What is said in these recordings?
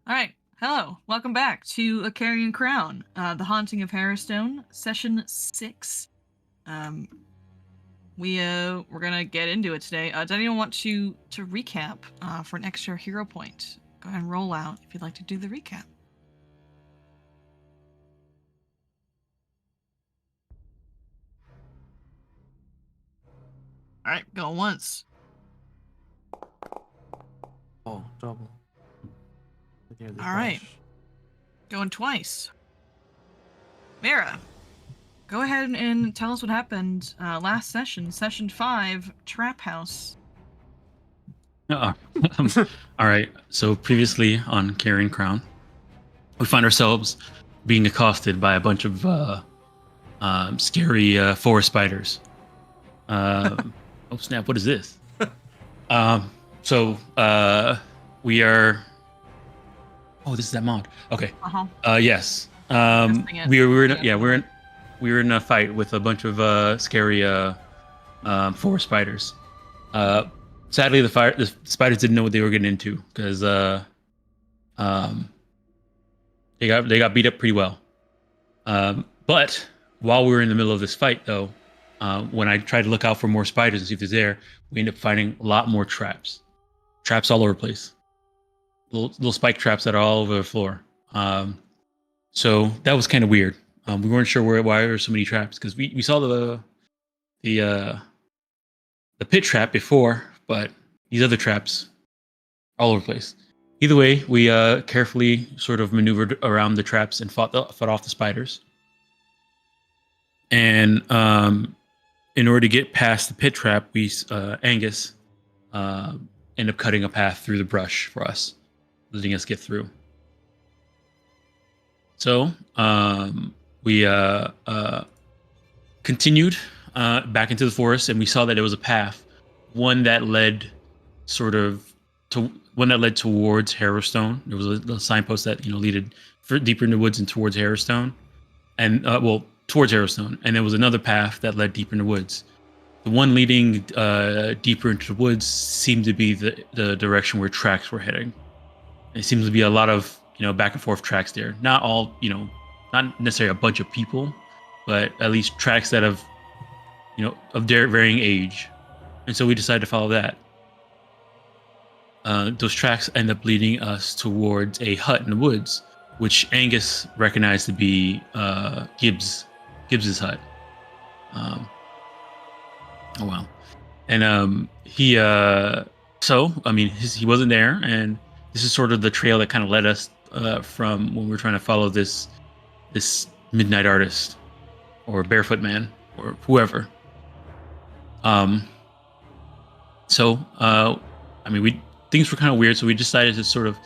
All right. Hello. Welcome back to A Carrion Crown, The Haunting of Harrowstone, Session 6. Um, we're gonna get into it today. Does anyone want to recap for an extra hero point? Go ahead and roll out if you'd like to do the recap. All right, go once. Oh, double. All right, going twice. Mira, go ahead and tell us what happened last session, session 5, Trap House. All right. So previously on Carrion Crown, we find ourselves being accosted by a bunch of scary forest spiders. Oh snap! What is this? We are. Oh, this is that mod. Okay. Yes. We were in a fight with a bunch of scary forest spiders. Sadly, the spiders didn't know what they were getting into because they got beat up pretty well. But while we were in the middle of this fight, though, when I tried to look out for more spiders and see if they're there, we ended up finding a lot more traps all over the place. Little spike traps that are all over the floor. So that was kind of weird. We weren't sure why there were so many traps because we saw the pit trap before, but these other traps all over the place. Either way, we carefully sort of maneuvered around the traps and fought off the spiders. And in order to get past the pit trap, Angus ended up cutting a path through the brush for us, letting us get through. So we continued back into the forest, and we saw that there was a path, one that led towards Harrowstone. There was a signpost that leaded deeper in the woods and towards Harrowstone, and towards Harrowstone. And there was another path that led deeper in the woods. The one leading deeper into the woods seemed to be the direction where tracks were heading. It seems to be a lot of back and forth tracks there. Not all not necessarily a bunch of people, but at least tracks that have of their varying age. And so we decided to follow that. Those tracks end up leading us towards a hut in the woods, which Angus recognized to be Gibbs's hut. Oh wow. And he wasn't there, and this is sort of the trail that kind of led us from when we were trying to follow this midnight artist or barefoot man or whoever. Things were kind of weird, so we decided to sort of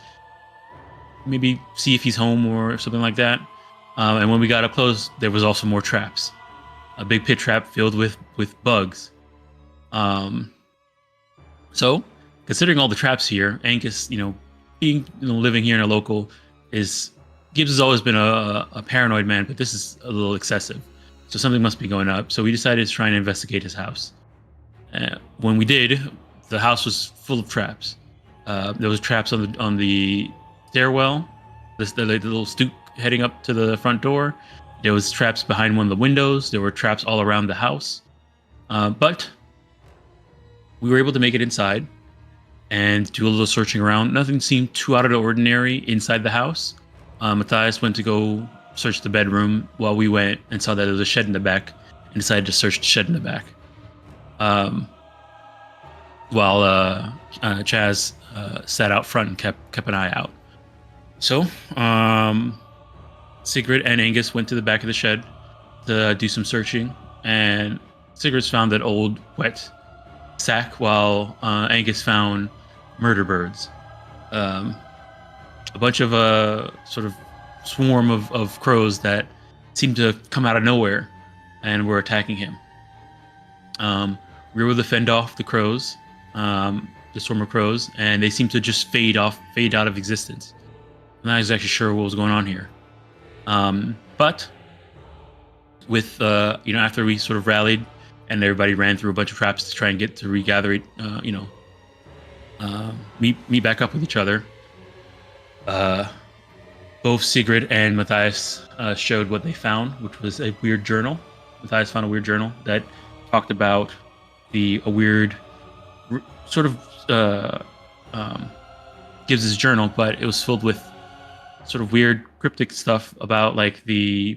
maybe see if he's home or something like that. And when we got up close, there was also more traps. A big pit trap filled with bugs. So, considering all the traps here, Angus, being living here in a local, Gibbs has always been a paranoid man, but this is a little excessive. So something must be going up. So we decided to try and investigate his house. When we did, the house was full of traps. There was traps on the stairwell, the little stoop heading up to the front door. There was traps behind one of the windows. There were traps all around the house. But we were able to make it inside and do a little searching around. Nothing seemed too out of the ordinary inside the house. Matthias went to go search the bedroom while we went and saw that there was a shed in the back and decided to search the shed in the back. While Chaz sat out front and kept an eye out. So Sigrid and Angus went to the back of the shed to do some searching, and Sigrid's found an old wet sack, while Angus found murder birds. A bunch of sort of swarm of crows that seemed to come out of nowhere and were attacking him. We were able to fend off the crows, the swarm of crows, and they seemed to just fade out of existence. I'm not exactly sure what was going on here. But with after we sort of rallied and everybody ran through a bunch of traps to try and get to regather, meet back up with each other. both Sigrid and Matthias showed what they found, which was a weird journal. Matthias found a weird journal that talked about a weird sort of Gibbs's journal, but it was filled with sort of weird cryptic stuff about like the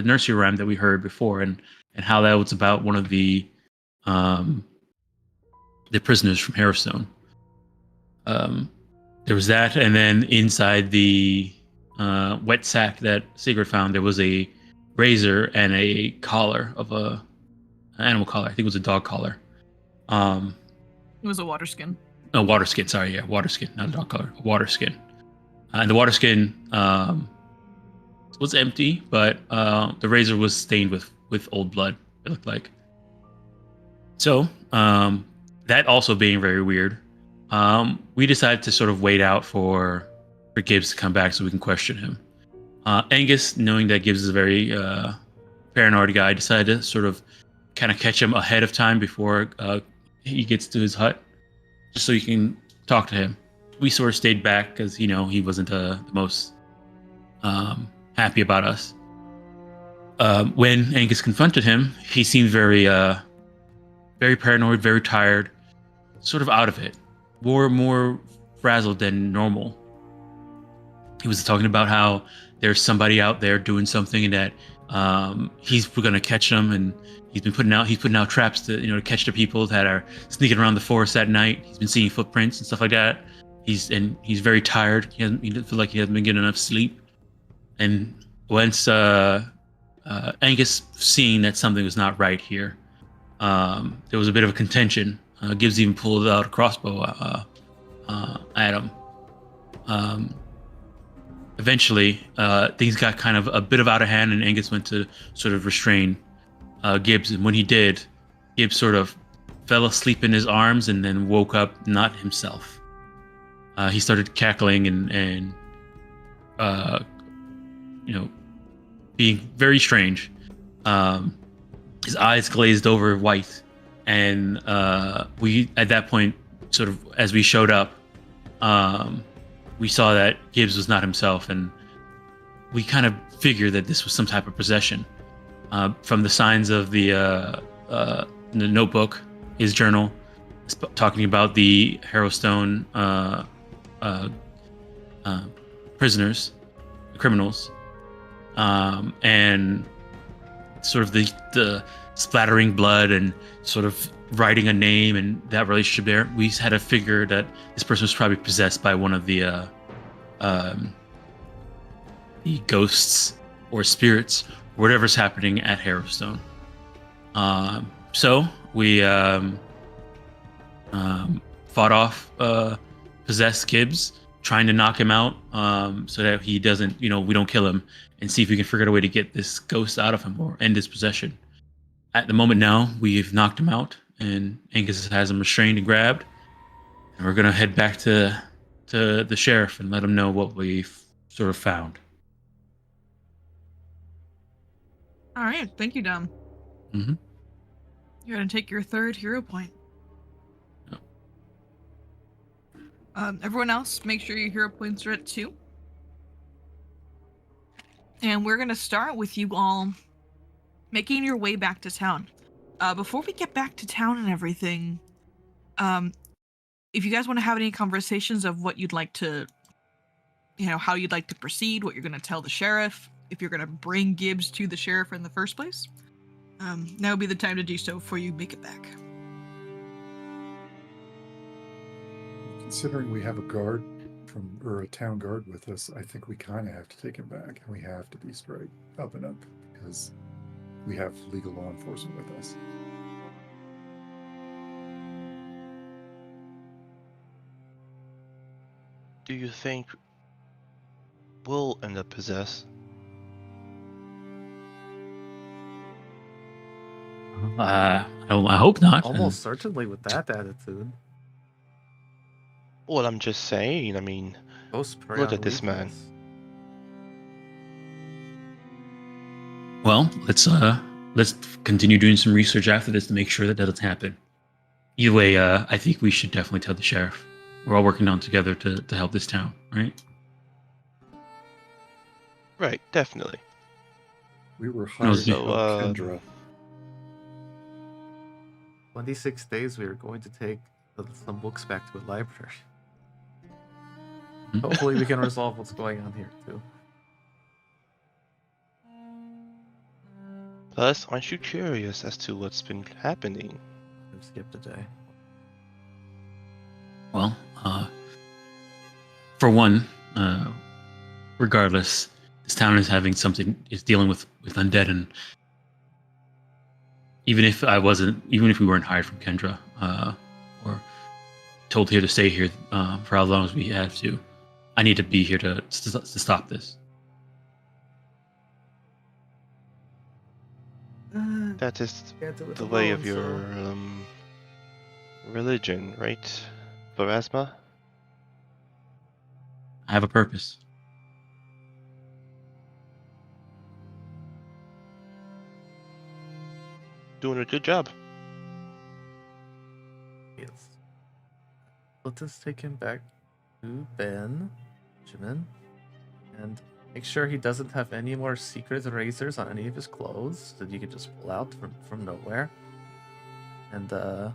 nursery rhyme that we heard before, and how that was about one of the prisoners from Harrowstone. There was that, and then inside the wet sack that Sigurd found, there was a razor and a collar of an animal collar. I think it was a dog collar. It was a water skin. No, water skin. Sorry, yeah, water skin, not a dog collar. A water skin. And the water skin was empty, but the razor was stained with old blood. It looked like. So that also being very weird, we decided to sort of wait out for Gibbs to come back so we can question him. Angus, knowing that Gibbs is a very paranoid guy, decided to sort of kind of catch him ahead of time before he gets to his hut, just so you can talk to him. We sort of stayed back because he wasn't the most happy about us. When Angus confronted him, he seemed very paranoid, very tired, sort of out of it, more frazzled than normal. He was talking about how there's somebody out there doing something, and that he's going to catch them, and he's putting out traps to catch the people that are sneaking around the forest at night. He's been seeing footprints and stuff like that. He's very tired. He doesn't feel like he hasn't been getting enough sleep. And once Angus seeing that something was not right here, there was a bit of a contention. Gibbs even pulled out a crossbow at him. Eventually, things got kind of a bit of out of hand, and Angus went to sort of restrain Gibbs. And when he did, Gibbs sort of fell asleep in his arms and then woke up not himself. He started cackling and being very strange. His eyes glazed over white, and we at that point, sort of as we showed up, we saw that Gibbs was not himself, and we kind of figured that this was some type of possession. From the signs of the notebook, his journal, talking about the Harrowstone prisoners, criminals, and sort of the splattering blood and sort of writing a name and that relationship there, we had to figure that this person was probably possessed by one of the ghosts or spirits, or whatever's happening at Harrowstone. So we fought off possessed Gibbs, trying to knock him out, so that he doesn't, we don't kill him, and see if we can figure out a way to get this ghost out of him or end his possession. At the moment now, we've knocked him out, and Angus has him restrained and grabbed, and we're gonna head back to the sheriff and let him know what we've sort of found. All right, thank you, Dom. Mm-hmm. You're gonna take your third hero point. Everyone else, make sure your hero points are at 2. And we're gonna start with you all making your way back to town. Before we get back to town and everything, if you guys want to have any conversations of what you'd like to, how you'd like to proceed, what you're gonna tell the sheriff, if you're gonna bring Gibbs to the sheriff in the first place, now would be the time to do so before you make it back. Considering we have a guard or a town guard with us, I think we kind of have to take him back, and we have to be straight up and up because we have legal law enforcement with us. Do you think we'll end up possessed? I hope not. Almost certainly with that attitude. Well, I'm just saying, I mean, look at this man. Well, let's continue doing some research after this to make sure that doesn't happen. Either way, I think we should definitely tell the sheriff. We're all working on together to help this town, right? Right, definitely. We were No, hired to so, help Kendra. 26 days we are going to take some books back to the library. Hmm? Hopefully we can resolve what's going on here too. Plus, aren't you curious as to what's been happening? I've skipped a day. Well, for one, regardless, this town is dealing with undead, and even if we weren't hired from Kendra, or told here to stay here for how long as we have to, I need to be here to stop this. That is Can't do it the way of alone, your so- religion, right, Pharasma? I have a purpose. Doing a good job. Yes. Let us take him back to Benjamin, and make sure he doesn't have any more secret erasers on any of his clothes that you could just pull out from nowhere. And Do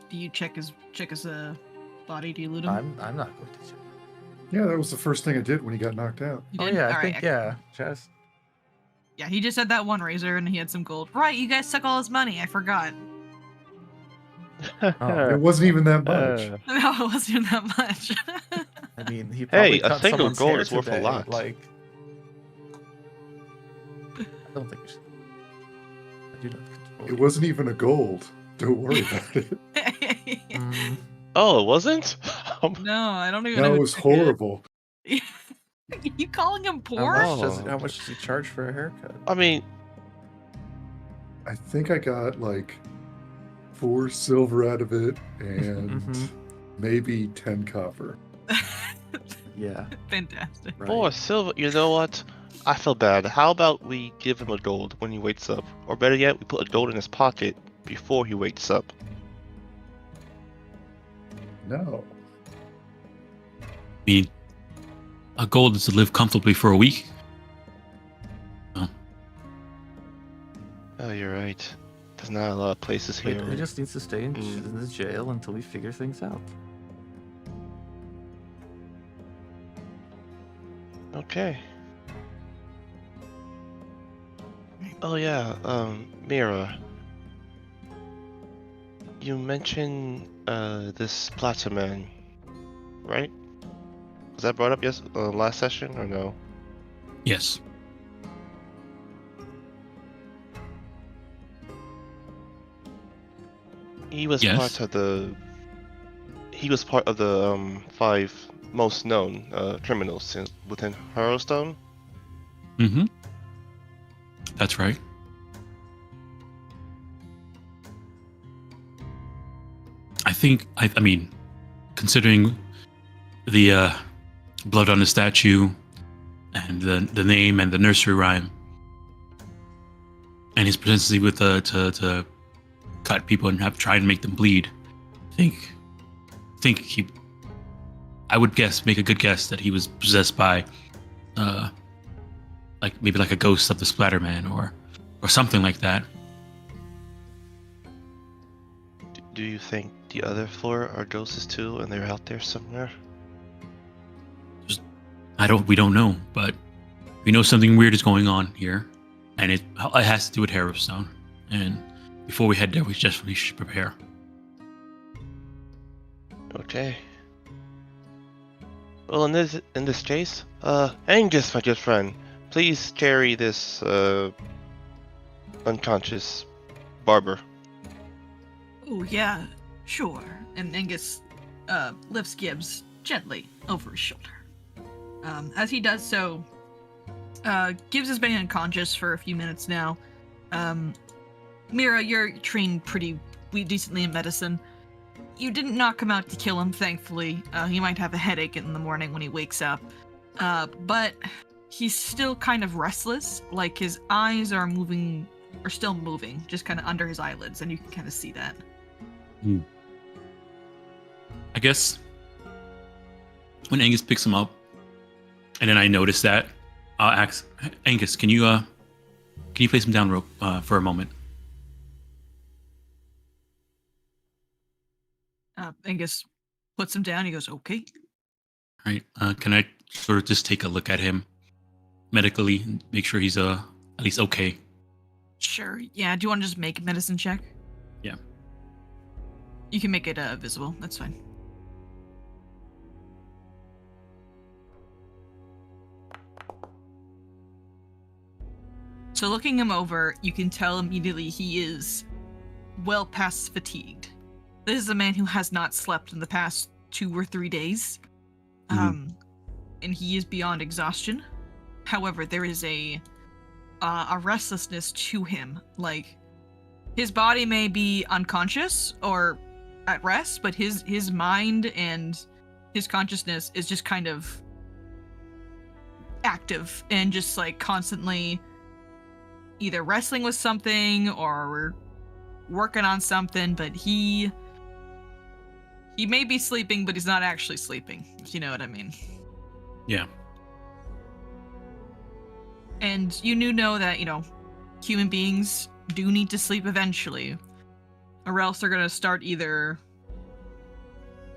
you check his body? Do you loot him? I'm not going to check. Yeah, that was the first thing I did when he got knocked out. You Oh did? yeah, I All think right, yeah. Just Yeah, he just had that one razor and he had some gold. Right, you guys took all his money. I forgot. It wasn't even that much. No, it wasn't even that much. I mean, he probably a cut thing of someone's gold hair is worth a today, lot. Like, I don't think we should. I do not control It you. wasn't even a gold. Don't worry about it. Mm, Oh, it wasn't? No, I don't even That know. was horrible. You calling him how poor? how much does he charge for a haircut? I mean, I think I got like 4 silver out of it and Mhm. maybe 10 copper. Yeah, Fantastic. right. 4 silver. You know what? I feel bad. How about we give him a gold when he wakes up? Or better yet, we put a gold in his pocket before he wakes up. No. I mean, a goal is to live comfortably for a week. Oh, you're right. There's not a lot of places Wait, here. he just needs to stay in Mm. the jail until we figure things out. Okay. Oh yeah, Mira. You mentioned this Platter man, right? Was that brought up last session or no? Yes. He was Yes. part of the. He was part of the 5 most known criminals within Harrowstone. Mm-hmm. That's right. I mean, considering the blood on the statue and the name and the nursery rhyme and his propensity with to cut people and try and make them bleed, I would make a good guess that he was possessed by maybe a ghost of the Splatterman or something like that. Do you think the other 4 are ghosts too, and they're out there somewhere? We don't know, but we know something weird is going on here, and it has to do with Harrowstone. And before we head there, we should prepare. Okay. Well, in this case, Angus, my good friend, please carry this unconscious barber. Oh yeah, sure. And Angus lifts Gibbs gently over his shoulder. As he does so, Gibbs has been unconscious for a few minutes now. Mira, you're trained pretty decently in medicine. You didn't knock him out to kill him, thankfully. He might have a headache in the morning when he wakes up. But he's still kind of restless, like his eyes are still moving, just kind of under his eyelids, and you can kind of see that. I guess when Angus picks him up, and then I notice that, I'll ask Angus, can you place him down for a moment? Angus puts him down. He goes, okay. All right. Can I sort of just take a look at him medically and make sure he's at least okay? Sure. Yeah. Do you want to just make a medicine check? Yeah. You can make it visible. That's fine. So looking him over, you can tell immediately he is well past fatigued. This is a man who has not slept in the past 2 or 3 days. And he is beyond exhaustion. However, there is a restlessness to him. Like, his body may be unconscious or at rest, but his mind and his consciousness is just kind of active and just like constantly either wrestling with something or working on something, but he may be sleeping, but he's not actually sleeping, if you know what I mean. Yeah. And you know that, human beings do need to sleep eventually, or else they're gonna start either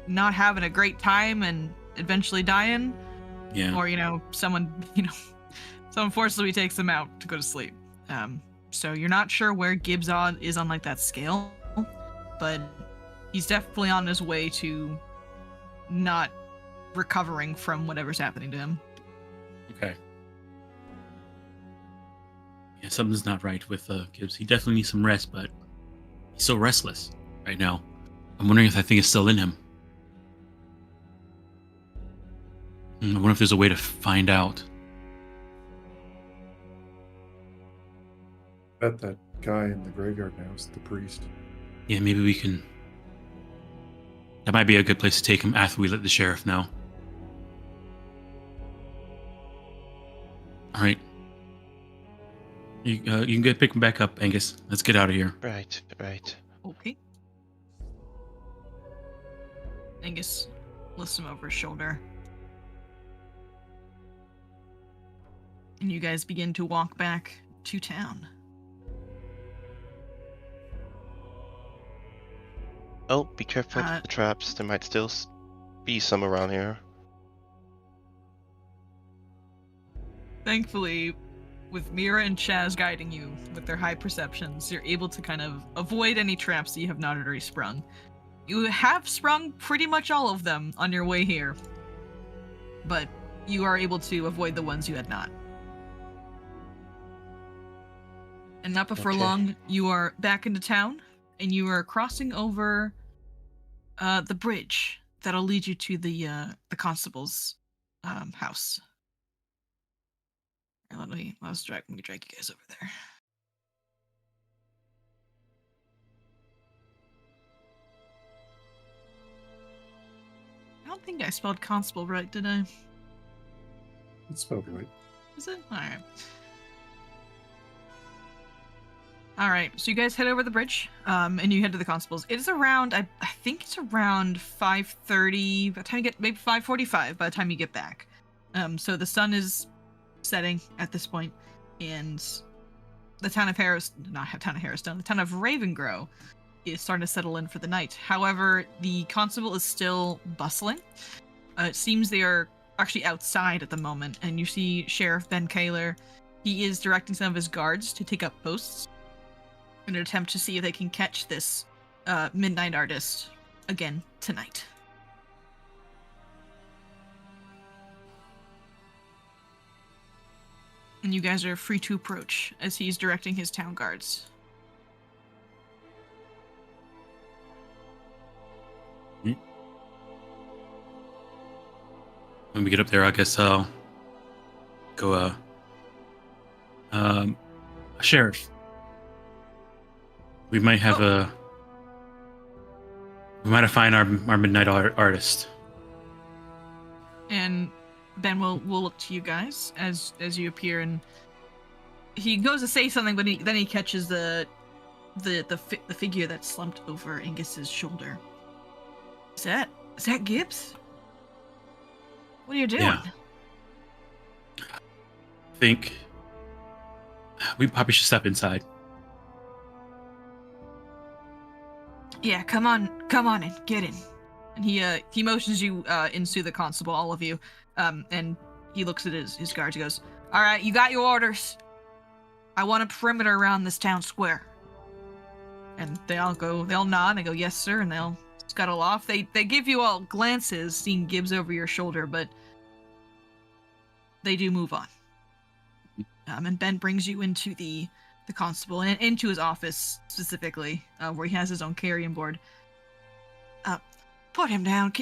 not having a great time and eventually dying, or, someone forcibly takes them out to go to sleep. So you're not sure where Gibbs is on like that scale, but he's definitely on his way to not recovering from whatever's happening to him. Okay. Yeah, something's not right with Gibbs. He definitely needs some rest, but he's so restless right now. I'm wondering if that thing is still in him. I wonder if there's a way to find out. I bet that guy in the graveyard now is the priest. Yeah, maybe we can... That might be a good place to take him after we let the sheriff know. All right. You can pick him back up, Angus. Let's get out of here. Right. Okay. Angus lifts him over his shoulder. And you guys begin to walk back to town. Oh, be careful with the traps. There might still be some around here. Thankfully, with Mira and Chaz guiding you with their high perceptions, you're able to kind of avoid any traps that you have not already sprung. You have sprung pretty much all of them on your way here, but you are able to avoid the ones you had not. And not before long, you are back into town, and you are crossing over the bridge that'll lead you to the constable's house. Let me drag you guys over there. I don't think I spelled constable right, did I? It's spelled right. Is it? Alright, so you guys head over the bridge, and you head to the constables. It is around, I think it's around 5:30, by the time you get, maybe 5:45 by the time you get back. So the sun is setting at this point, and the town of the town of Ravengro is starting to settle in for the night. However, the constable is still bustling. It seems they are actually outside at the moment, and you see Sheriff Ben Kaler. He is directing some of his guards to take up posts in an attempt to see if they can catch this midnight artist again tonight. And you guys are free to approach as he's directing his town guards. When we get up there, I guess I'll go, Sheriff. We might have we might have found our midnight artist. And Ben will look to you guys as you appear, and he goes to say something, but then he catches the figure that's slumped over Angus's shoulder. Is that Gibbs? What are you doing? Yeah. I think we probably should step inside. Yeah, come on in, get in. And he motions you into the constable, all of you, and he looks at his guards. He goes, "All right, you got your orders. I want a perimeter around this town square." And they'll nod and go, "Yes, sir," and they'll scuttle off. They give you all glances, seeing Gibbs over your shoulder, but they do move on. And Ben brings you into the constable and into his office specifically, where he has his own carrion board. Put him down,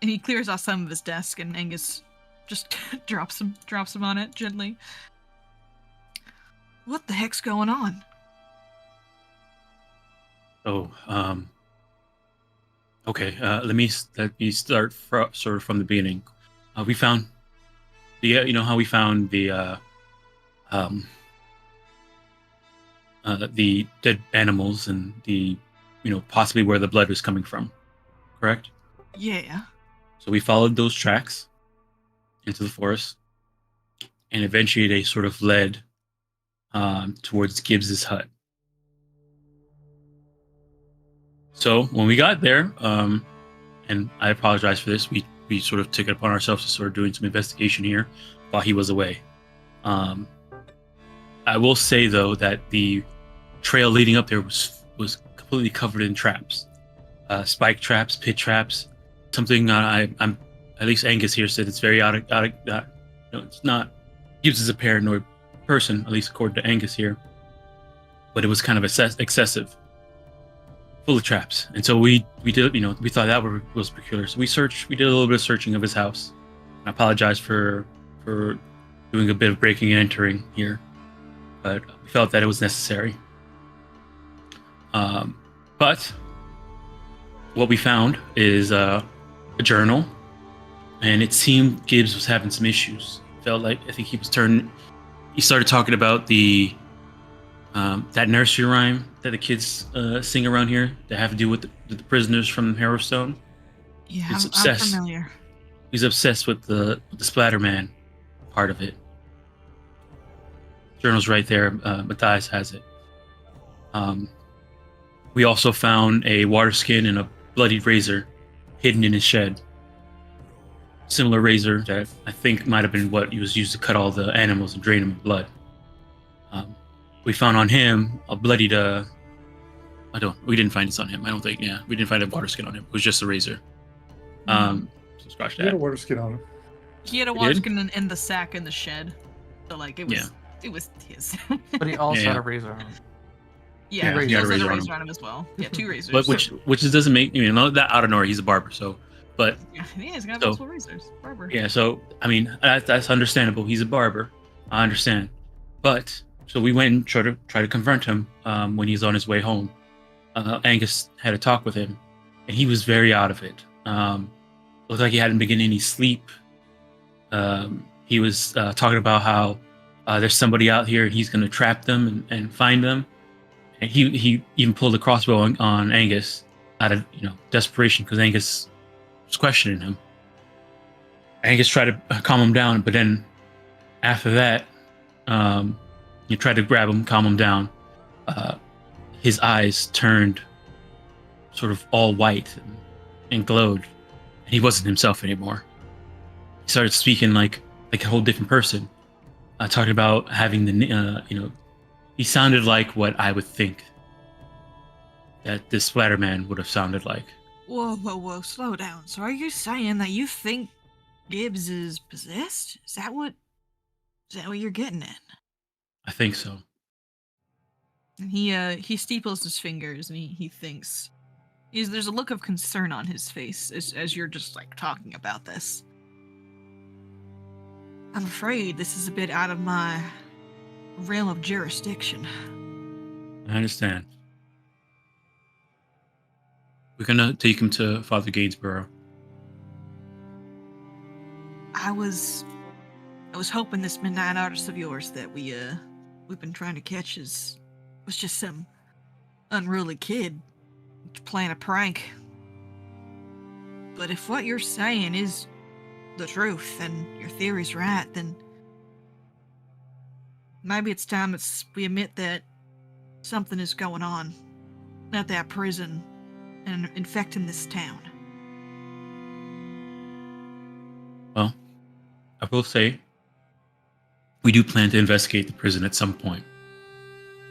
and he clears off some of his desk, and Angus just drops him on it gently. What the heck's going on? Oh, okay. Let me start sort of from the beginning. We found you know how we found the dead animals and the, possibly where the blood was coming from, correct? Yeah. So we followed those tracks into the forest, and eventually they sort of led towards Gibbs's hut. So when we got there, and I apologize for this, we sort of took it upon ourselves to start doing some investigation here while he was away. I will say though that the trail leading up there was completely covered in traps, spike traps, pit traps. Something I'm at least Angus here said it's very out of it's not Gibbs is a paranoid person, at least according to Angus here, but it was kind of excessive, full of traps. And so we did, we thought that was peculiar. So we did a little bit of searching of his house. I apologize for doing a bit of breaking and entering here, but we felt that it was necessary. But what we found is a journal, and it seemed Gibbs was having some issues. Felt like, I think he started talking about the that nursery rhyme that the kids sing around here that have to do with the prisoners from Harrowstone. Yeah, He's I'm obsessed. familiar. He's obsessed with the Splatterman part of it. Journal's right there. Matthias has it. We also found a water skin and a bloodied razor hidden in his shed. Similar razor that I think might have been what he was used to cut all the animals and drain them of blood. We found on him a bloodied. We didn't find this on him. I don't think. Yeah, we didn't find a water skin on him. It was just a razor. So scratch He had a that. water skin on him. He had a water skin in the sack in the shed, so like it was his. But he also Yeah. had a razor on him. Yeah, he he had a also had a razor on razor him. on him as well. Yeah, two razors. But which doesn't make that out of nowhere. He's a barber, so. But yeah, he's got so- multiple razors. Barber. yeah, so I mean that's understandable. He's a barber. I understand. But so we went and tried to confront him when he's on his way home. Angus had a talk with him, and he was very out of it. Looked like he hadn't been getting any sleep. He was talking about how there's somebody out here and he's going to trap them and find them. And he even pulled a crossbow on Angus out of desperation because Angus was questioning him. Angus tried to calm him down, but then after that, he tried to grab him, calm him down. His eyes turned sort of all white and glowed, and he wasn't himself anymore. He started speaking like a whole different person, talking about having he sounded like what I would think that this Splatterman would have sounded like. Whoa, slow down. So are you saying that you think Gibbs is possessed? Is that what you're getting at? I think so. And he steeples his fingers and he thinks. There's a look of concern on his face as you're just like talking about this. I'm afraid this is a bit out of my realm of jurisdiction. I understand. We're gonna take him to Father Gainsborough. I was hoping this midnight artist of yours that we've been trying to catch was just some unruly kid playing a prank. But if what you're saying is the truth and your theory's right, then maybe it's time we admit that something is going on at that prison and infecting this town. Well, I will say we do plan to investigate the prison at some point.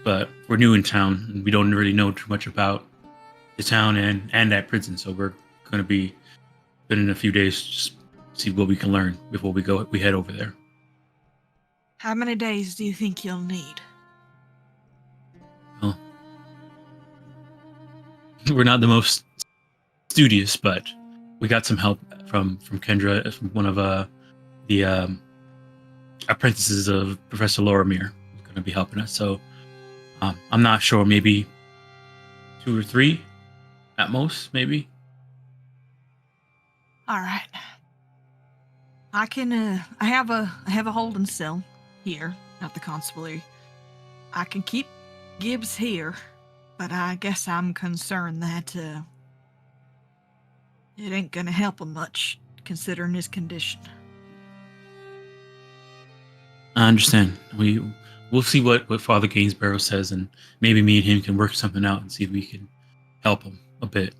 But we're new in town and we don't really know too much about the town and that prison, so we're going to be spending a few days just see what we can learn before we head over there. How many days do you think you'll need? Well, we're not the most studious, but we got some help from Kendra, from one of the apprentices of Professor Lorimir, who's going to be helping us. So I'm not sure, maybe 2 or 3 at most, maybe. All right. I can. I have a holding cell here at the constabulary. I can keep Gibbs here, but I guess I'm concerned that it ain't gonna help him much, considering his condition. I understand. We'll see what Father Gainsborough says, and maybe me and him can work something out and see if we can help him a bit.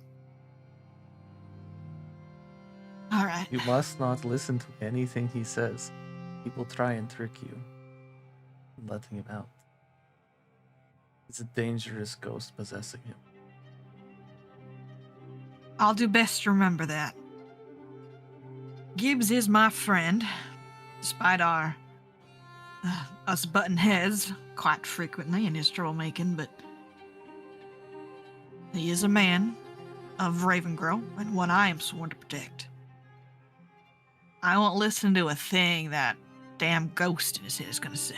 All right. You must not listen to anything he says. He will try and trick you. I'm letting him out. It's a dangerous ghost possessing him. I'll do best to remember that. Gibbs is my friend, despite us butting heads quite frequently in his troublemaking, but he is a man of Ravengro and one I am sworn to protect. I won't listen to a thing that damn ghost in his head is gonna say.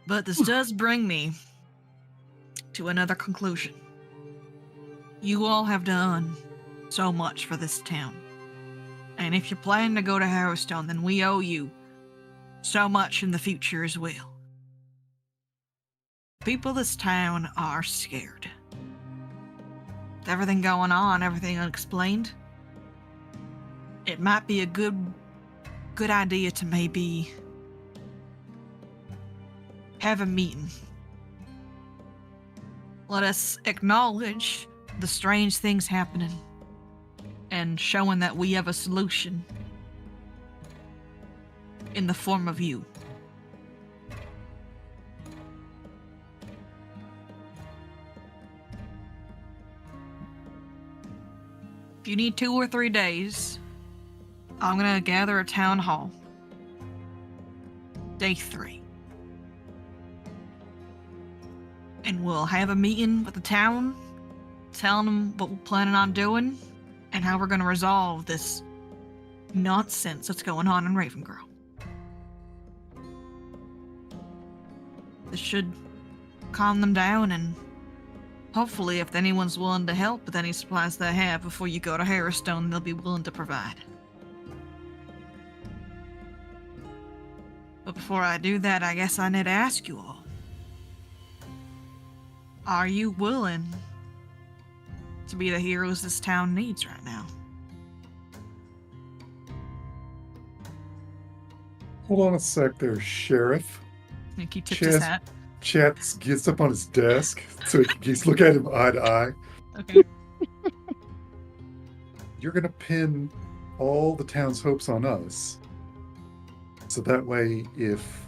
But this does bring me to another conclusion. You all have done so much for this town. And if you plan to go to Harrowstone, then we owe you so much in the future as well. People of this town are scared. With everything going on, everything unexplained, it might be a good idea to maybe have a meeting. Let us acknowledge the strange things happening and showing that we have a solution in the form of you. If you need 2 or 3 days, I'm gonna gather a town hall. Day 3. And we'll have a meeting with the town, telling them what we're planning on doing, and how we're gonna resolve this nonsense that's going on in Ravengro. This should calm them down, and hopefully if anyone's willing to help with any supplies they have before you go to Harrowstone, they'll be willing to provide. But before I do that, I guess I need to ask you all. Are you willing to be the heroes this town needs right now? Hold on a sec there, Sheriff. I think he tipped his hat. Chat gets up on his desk so he's look at him eye to eye. Okay. You're going to pin all the town's hopes on us. So that way, if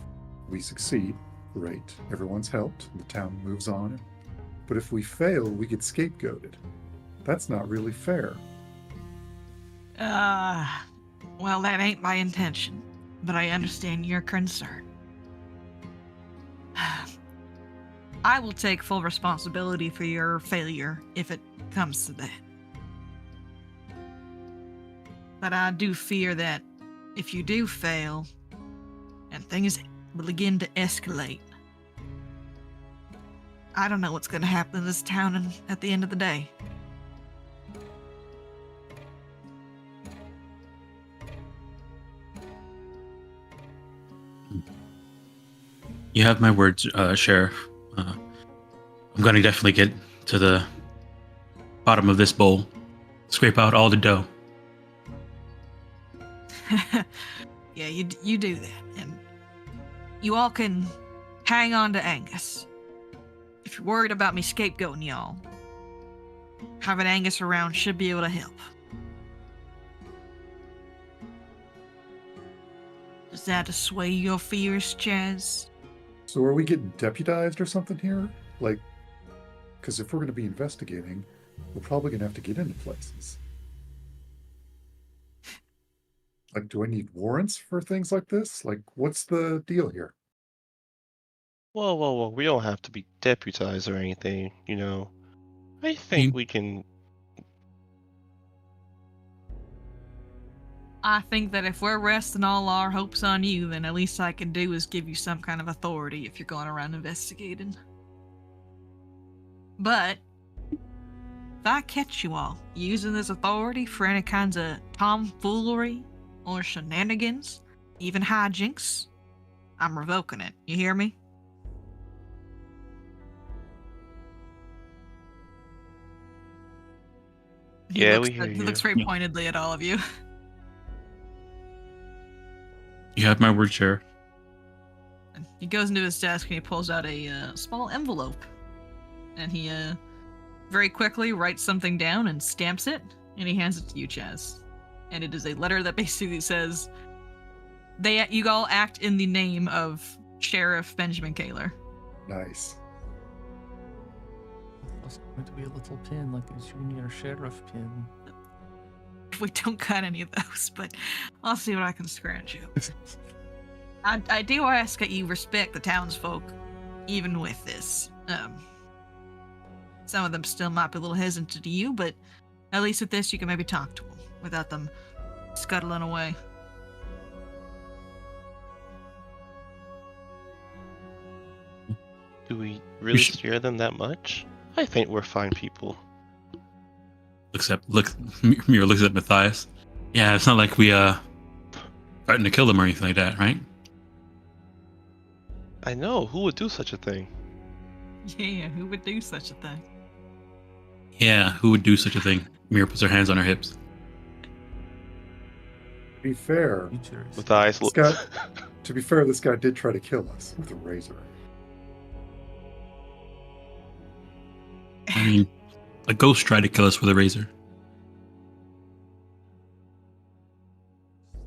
we succeed, great, everyone's helped, and the town moves on. But if we fail, we get scapegoated. That's not really fair. Well, that ain't my intention, but I understand your concern. I will take full responsibility for your failure if it comes to that. But I do fear that if you do fail, and things will begin to escalate, I don't know what's going to happen in this town at the end of the day. You have my words, Sheriff. I'm going to definitely get to the bottom of this bowl. Scrape out all the dough. Yeah, you do that, and you all can hang on to Angus. If you're worried about me scapegoating y'all, having Angus around should be able to help. Does that assuage your fears, Chaz? So are we getting deputized or something here? Like, because if we're going to be investigating, we're probably going to have to get into places. Like, do I need warrants for things like this? Like, what's the deal here? Whoa. We don't have to be deputized or anything, you know. I think we can. I think that if we're resting all our hopes on you, then at least I can do is give you some kind of authority if you're going around investigating. But if I catch you all using this authority for any kinds of tomfoolery or shenanigans, even hijinks, I'm revoking it. You hear me? Yeah, we hear He you. looks very pointedly at all of you. You have my word, Sheriff. And he goes into his desk and he pulls out a small envelope. And he very quickly writes something down and stamps it. And he hands it to you, Chaz. And it is a letter that basically says, you all act in the name of Sheriff Benjamin Kaler. Nice. It's going to be a little pin, like a junior sheriff pin. We don't got any of those, but I'll see what I can scratch you. I do ask that you respect the townsfolk, even with this. Some of them still might be a little hesitant to you, but at least with this, you can maybe talk to them without them scuttling away. Do we really scare them that much? I think we're fine people. Mira looks at Matthias. Yeah, it's not like we threatened to kill them or anything like that, right? I know. Who would do such a thing? Yeah, who would do such a thing? Yeah, who would do such a thing? Mira puts her hands on her hips. To be fair, With eyes. to be fair, this guy did try to kill us with a razor. I mean, a ghost tried to kill us with a razor.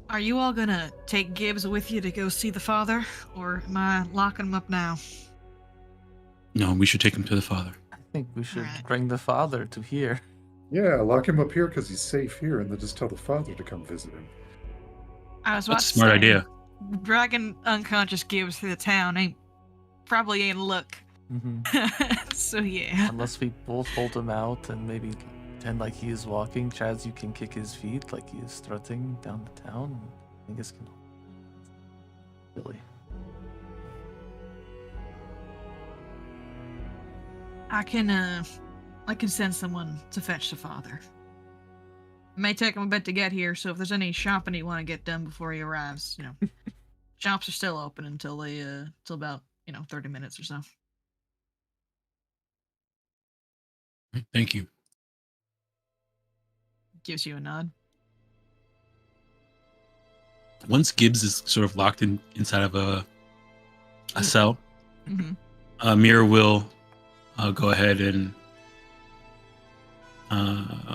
Are you all gonna take Gibbs with you to go see the father, or am I locking him up now? No, we should take him to the father. I think we should Alright. bring the father to here. Yeah, lock him up here because he's safe here, and then just tell the father to come visit him. I was about That's a to smart say, idea. Dragging unconscious Gibbs through the town probably ain't a look. So yeah. Unless we both hold him out and maybe pretend like he is walking. Chaz, you can kick his feet like he is strutting down the town. I guess can. Really. I can send someone to fetch the father. It may take him a bit to get here, so if there's any shopping you want to get done before he arrives, shops are still open until till about 30 minutes or so. Thank you. Gives you a nod. Once Gibbs is sort of locked inside of a cell, Mm-hmm. Mira will go ahead and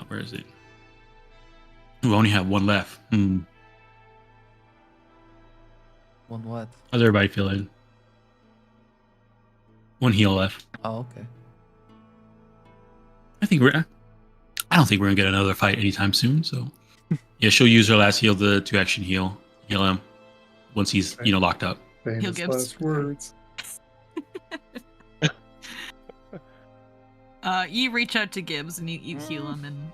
where is it? We only have one left. One what? How's everybody feeling? One heal left. Oh, okay. I don't think we're gonna get another fight anytime soon. So, yeah, she'll use her last heal to actually heal him once he's locked up. Famous Gibbs. last words. You reach out to Gibbs and you heal him, and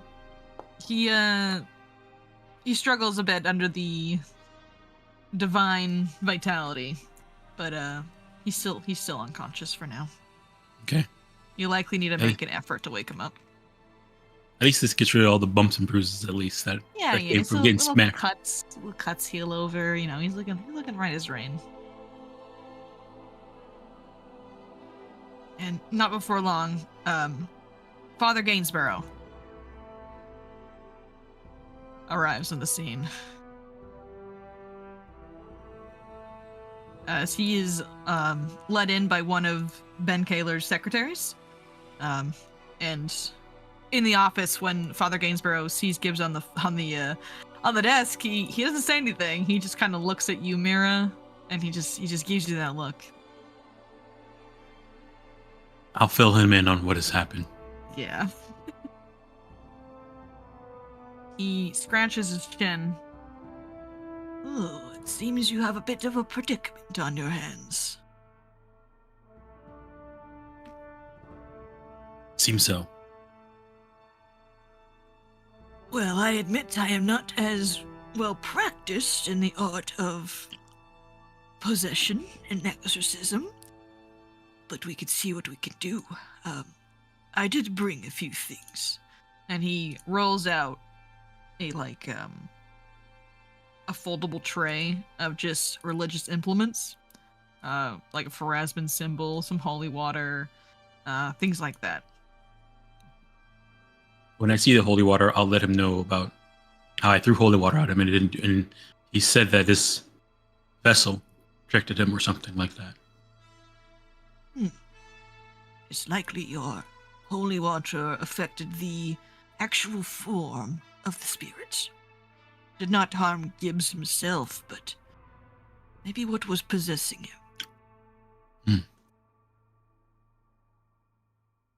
he struggles a bit under the divine vitality, but he's still unconscious for now. Okay. You likely need to make an effort to wake him up. At least this gets rid of all the bumps and bruises. At least that came from getting smacked. Little cuts heal over. He's looking right as rain. And not before long, Father Gainsborough, arrives on the scene. As he is led in by one of Ben Kaler's secretaries. And in the office, when Father Gainsborough sees Gibbs on the desk, he doesn't say anything. He just kind of looks at you, Mira, and he just gives you that look. I'll fill him in on what has happened. Yeah. He scratches his chin. Oh, it seems you have a bit of a predicament on your hands. Seems so. Well, I admit I am not as well practiced in the art of possession and exorcism, but we could see what we can do. I did bring a few things. And he rolls out a foldable tray of just religious implements, like a Pharasman symbol, some holy water, things like that. When I see the holy water, I'll let him know about how I threw holy water at him, and he said that this vessel rejected him or something like that. It's likely your holy water affected the actual form of the spirits. Did not harm Gibbs himself, but maybe what was possessing him.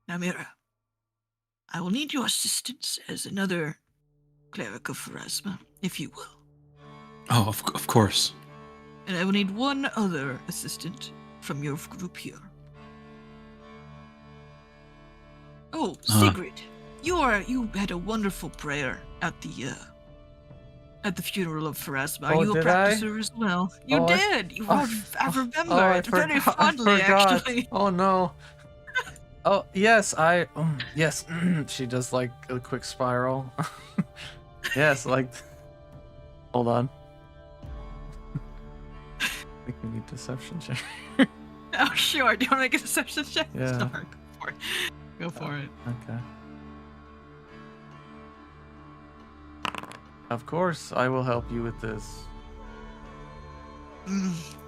Now, Mira, I will need your assistance as another cleric of Pharasma, if you will. Oh, of course. And I will need one other assistant from your group here. Oh, Sigrid, you had a wonderful prayer at the funeral of Pharasma. Are you a practicer as well? You did. I remember it very fondly, actually. Oh no. Oh yes, yes. She does like a quick spiral. Yes, like. Hold on. I think we need deception check. Oh sure. Do you want to make a deception check? Yeah. Sure, go for it. Okay. Of course, I will help you with this.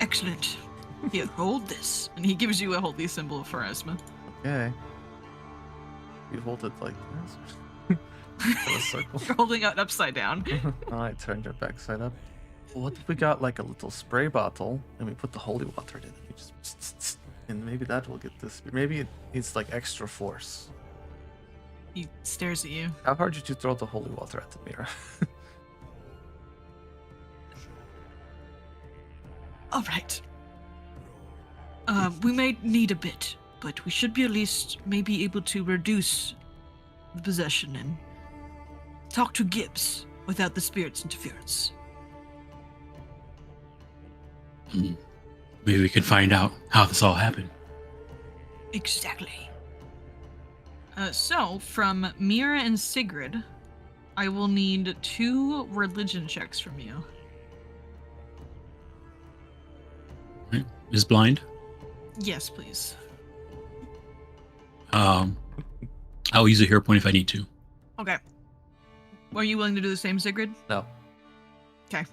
Excellent. Here, hold this. And he gives you a holy symbol of Pharasma. Okay. You hold it like this. A circle. You're holding it upside down. I turned it backside up. What if we got like a little spray bottle and we put the holy water in it? We just and maybe that will get this. Maybe it needs like extra force. He stares at you. How hard did you throw the holy water at the mirror? All right. We may need a bit, but we should be at least maybe able to reduce the possession and talk to Gibbs without the spirit's interference. Maybe we can find out how this all happened. Exactly. So, from Mira and Sigrid, I will need 2 religion checks from you. Right. Is blind? Yes, please. I'll use a hero point if I need to. Okay. Are you willing to do the same, Sigrid? No. Okay.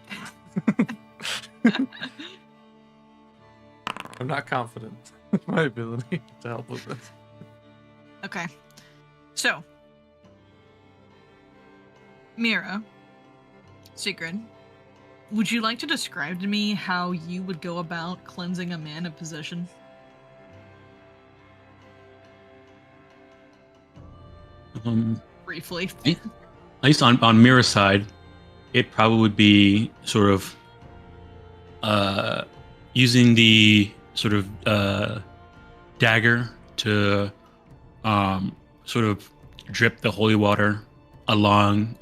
I'm not confident in my ability to help with this. Okay. So, Mira, Sigrid, would you like to describe to me how you would go about cleansing a man of possession? Briefly. At least on Mira's side, it probably would be sort of using the sort of dagger to sort of drip the holy water along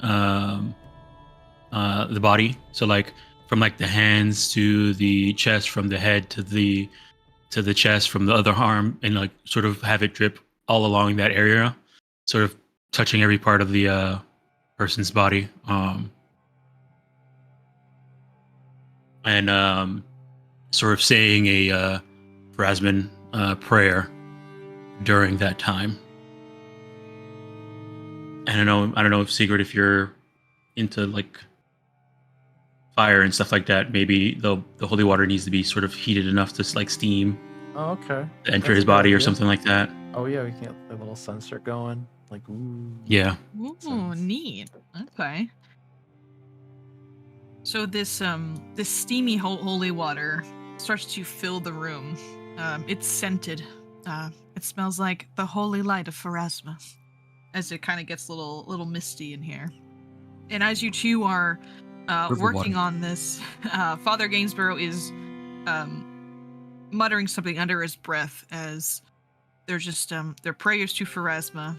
the body. So like from like the hands to the chest, from the head to the chest, from the other arm, and like sort of have it drip all along that area, sort of touching every part of the person's body. And sort of saying a Pharasman prayer during that time. And I don't know if Sigrid, if into like fire and stuff like that, maybe the holy water needs to be sort of heated enough to like steam Oh, okay. to enter That's his a good body or idea. something like that. Oh yeah, we can get a little sensor going. Like ooh. Yeah. Ooh, Sense. neat. Okay. So this steamy holy water starts to fill the room. It's scented. It smells like the holy light of Pharasma, as it kind of gets a little misty in here. And as you two are River working water. on this, Father Gainsborough is muttering something under his breath as they're just their prayers to Pharasma.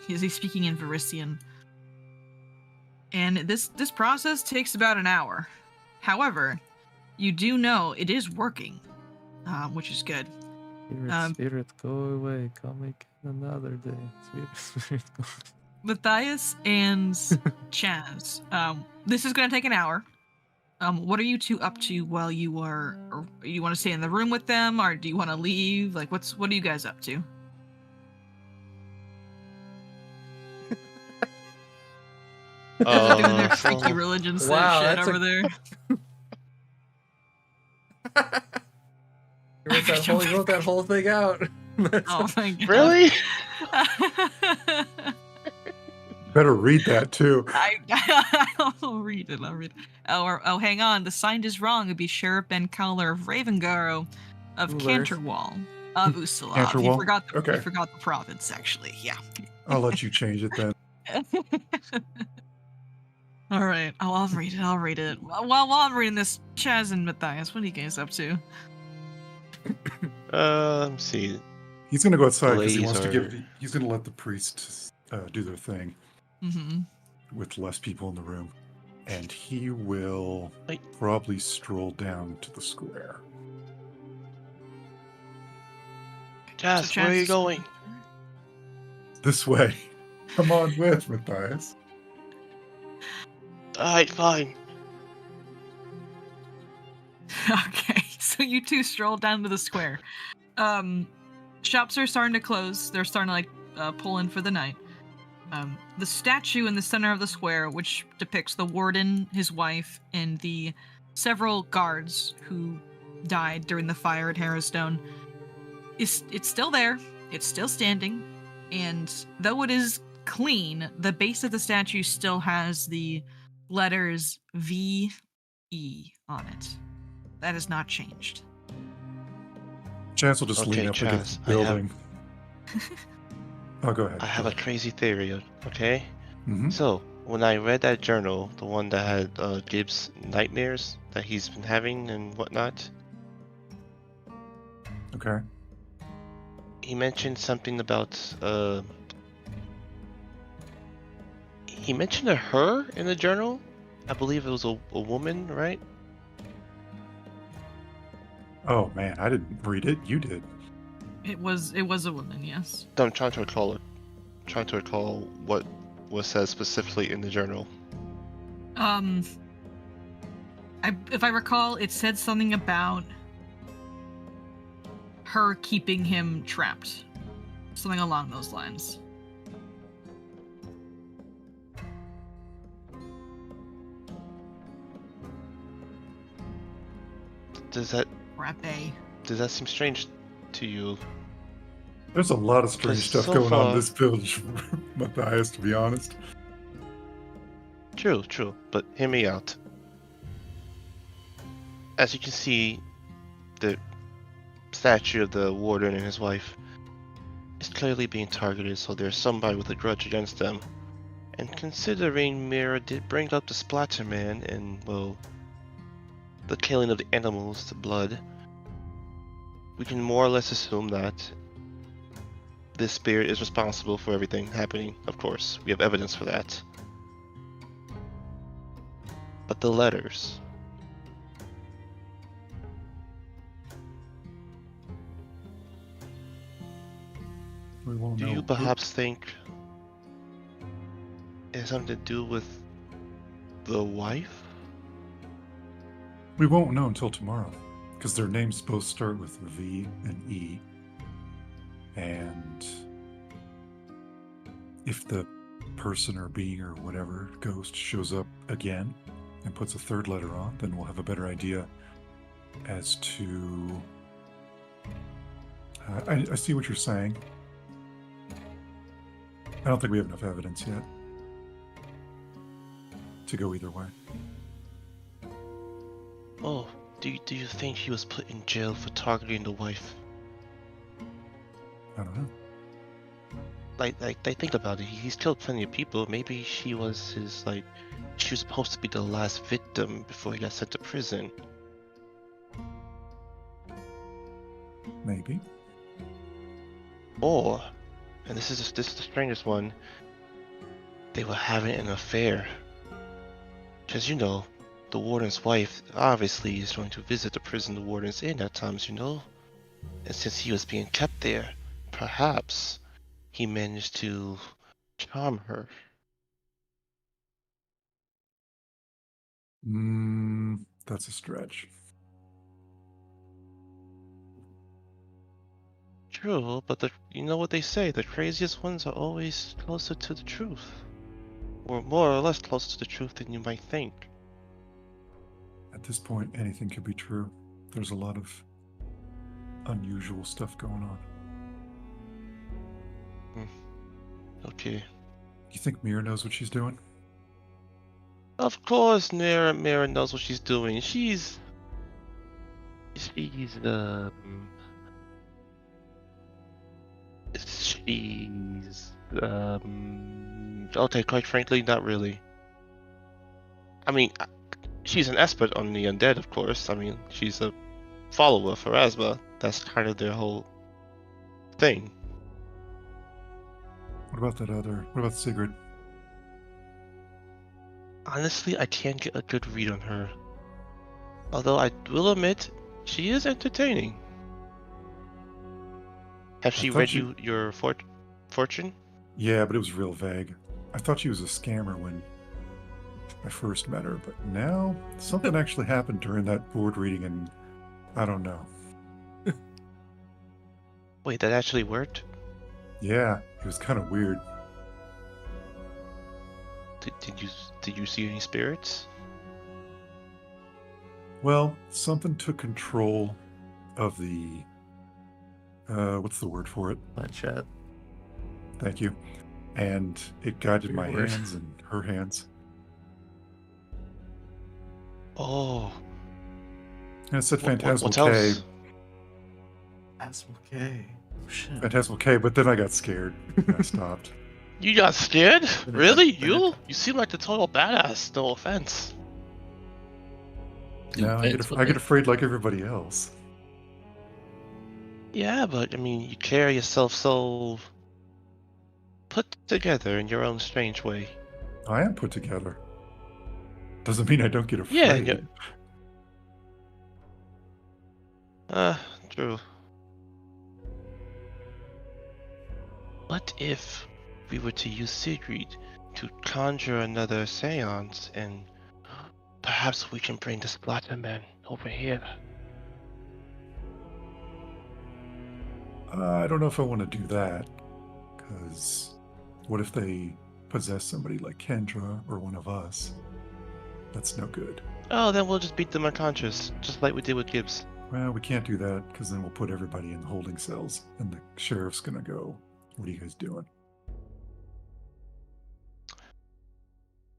He's speaking in Varisian. And this process takes about an hour. However, you do know it is working, which is good. Spirit, go away. Come again another day. Spirit, go. Matthias and Chaz, this is going to take an hour. What are you two up to while you are? Or you want to stay in the room with them, or do you want to leave? Like, what are you guys up to? They're doing their freaky religion Wow, shit that's over there. You wrote that whole thing out. Oh my god! Really? Better read that too. I'll read it. Oh, hang on. The sign is wrong. It'd be Sheriff Ben Keller of Ravengro, of Where's- Canterwall, of Ustalav. Canterwall? You Okay. forgot the province, actually. Yeah. I'll let you change it then. All right. Oh, I'll read it. While I'm reading this, Chaz and Matthias, what are you guys up to? Let me see. He's gonna go outside because he Ladies wants to are- give. He's gonna let the priests do their thing Mm-hmm. with less people in the room, and he will Wait. probably stroll down to the square. Jazz, where are you going? This way. Come on with, Matthias. Alright, fine. Okay, so you two stroll down to the square. Shops are starting to close. They're starting to pull in for the night. The statue in the center of the square, which depicts the warden, his wife, and the several guards who died during the fire at Harrowstone, it's still there. It's still standing, and though it is clean, the base of the statue still has the letters V-E on it. That has not changed. Chance will just Okay, lean up against the Chaz, I have- building. Oh, go ahead. I have a crazy theory, okay? Mm-hmm. So, when I read that journal, the one that had Gibbs' nightmares that he's been having and whatnot, Okay. he mentioned something about he mentioned a her in the journal. I believe it was a woman, right? Oh man, I didn't read it. You did. It was a woman, yes. I'm trying to recall it. Trying to recall what was said specifically in the journal. If I recall, it said something about her keeping him trapped. Something along those lines. Does that Frappe. seem strange to you? There's a lot of strange Because stuff so going on in far- this village, Matthias, to be honest. True, but hear me out. As you can see, the statue of the warden and his wife is clearly being targeted, so there's somebody with a grudge against them. And considering Mira did bring up the Splatterman and, well, the killing of the animals, the blood, we can more or less assume that this spirit is responsible for everything happening. Of course, we have evidence for that. But the letters. We won't Do know. you perhaps think it has something to do with the wife? We won't know until tomorrow, because their names both start with V and E. And if the person or being or whatever ghost shows up again and puts a third letter on, then we'll have a better idea as to... I see what you're saying. I don't think we have enough evidence yet to go either way. Oh, do you think he was put in jail for targeting the wife? I don't know. Like, think about it. He's killed plenty of people. Maybe she was his, like, she was supposed to be the last victim before he got sent to prison. Maybe. Or, and this is the strangest one, they were having an affair. Because, you know, the warden's wife obviously is going to visit the prison the warden's in at times, you know? And since he was being kept there, perhaps he managed to charm her. That's a stretch. True, but you know what they say, the craziest ones are always closer to the truth. Or more or less closer to the truth than you might think. At this point, anything could be true. There's a lot of unusual stuff going on. Okay. You think Mira knows what she's doing? Of course Mira knows what she's doing. She's okay, quite frankly, not really. I mean, she's an expert on the undead, of course. I mean, she's a follower for Asma. That's kind of their whole thing. What about Sigrid? Honestly, I can't get a good read on her. Although I will admit, she is entertaining. Have she read your fortune? Yeah, but it was real vague. I thought she was a scammer when I first met her, but now something actually happened during that board reading, and I don't know. Wait, that actually worked? Yeah, it was kind of weird. Did you see any spirits? Well, something took control of the what's the word for it? Planchette. Thank you. And it guided my Weird. hands and her hands. Oh. And it said What Phantasmal K. else? That's okay. Oh, shit. Phantasmal K, but then I got scared. And I stopped. You got scared? But it- Really? but it- You seem like the total badass, no offense. No, I get afraid like everybody else. Yeah, but I mean, you carry yourself so put together in your own strange way. I am put together. Doesn't mean I don't get Yeah, afraid. True. What if we were to use Sigrid to conjure another seance, and perhaps we can bring the Splatter Man over here? I don't know if I want to do that, because what if they possess somebody like Kendra or one of us? That's no good. Oh, then we'll just beat them unconscious, just like we did with Gibbs. Well, we can't do that, because then we'll put everybody in the holding cells, and the sheriff's gonna go, "What are you guys doing?"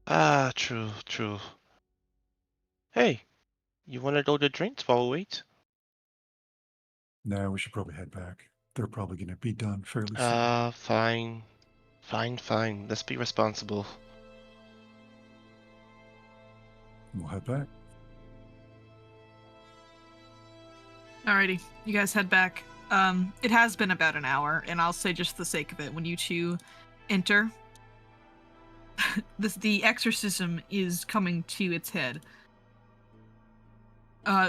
Ah, true. Hey, you want to go to drinks while we wait? No, we should probably head back. They're probably gonna be done fairly soon. Fine. Let's be responsible. We'll head back. Alrighty, you guys head back. It has been about an hour, and I'll say just for the sake of it, when you two enter, the exorcism is coming to its head.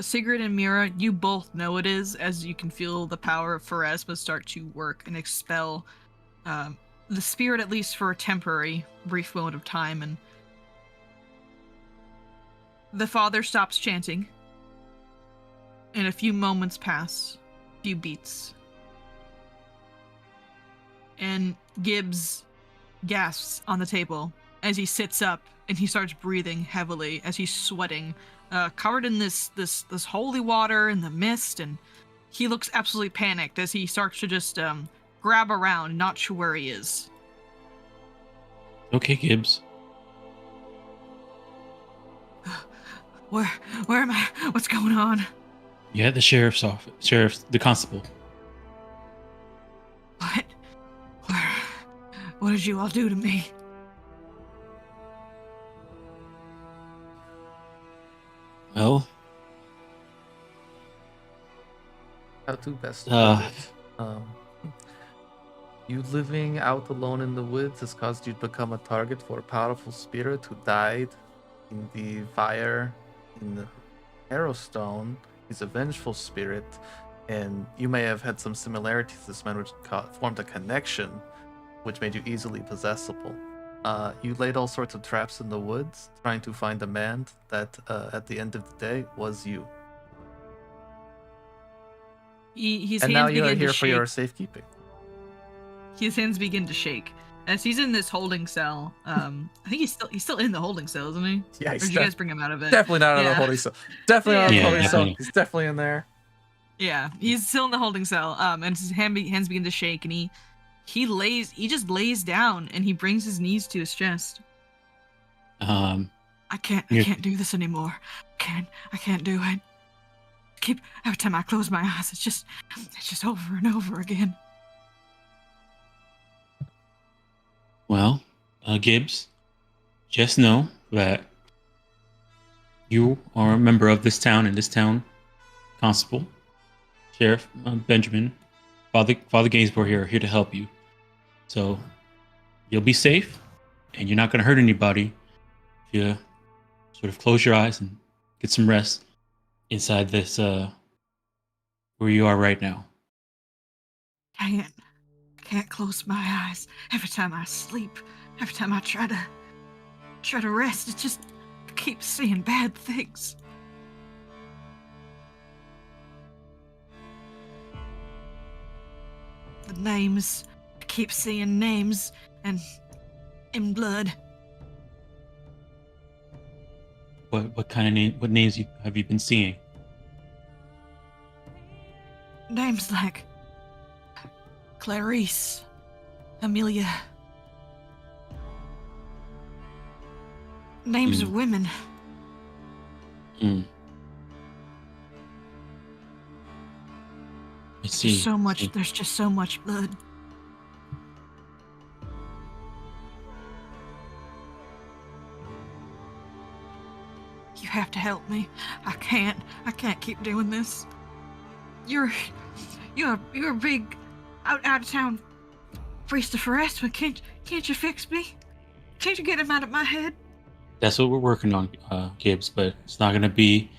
Sigrid and Mira, you both know it is, as you can feel the power of Pharasma start to work and expel the spirit, at least for a temporary, brief moment of time, and the father stops chanting, and a few moments pass, a few beats, and Gibbs gasps on the table as he sits up and he starts breathing heavily as he's sweating, covered in this holy water and the mist, and he looks absolutely panicked as he starts to just grab around, not sure where he is. Okay, Gibbs. Where am I? What's going on? You're at the the constable. What? What did you all do to me? Well, How to best Uh. put it. You living out alone in the woods has caused you to become a target for a powerful spirit who died in the fire in the Arrowstone. He's a vengeful spirit, and you may have had some similarities to this man, which formed a connection, which made you easily possessable. You laid all sorts of traps in the woods, trying to find a man that, at the end of the day, was you. His And hands now you are begin here to for shake. your safekeeping. His hands begin to shake as he's in this holding cell. I think he's still in the holding cell, isn't he? Yeah, Or did you guys bring him out of it? definitely not on Yeah. the holding cell. Definitely not on the Yeah, holding cell. definitely. He's definitely in there. Yeah, he's still in the holding cell. And his hands begin to shake, and he just lays down, and he brings his knees to his chest. I can't do this anymore. I can't do it. Every time I close my eyes, it's just over and over again. Well, Gibbs, just know that you are a member of this town, and this town constable, Sheriff Benjamin, Father Gainsborough here are here to help you. So you'll be safe, and you're not going to hurt anybody if you sort of close your eyes and get some rest inside this where you are right now. I can't close my eyes. Every time I sleep, every time I try to rest, it just keeps seeing bad things. The names, I keep seeing names and in blood. What kind of name? What names have you been seeing? Names like Clarice, Amelia. Names of women. I see. There's just so much blood. You have to help me. I can't keep doing this. You're a big out of town priest of harassment. Can't you fix me? Can't you get him out of my head? That's what we're working on, Gibbs. But it's not going to be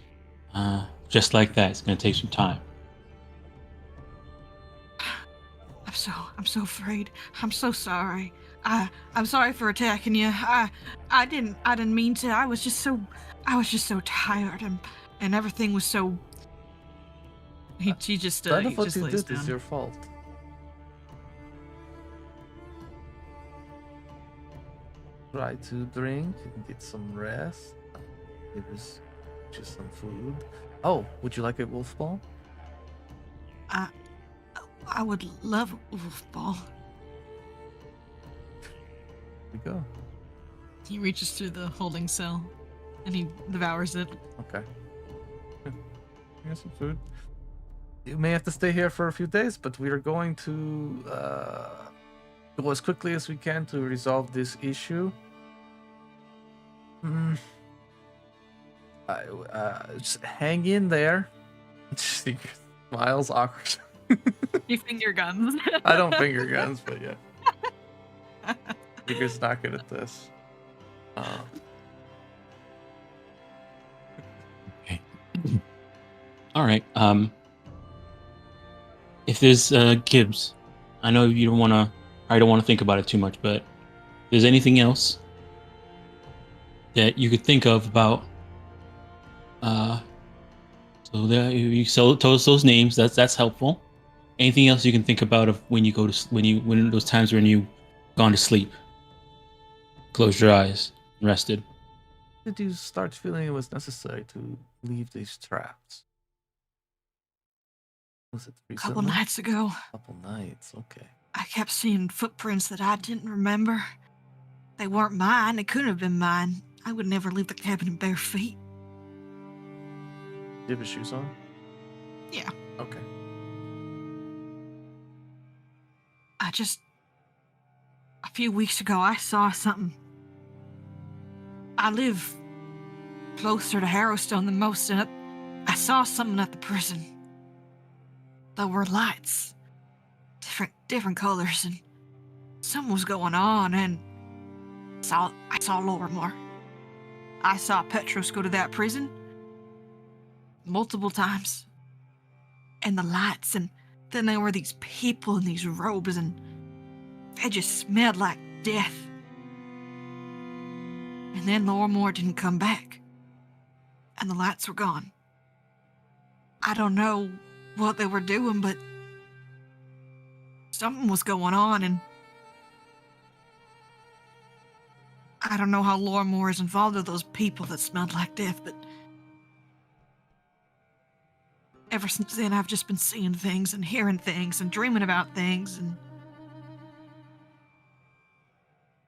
just like that. It's going to take some time. I'm so afraid. I'm so sorry. I'm sorry for attacking you. I didn't mean to. I was just so tired and everything was so. He just None of what just you lays did is down. your fault. Try to drink and get some rest. There's just some food. Oh, would you like a wolf ball? I would love a wolf ball. Here we go. He reaches through the holding cell and he devours it. Okay. Here's some food. You may have to stay here for a few days, but we are going to go as quickly as we can to resolve this issue. Just hang in there. He smiles awkward. You finger guns. I don't finger guns, but yeah. Finger's not good at this. Okay. All right. If there's Gibbs, I know you don't want to. I don't want to think about it too much, but if there's anything else that you could think of about, so there you told us those names. That's helpful. Anything else you can think about of when you go to when those times when you gone to sleep? closed your eyes and rested. Did you start feeling it was necessary to leave these traps? Was it A couple recently? nights ago, Couple nights, okay. I kept seeing footprints that I didn't remember. They weren't mine. They couldn't have been mine. I would never leave the cabin in bare feet. Do you have your shoes on? Yeah. Okay. A few weeks ago, I saw something. I live closer to Harrowstone than most, and I saw something at the prison. There were lights, different colors, and something was going on, and I saw Lorimar. I saw Petros go to that prison multiple times. And the lights, and then there were these people in these robes, and they just smelled like death. And then Lorimar didn't come back, and the lights were gone. I don't know what they were doing, but something was going on, and I don't know how Lorimar is involved with those people that smelled like death, but ever since then, I've just been seeing things and hearing things and dreaming about things, and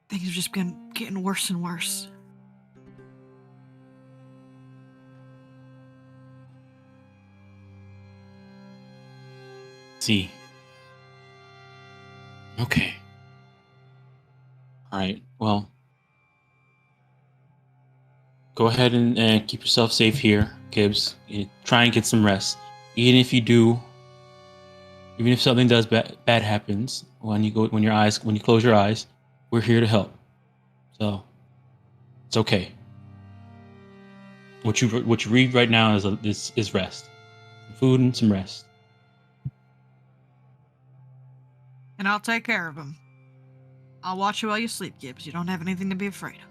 things have just been getting worse and worse. See. Okay. All right. Well, go ahead and keep yourself safe here, Gibbs. Try and get some rest. Even if something does bad happens when you close your eyes, we're here to help. So it's okay. What you read right now is rest, some food and some rest. And I'll take care of him. I'll watch you while you sleep, Gibbs. You don't have anything to be afraid of.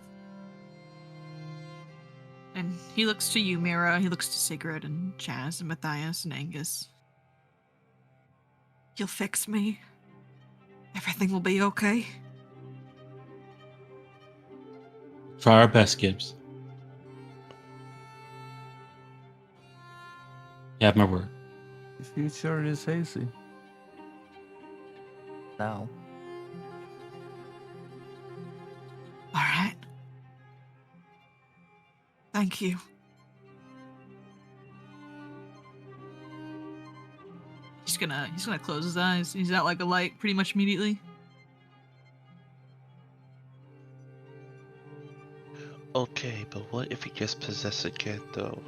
And he looks to you, Mira. He looks to Sigrid and Chaz and Matthias and Angus. You'll fix me. Everything will be okay. Try our best, Gibbs. You have my word. The future is hazy. Now. All right. Thank you. He's gonna close his eyes. He's out like a light pretty much immediately. Okay, but what if he gets possessed again, though?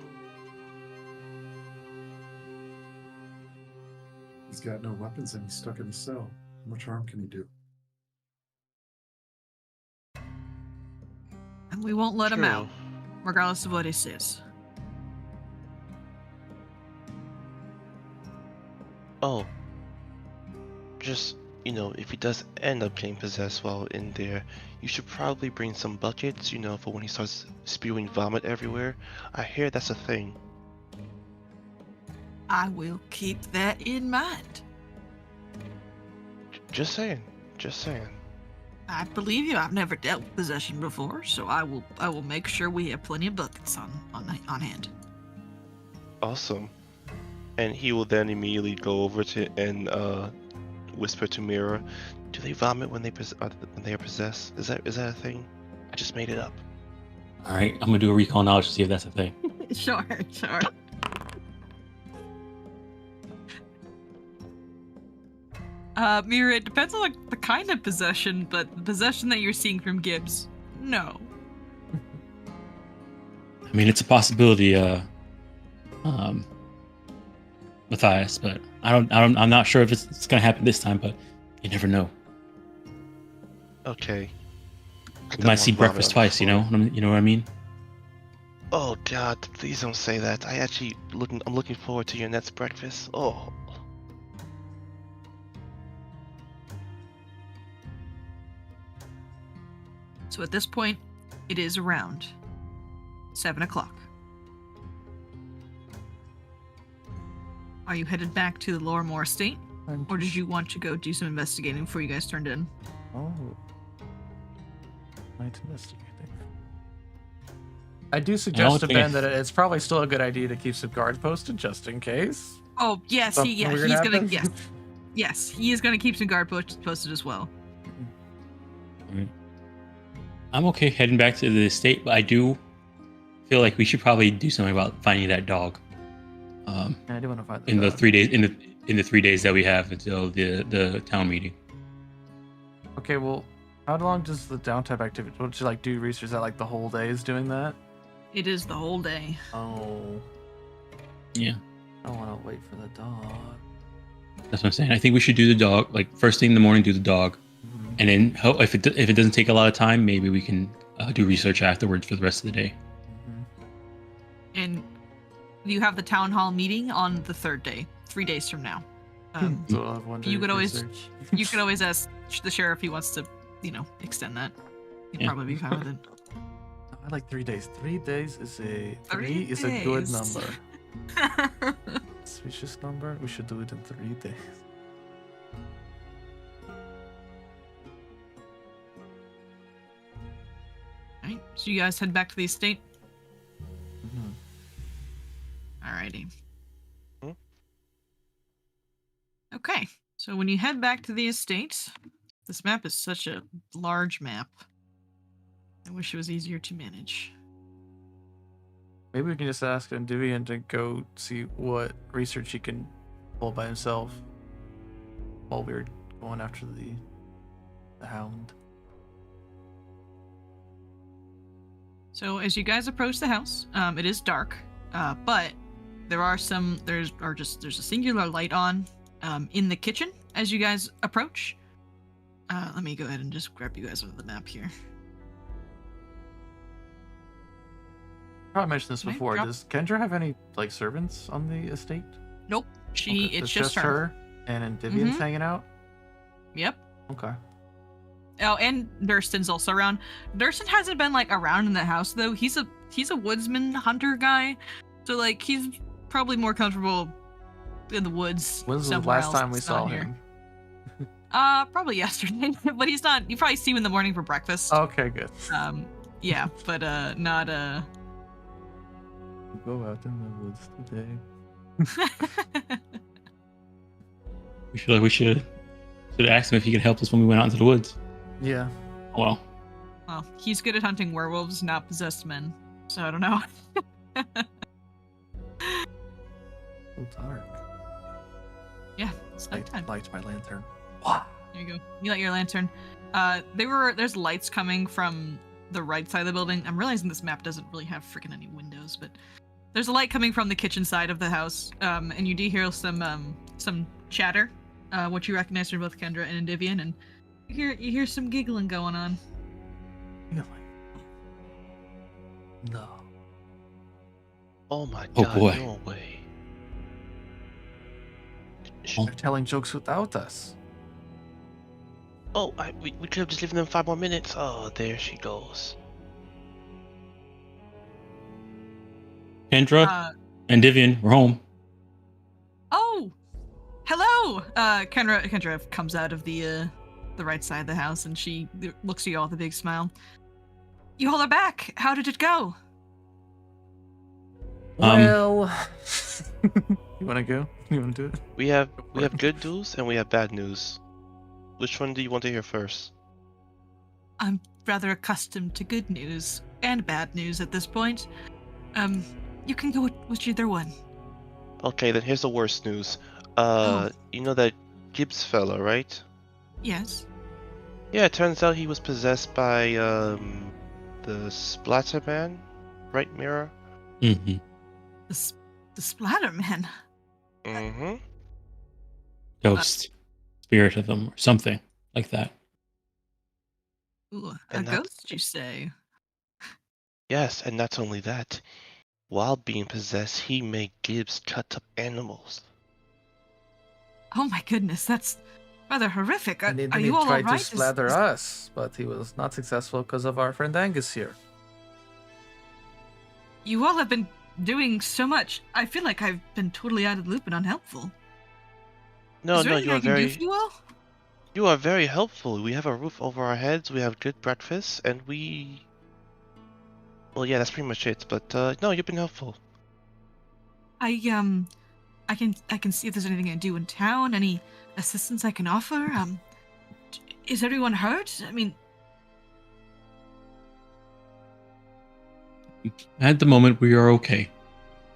He's got no weapons and he's stuck in a cell. How much harm can he do? And we won't let him True. out, regardless of what he says. Oh. Just, if he does end up getting possessed while in there, you should probably bring some buckets, for when he starts spewing vomit everywhere. I hear that's a thing. I will keep that in mind. Just saying. I believe you. I've never dealt with possession before, so I will make sure we have plenty of buckets on hand. Awesome. And he will then immediately go over to and whisper to Mira, "Do they vomit when they are possessed? Is that a thing? I just made it up." All right, I'm gonna do a recall knowledge to see if that's a thing. Sure. Mira, it depends on the kind of possession, but the possession that you're seeing from Gibbs, no. I mean, it's a possibility, Matthias, but I'm not sure if it's gonna happen this time, but you never know. Okay. We might see breakfast twice, you know? You know what I mean? Oh God! Please don't say that. I'm looking forward to your next breakfast. Oh. So at this point, it is around 7 o'clock. Are you headed back to the Lorimar estate? Or did you want to go do some investigating before you guys turned in? Oh. Night investigating. I do suggest to Ben that it's probably still a good idea to keep some guards posted just in case. Oh yes, Something weird he's gonna happens. yes, he is gonna keep some guard posted as well. Alright. I'm okay heading back to the estate, but I do feel like we should probably do something about finding that dog. I do want to find the In the dog. 3 days in the 3 days that we have until the town meeting. Okay, well, how long does the downtime activity? What you like do research? Is that like the whole day is doing that? It is the whole day. Oh, Yeah, I don't want to wait for the dog. that's what I'm saying. I think we should do the dog like first thing in the morning. Do the dog, Mhm. and then if it doesn't take a lot of time, maybe we can do research afterwards for the rest of the day. Mhm. And you have the town hall meeting on the 3rd day, 3 days from now. So I'll have one day you of could always- research. You could always ask the sheriff if he wants to, extend that. He'd Yeah. probably be fine with it. I like 3 days. 3 days is a 3 a good days. number. Auspicious number. We should do it in 3 days. Alright, so you guys head back to the estate. Mhm. Alrighty. Hmm? Okay, so when you head back to the estate, this map is such a large map. I wish it was easier to manage. Maybe we can just ask Andivian to go see what research he can pull by himself while we're going after the hound. So as you guys approach the house, it is dark, but there's a singular light on in the kitchen as you guys approach. Let me go ahead and just grab you guys onto the map here. Probably mentioned this Okay, before. drop- Does Kendra have any like servants on the estate? Nope, it's It's just her. and Andivian's Mhm. hanging out. Yep. Okay. Oh, and Durston's also around. Durston hasn't been like around in the house though. He's a woodsman hunter guy, so like he's probably more comfortable in the woods. When's the somewhere last else time we that's saw not here. him? Probably yesterday, but he's not. You probably see him in the morning for breakfast. Okay, good. Yeah, but not We'll go out in the woods today. We should ask him if he could help us when we went out into the woods. Yeah. Oh, well, Well, he's good at hunting werewolves, not possessed men. So I don't know. So dark. Yeah, it's nighttime. Light my lantern. There you go. You light your lantern. There's lights coming from the right side of the building. I'm realizing this map doesn't really have freaking any windows, but there's a light coming from the kitchen side of the house. And you do hear some chatter, which you recognize from both Kendra and Andivian, and you hear some giggling going on. No. Oh my Oh, god, boy. no way. Oh. They're telling jokes without us. We could have just given them 5 more minutes. Oh, there she goes. Kendra and Divian, we're home. Oh, hello! Kendra comes out of the right side of the house, and she looks at you all with a big smile. You all are back. How did it go? Well, you want to go? You want to do it? We have good news and we have bad news. Which one do you want to hear first? I'm rather accustomed to good news and bad news at this point. You can go with either one. Okay, then here's the worst news. You know that Gibbs fella, right? Yes. Yeah, it turns out he was possessed by the Splatter Man, right, Mira? Mm-hmm. The Splatter Man. Mm-hmm. Ghost, spirit of them, or something like that. Ooh, a And that- ghost, you say? Yes, and not only that. While being possessed, he made Gibbs cut up animals. Oh my goodness, that's rather horrific. Are, And then are he you all tried alright? to slather us, but he was not successful because of our friend Angus here. You all have been doing so much. I feel like I've been totally out of the loop and unhelpful. No, Is there no, anything you I are can do very. for you all? You are very helpful. We have a roof over our heads, we have good breakfast, and we... Well, yeah, that's pretty much it, but no, you've been helpful. I can see if there's anything I can do in town, any assistance I can offer. Is everyone hurt? I mean, At the moment, we are okay.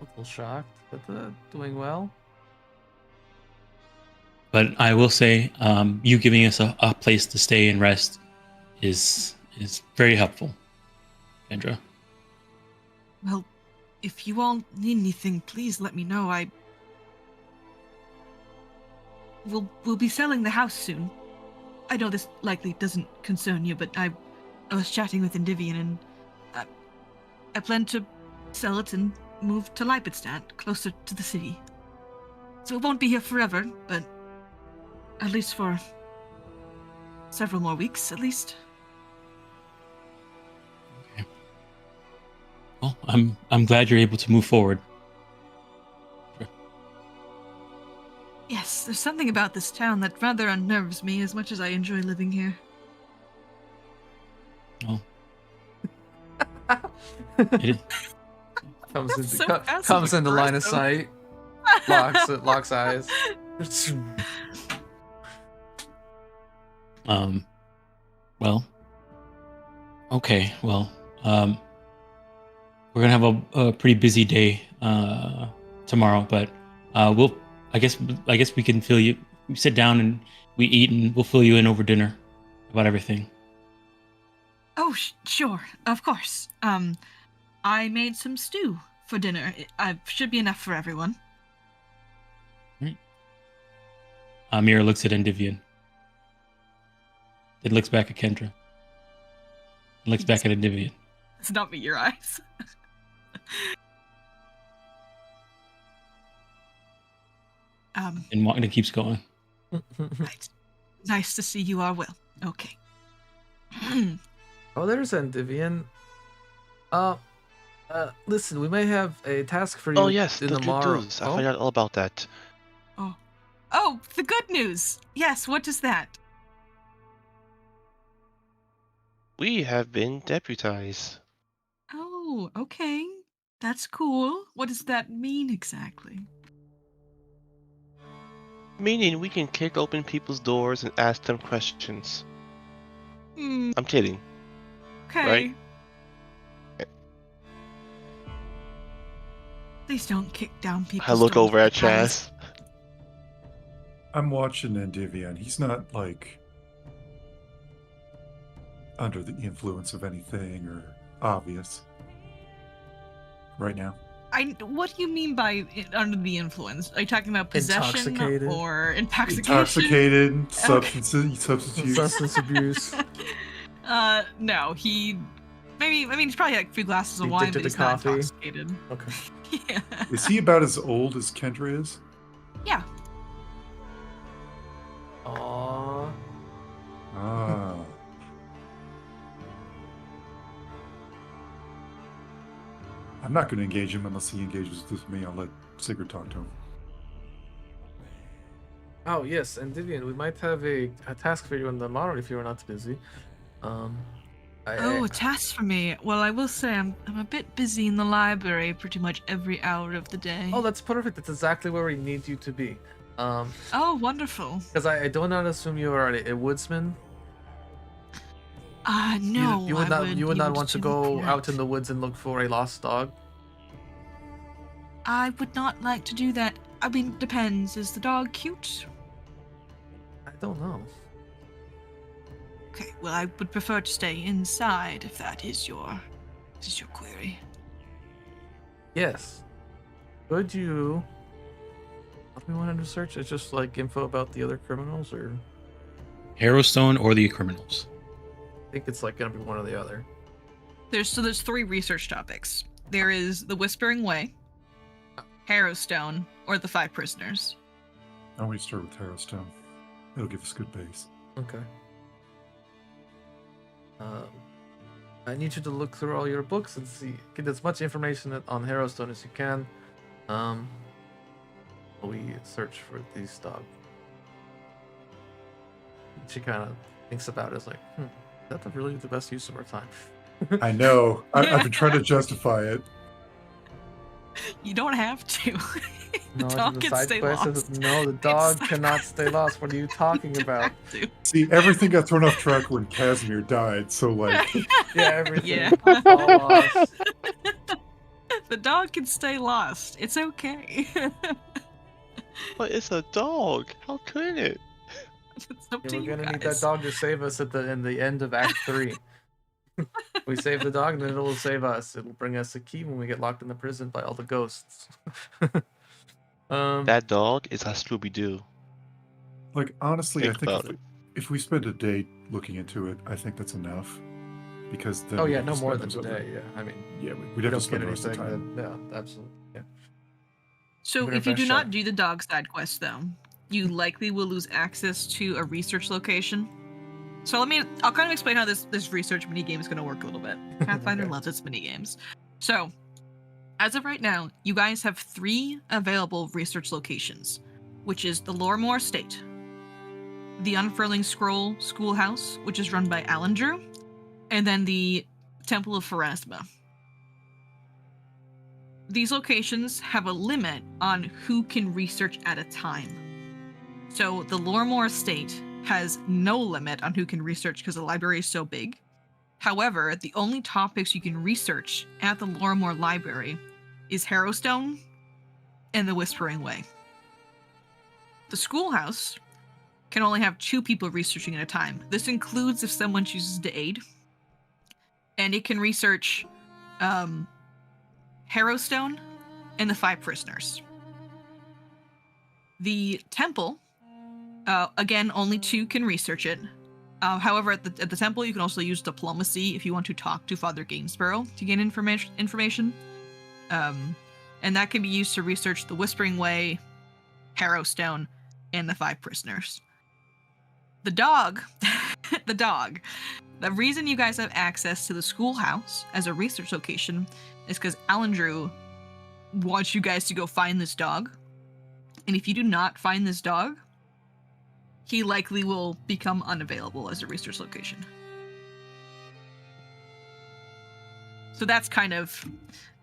A little shocked, but doing well. But I will say, you giving us a place to stay and rest is very helpful, Kendra. well, if you all need anything, please let me know. We'll be selling the house soon. I know this likely doesn't concern you, but I was chatting with Endivian, and I plan to sell it and move to Leipzig, closer to the city. So it won't be here forever, but at least for several more weeks, at least. Okay. Well, I'm glad you're able to move forward. Yes, there's something about this town that rather unnerves me as much as I enjoy living here. Well, it is. Comes into line of sight. Locks eyes. Well. Okay. Well. We're gonna have a pretty busy day tomorrow, but we'll. I guess we can fill you. We sit down and we eat, and we'll fill you in over dinner about everything. Oh, sure, of course. I made some stew for dinner. It should be enough for everyone. Mira looks at Endivian. Then looks back at Kendra. And looks back at Endivian. It's not me, your eyes. And it keeps going. Right. Nice to see you are well. Okay. Oh, there's Endivian. Listen, we may have a task for you. Oh yes, in the the good morrow. news. I forgot all about that. Oh, the good news. Yes, what is that? We have been deputized. Oh, okay. That's cool. What does that mean exactly? Meaning we can kick open people's doors and ask them questions. Hmm. I'm kidding. Okay. Right. Please don't kick down people's I look doors over at with eyes. Chaz. I'm watching Endivian. He's not like under the influence of anything or obvious right now. What do you mean by under the influence? Are you talking about possession Intoxicated. or intoxication? Intoxicated, substance use. Substance abuse. No, he's probably like a few glasses of He wine, addicted but he's to not coffee? intoxicated. Okay. Yeah. Is he about as old as Kendra is? Yeah. Aww. Ah. I'm not going to engage him unless he engages with me. I'll let Sigurd talk to him. Oh yes, Endivian, we might have a task for you on the morrow if you're not busy. A task for me. Well, I will say I'm a bit busy in the library pretty much every hour of the day. Oh, that's perfect. That's exactly where we need you to be. Oh, wonderful. Because I do not assume you are a woodsman. No. You would I not. You would be not able want to do go that. out in the woods and look for a lost dog. I would not like to do that. I mean, depends. Is the dog cute? I don't know. Okay, well, I would prefer to stay inside if that is your query. Yes. Could you? What do we want to search? It's just like info about the other criminals, or Harrowstone or the criminals. I think it's like gonna be one or the other. There's 3 research topics. There is the Whispering Way, Harrowstone, or the 5 prisoners. I want to start with Harrowstone. It'll give us a good base. Okay. I need you to look through all your books and get as much information on Harrowstone as you can. We search for these dog. She kind of thinks about it. Is like, is that really the best use of our time? I know. I've been trying to justify it. You don't have to. The No, dog the can side stay quest lost. is, no, the dog It's- cannot stay lost. What are you talking You about? have to. See, everything got thrown off track when Casimir died, so like Yeah, everything. Yeah. It's all lost. The dog can stay lost. It's okay. But it's a dog. How could it? It's up Yeah, to we're you gonna need guys. that dog to save us in the end of Act 3. We save the dog, and then it'll save us. It'll bring us a key when we get locked in the prison by all the ghosts. That dog is a Scooby-Doo. like honestly, Think I think about if we spend a day looking into it, I think that's enough. Because then Oh we yeah, have no to more spend than those other- today. Yeah, I mean, Yeah, we'd we have to don't spend get the rest of the anything. time. Yeah, absolutely. Yeah. So Give it our if you best do not shot. do the dog side quest, though, you likely will lose access to a research location. So I'll kind of explain how this research minigame is going to work a little bit. Pathfinder Okay. loves its minigames. So, as of right now, you guys have 3 available research locations, which is the Loremore Estate, the Unfurling Scroll Schoolhouse, which is run by Alendru, and then the Temple of Pharasma. These locations have a limit on who can research at a time. So the Loremore Estate has no limit on who can research because the library is so big. However, the only topics you can research at the Loremore Library is Harrowstone and the Whispering Way. The schoolhouse can only have 2 people researching at a time. This includes if someone chooses to aid. And it can research Harrowstone and the 5 prisoners. The temple, again, only 2 can research it. However, at the temple, you can also use diplomacy if you want to talk to Father Gainsborough to gain information. And that can be used to research the Whispering Way, Harrowstone, and the 5 prisoners. The dog, the reason you guys have access to the schoolhouse as a research location is because Alendru wants you guys to go find this dog. And if you do not find this dog, he likely will become unavailable as a research location. So that's kind of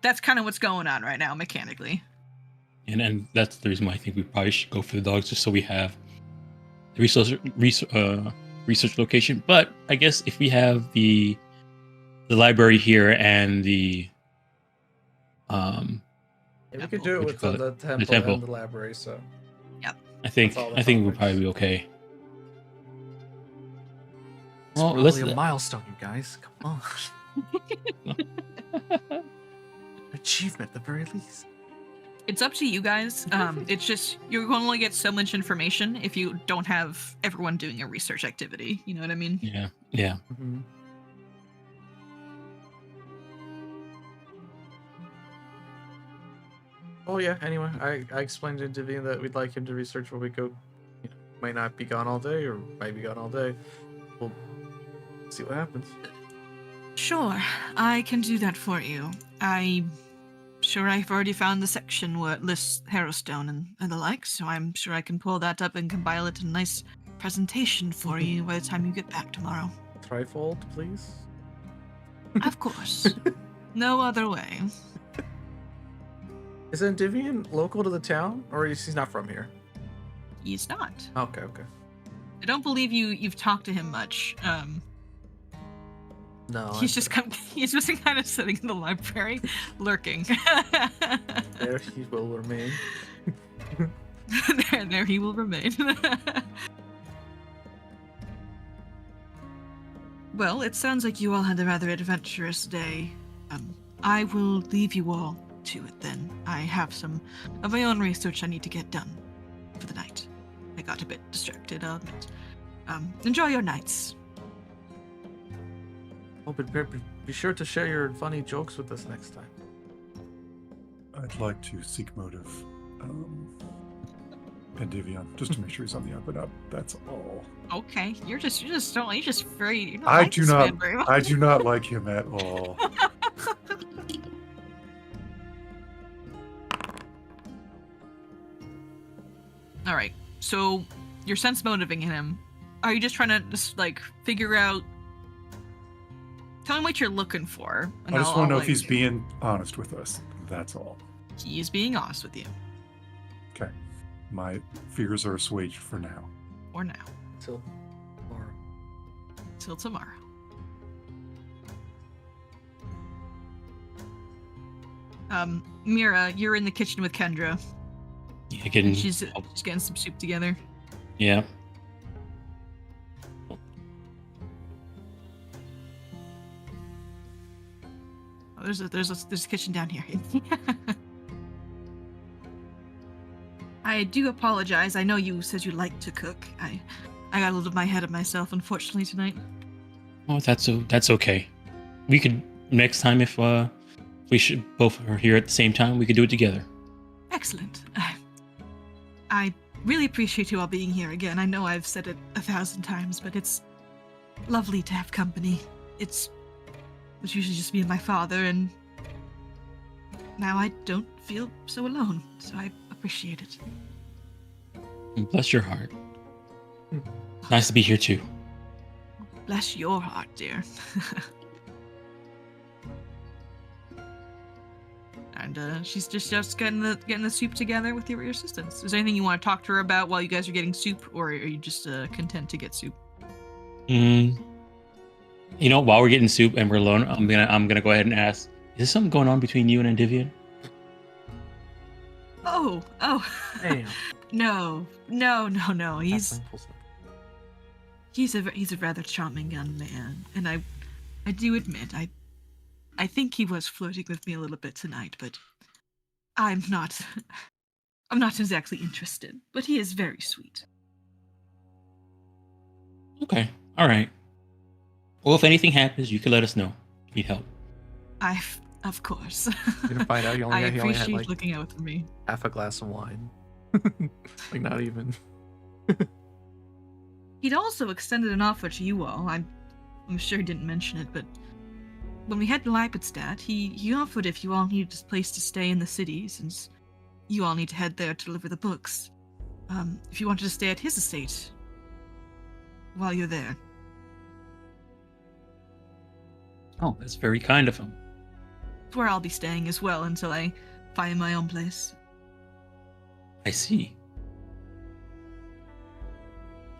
what's going on right now mechanically. And that's the reason why I think we probably should go for the dogs, just so we have the research location. But I guess if we have the library here and the Yeah, we could do it What with you call the temple, temple. and the library. So I think That's all the we'll topics. probably be okay. it's Well, probably let's a milestone, you guys. Come on, achievement at the very least. It's up to you guys. It's just you're going to only get so much information if you don't have everyone doing a research activity. You know what I mean? Yeah. Mm-hmm. Oh yeah. Anyway, I explained to Divian that we'd like him to research where we go. You know, might not be gone all day, or might be gone all day. We'll see what happens. Sure, I can do that for you. I'm sure I've already found the section where it lists Harrowstone and the like, so I'm sure I can pull that up and compile it in a nice presentation for you by the time you get back tomorrow. Trifold, please. Of course. No other way. Is Divian local to the town, or he's not from here? He's not. Okay. I don't believe you've talked to him much. No, He's just kind of sitting in the library, lurking. there he will remain. there he will remain. Well, it sounds like you all had a rather adventurous day. I will leave you all to it then. I have some of my own research I need to get done for the night. I got a bit distracted, I'll admit. Enjoy your nights. Oh, but be sure to share your funny jokes with us next time. I'd like to seek motive. Endivion, just to make sure he's on the up and up. That's all. Okay, you're just very. You don't I like do this not. man very much. I do not like him at all. All right, so you're sense motivating him. are you just trying to just like figure out? Tell me what you're looking for. And I just want to know if like, he's being honest with us. That's all. He is being honest with you. Okay. My fears are assuaged for now. Or now. Till tomorrow. Till tomorrow. Mira, you're in the kitchen with Kendra. Yeah, getting. She's getting some soup together. Yeah. Oh, there's a kitchen down here. I do apologize. I know you said you like to cook. I got a little bit ahead of myself, unfortunately, tonight. Oh, that's okay. We could next time if we should both are here at the same time. We could do it together. Excellent. I really appreciate you all being here again. I know I've said it 1,000 times, but it's lovely to have company. It was usually just me and my father, and now I don't feel so alone, so I appreciate it. Bless your heart. Nice to be here too. Bless your heart, dear. And she's just getting the soup together with your assistants. Is there anything you want to talk to her about while you guys are getting soup, or are you just content to get soup? You know, while we're getting soup and we're alone, I'm gonna go ahead and ask: is there something going on between you and Endivian? Oh. Damn. No. He's a rather charming young man, and I do admit I think he was flirting with me a little bit tonight, but I'm not exactly interested. But he is very sweet. Okay, all right. Well, if anything happens, you can let us know. If you need help. Of course. You're gonna find out he only had appreciate like looking out for me. half a glass of wine. Like not even. He'd also extended an offer to you all. I'm sure he didn't mention it, but when we had Leipzig, he offered if you all needed a place to stay in the city, since you all need to head there to deliver the books. If you wanted to stay at his estate while you're there. Oh, that's very kind of him. It's where I'll be staying as well until I find my own place. I see.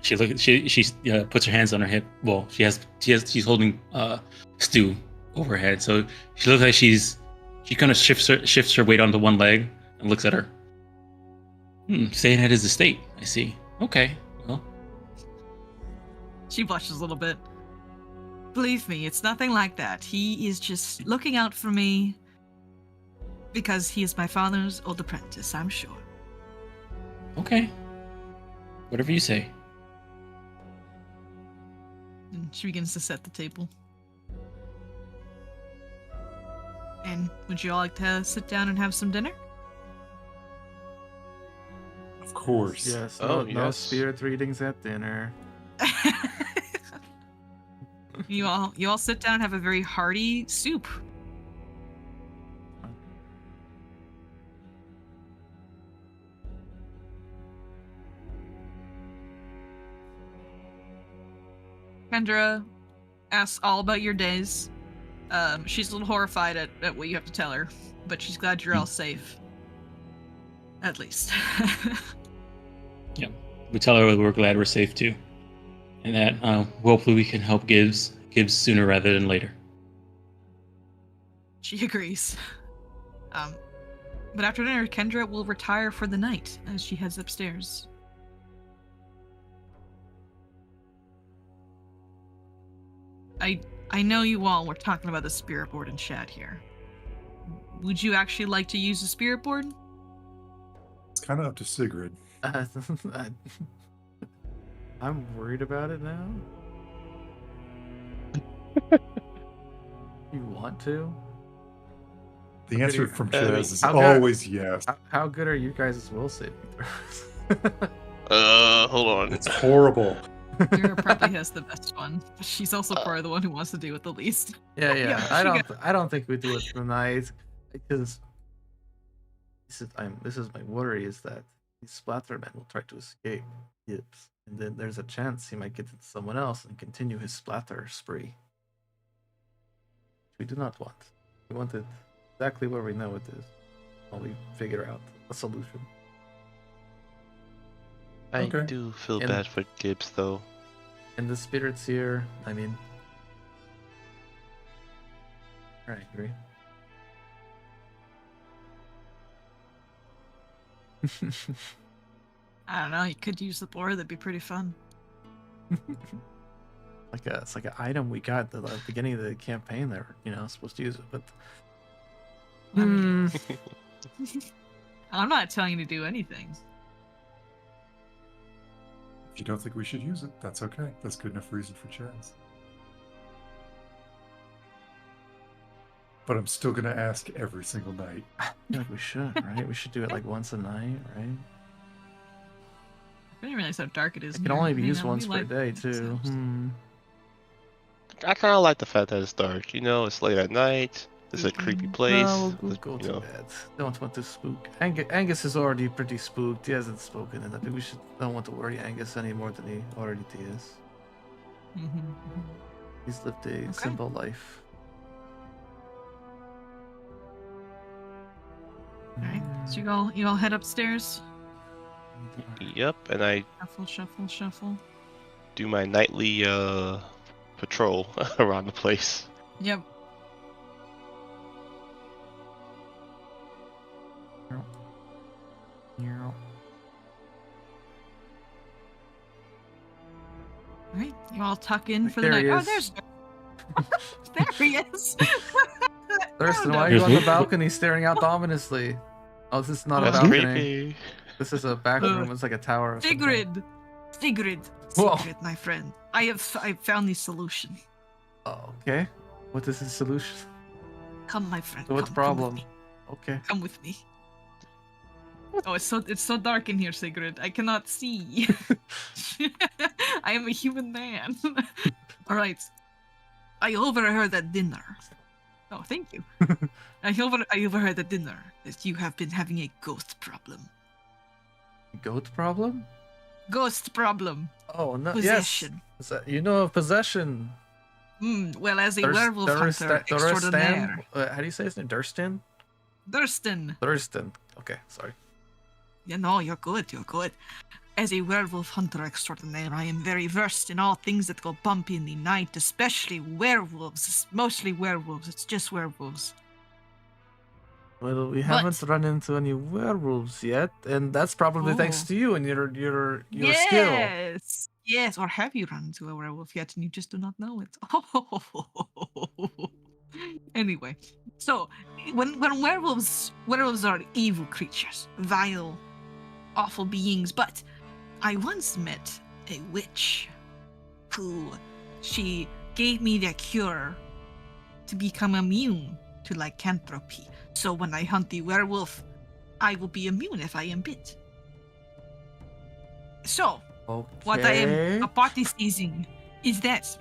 She puts her hands on her hip. Well, she's holding Stu over her head, so she looks like she kind of shifts her weight onto one leg and looks at her. Staying at his estate. I see. Okay. Well, she blushes a little bit. Believe me, it's nothing like that. He is just looking out for me because he is my father's old apprentice, I'm sure. okay. Whatever you say. And she begins to set the table. And would you all like to sit down and have some dinner? Of course. Yes. Oh, No yes. spirit readings at dinner. You all sit down and have a very hearty soup. Kendra asks all about your days. She's a little horrified at what you have to tell her, but she's glad you're all safe. At least. Yeah. We tell her we're glad we're safe too, and that hopefully we can help Gibbs sooner rather than later. She agrees. But after dinner, Kendra will retire for the night as she heads upstairs. I know you all were talking about the spirit board in chat here. Would you actually like to use the spirit board? It's kind of up to Sigrid. I'm worried about it now. You want to? The answer from I mean, Chaz is how good- always yes. How good are you guys' will saving throws? Hold on. It's horrible. Mira probably has the best one, but she's also probably the one who wants to do it the least. Yeah. Yeah, I don't think we do it tonight because this is my worry is that these Splattermen will try to escape Gibbs. And then there's a chance he might get it to someone else and continue his splatter spree. We do not want. We want it exactly where we know it is, while we figure out a solution. I Okay. do feel And- bad for Gibbs, though. And the spirits here, I mean... I agree. I don't know. You could use the board. That'd be pretty fun. It's like an item we got at the beginning of the campaign. They were, supposed to use it, but I mean, I'm not telling you to do anything. If you don't think we should use it, that's okay. That's good enough reason for Chaz. But I'm still gonna ask every single night. I feel like we should, right? We should do it like once a night, right? I didn't realize how dark it is. It in can here. only be Hang used on, let once me per light day, this too. up. I kind of like the fact that it's dark. It's late at night. This is a creepy place. No, we'll go to you know. bed. Don't want to spook. Angus is already pretty spooked. He hasn't spoken, and I think we don't want to worry Angus any more than he already is. Mhm. He's lived a simple life. Alright, so you all head upstairs. Yep, and I Shuffle, shuffle, shuffle. do my nightly patrol around the place. Yep. Alright, you all tuck in for the There night. he Oh, is. there's there he is. Thurston, Found why are him. you on the balcony staring out ominously? Oh, this is not a That's balcony. creepy. This is a back room. It's like a tower. Or something. Sigrid, Whoa. Sigrid, my friend. I found the solution. Oh, okay. What is the solution? Come, my friend. So what's come, problem? Come with me. Okay. Come with me. Oh, it's so dark in here, Sigrid. I cannot see. I am a human man. All right. I overheard at dinner. Oh, thank you. I overheard at dinner that you have been having a ghost problem. Goat problem? Ghost problem. Oh no! Possession. Yes. You know of possession. Well, as a werewolf hunter extraordinaire. How do you say his name? Durstin? Thurston. Thurston. Okay, sorry. Yeah, no, you're good. You're good. As a werewolf hunter extraordinaire, I am very versed in all things that go bump in the night, especially werewolves. It's mostly werewolves. It's just werewolves. Well, we haven't run into any werewolves yet, and that's probably thanks to you and your skill. Yes. Yes. Or have you run into a werewolf yet and you just do not know it? Anyway, so when werewolves are evil creatures, vile, awful beings, but I once met a witch who she gave me the cure to become immune to lycanthropy. So when I hunt the werewolf, I will be immune if I am bit. So, what I am hypothesizing is that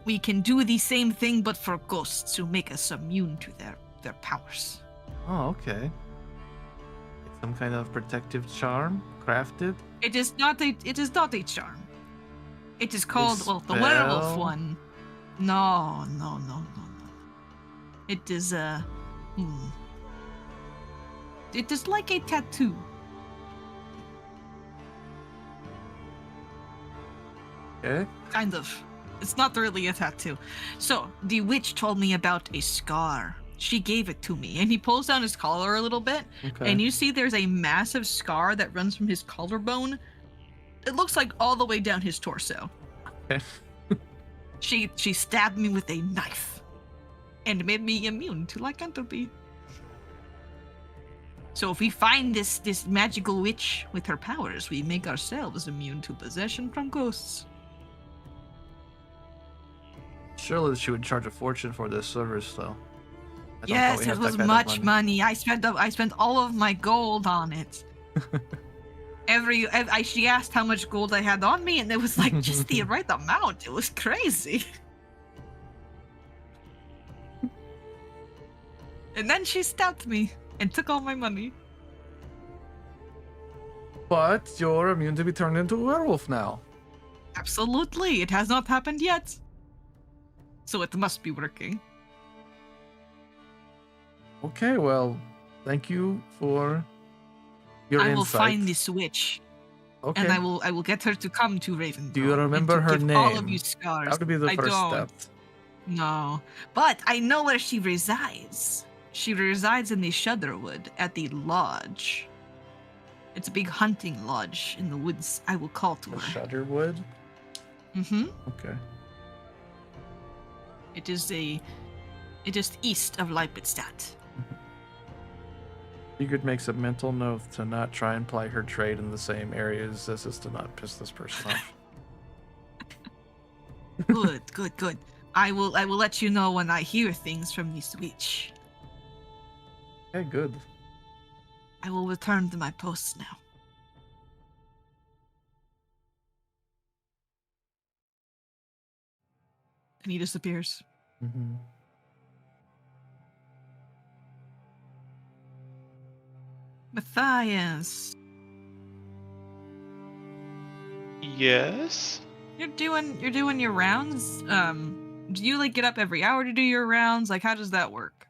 we can do the same thing but for ghosts to make us immune to their powers. Oh, okay. Some kind of protective charm crafted. It is not a charm. It is called, the werewolf spell? one. No. It is it is like a tattoo. Okay. Kind of. It's not really a tattoo. So, the witch told me about a scar. She gave it to me. And he pulls down his collar a little bit. Okay. And you see there's a massive scar that runs from his collarbone. It looks like all the way down his torso. Okay. She stabbed me with a knife. And made me immune to lycanthropy. So if we find this magical witch with her powers, we make ourselves immune to possession from ghosts. Surely she would charge a fortune for this service, though. I don't Yes, thought we it had that was kind of much money. I spent all of my gold on it. She asked how much gold I had on me, and it was like just the right amount. It was crazy. And then she stabbed me and took all my money. But you're immune to be turned into a werewolf now. Absolutely, it has not happened yet. So it must be working. Okay, well, thank you for your I insight. will find the switch, Okay. and I will get her to come to Ravengro. Do you remember and to her give name? all of you scars. That would be the I first don't. step. No, but I know where she resides. She resides in the Shudderwood at the lodge. It's a big hunting lodge in the woods. I will call to The her. Shudderwood? Mm-hmm. Okay. It is east of Leipzig. Sigrid makes a mental note to not try and ply her trade in the same areas as this to not piss this person off. Good. I will let you know when I hear things from the switch. Okay, good. I will return to my post now. And he disappears. Mm-hmm. Matthias, Yes. you're doing your rounds. Do you like get up every hour to do your rounds? Like, how does that work?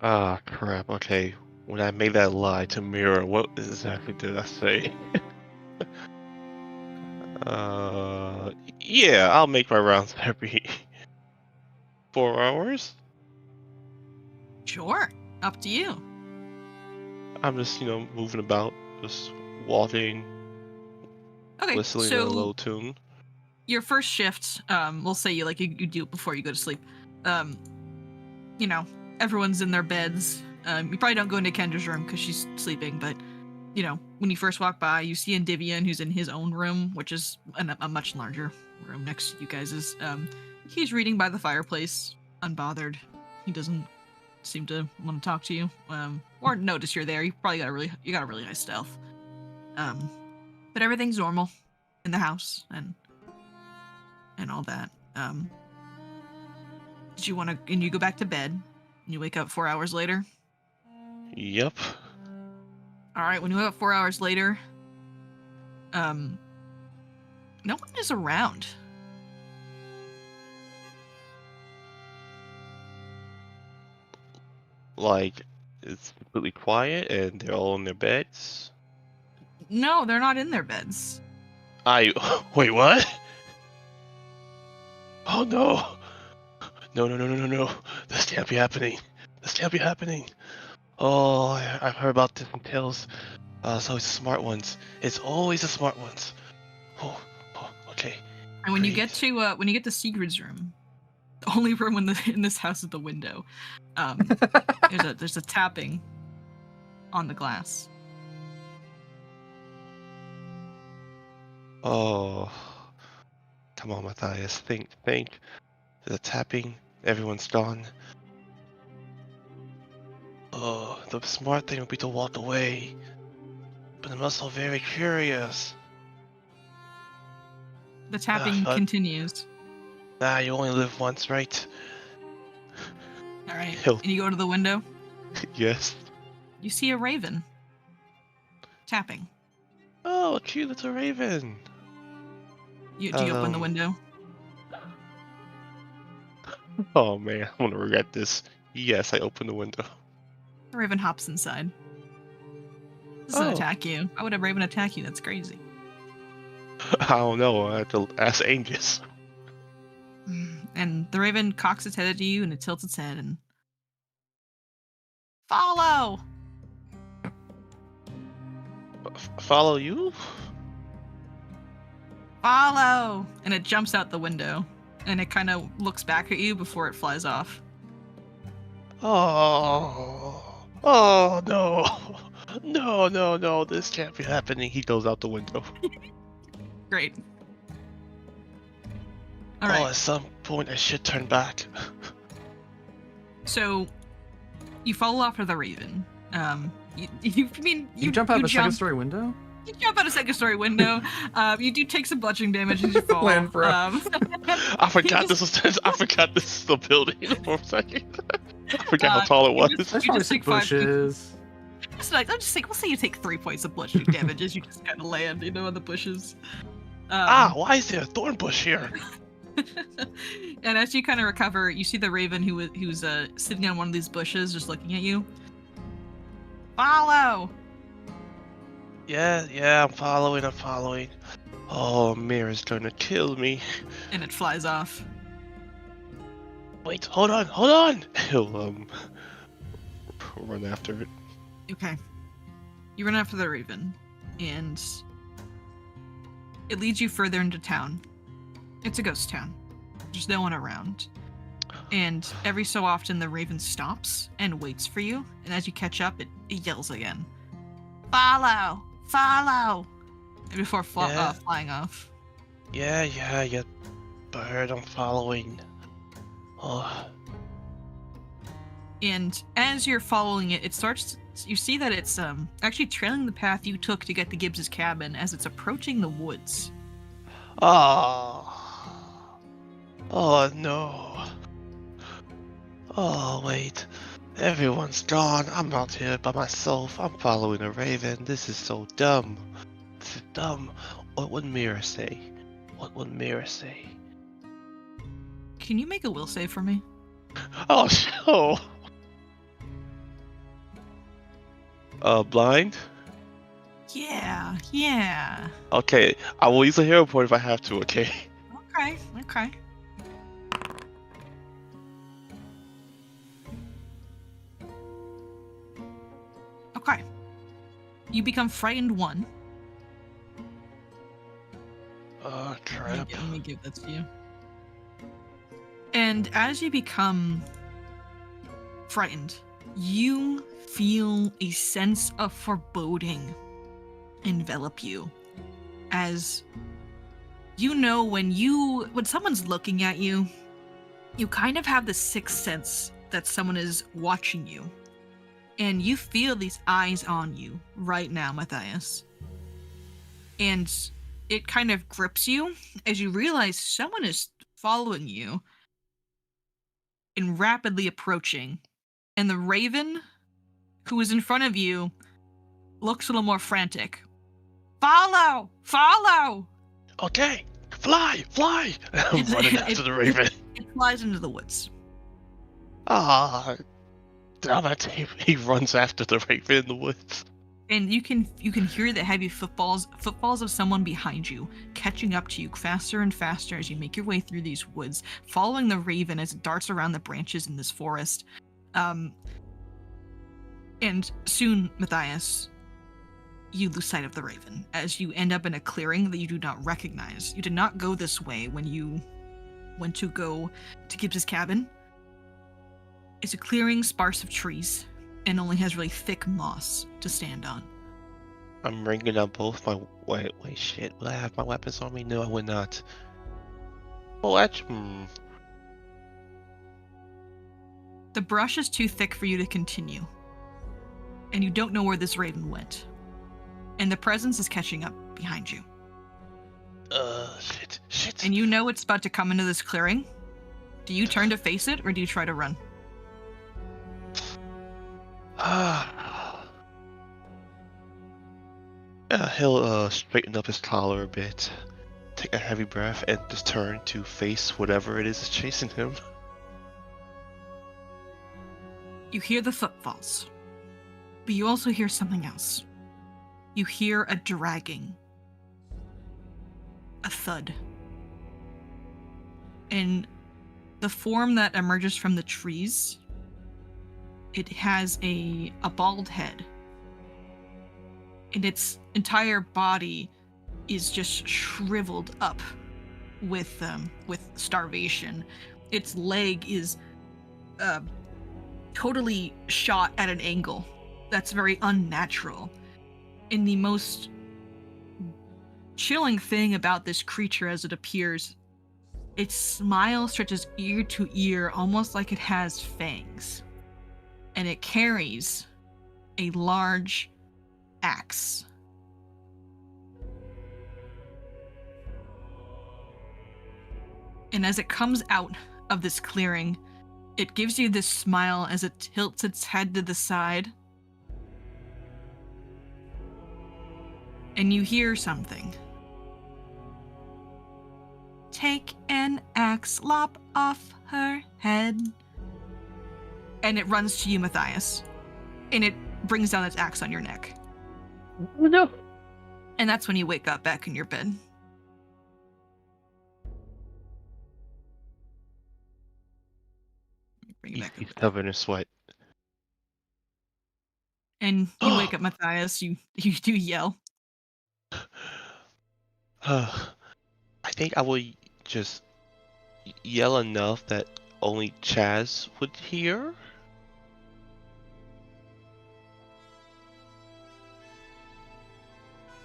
Ah, crap. Okay. When I made that lie to Mira, what exactly did I say? Yeah, I'll make my rounds every 4 hours. Sure, up to you. I'm just, moving about, just walking, Okay, whistling so a low tune. your first shift, we'll say you do it before you go to sleep. Everyone's in their beds. You probably don't go into Kendra's room because she's sleeping, but when you first walk by, you see Endymion, who's in his own room, which is a much larger room next to you guys'. He's reading by the fireplace, unbothered. He doesn't seem to want to talk to you, or notice you're there. You probably got a really high stealth. But everything's normal in the house and all that. Did you want to? And you go back to bed, and you wake up 4 hours later. Yep. All right, when you wake up 4 hours later, no one is around. Like, it's completely quiet and they're all in their beds. No, they're not in their beds. Wait, what? Oh no! No. This can't be happening. Oh, I've heard about this in tales. It's always the smart ones. Oh, okay. And when you Great. get to Sigrid's room, the only room in this house is the window. There's a tapping on the glass. Oh, come on, Matthias. Think. There's a tapping. Everyone's gone. Oh, the smart thing would be to walk away. But I'm also very curious. The tapping fuck. continues. Nah, you only live once, right? All right, Hill. and you go to the window. Yes. You see a raven tapping. Oh, cute little raven. Do you open the window? Oh man, I'm gonna regret this. Yes, I opened the window. The raven hops inside. Doesn't Oh. attack you. Why would a raven attack you? That's crazy. I don't know. I have to ask Angus. And the raven cocks its head at you, and it tilts its head and follow. Follow you? Follow, and it jumps out the window, and it kind of looks back at you before it flies off. Oh no! This can't be happening. He goes out the window. Great. All right. Oh, at some point I should turn back. So you follow after the raven. You jump out of a second-story window? You jump out a second-story window. You do take some bludgeoning damage as you fall. Land for I forgot this was the building for a second. I forgot how tall it was. You There's just probably take some 5 bushes. I'm just saying, we'll say you take 3 points of bludgeoning damage as you just kind of land, on the bushes. Why is there a thorn bush here? And as you kind of recover, you see the raven who's sitting on one of these bushes, just looking at you. Follow. Yeah, I'm following. Oh, Mira's gonna kill me. And it flies off. Wait, hold on! He'll, run after it. Okay. You run after the raven, and it leads you further into town. It's a ghost town. There's no one around. And every so often the raven stops and waits for you, and as you catch up, it yells again. Follow! And before flying off. Yeah, bird, I'm following. Oh. And as you're following it, you see that it's actually trailing the path you took to get to Gibbs's cabin as it's approaching the woods. Oh no. Oh wait, everyone's gone. I'm not here by myself. I'm following a raven. This is so dumb. What would Mira say? Can you make a will save for me? Oh no. Blind? Yeah. Okay, I will use a hero point if I have to, okay? Okay. Okay. You become frightened 1. Crap. Let me give that to you. And as you become frightened, you feel a sense of foreboding envelop you. As you know, when someone's looking at you, you kind of have the sixth sense that someone is watching you. And you feel these eyes on you right now, Matthias. And it kind of grips you as you realize someone is following you and rapidly approaching. And the raven who is in front of you looks a little more frantic. Follow! Okay, fly! I'm running after the raven. It flies into the woods. Damn it! He runs after the raven in the woods. And you can hear the heavy footfalls of someone behind you, catching up to you faster and faster as you make your way through these woods, following the raven as it darts around the branches in this forest. And soon, Matthias, you lose sight of the raven as you end up in a clearing that you do not recognize. You did not go this way when you went to go to Gibbs's cabin. It's a clearing sparse of trees and only has really thick moss to stand on. I'm ringing up both my... Wait, shit. Would I have my weapons on me? No, I would not. Oh, actually... The brush is too thick for you to continue. And you don't know where this raven went. And the presence is catching up behind you. Shit. And you know it's about to come into this clearing. Do you turn to face it, or do you try to run? He'll straighten up his collar a bit, take a heavy breath, and just turn to face whatever it is chasing him. You hear the footfalls, but you also hear something else. You hear a dragging, a thud. And the form that emerges from the trees, it has a bald head. And its entire body is just shriveled up with starvation. Its leg is totally shot at an angle that's very unnatural. And the most chilling thing about this creature as it appears, its smile stretches ear to ear, almost like it has fangs. And it carries a large axe. And as it comes out of this clearing, it gives you this smile as it tilts its head to the side. And you hear something. take an axe, lop off her head. And it runs to you, Matthias. And it brings down its axe on your neck. Oh, no. And that's when you wake up back in your bed. Bring it back He's up. covered in sweat. And you wake up, Matthias. You do yell. I think I would just yell enough that only Chaz would hear.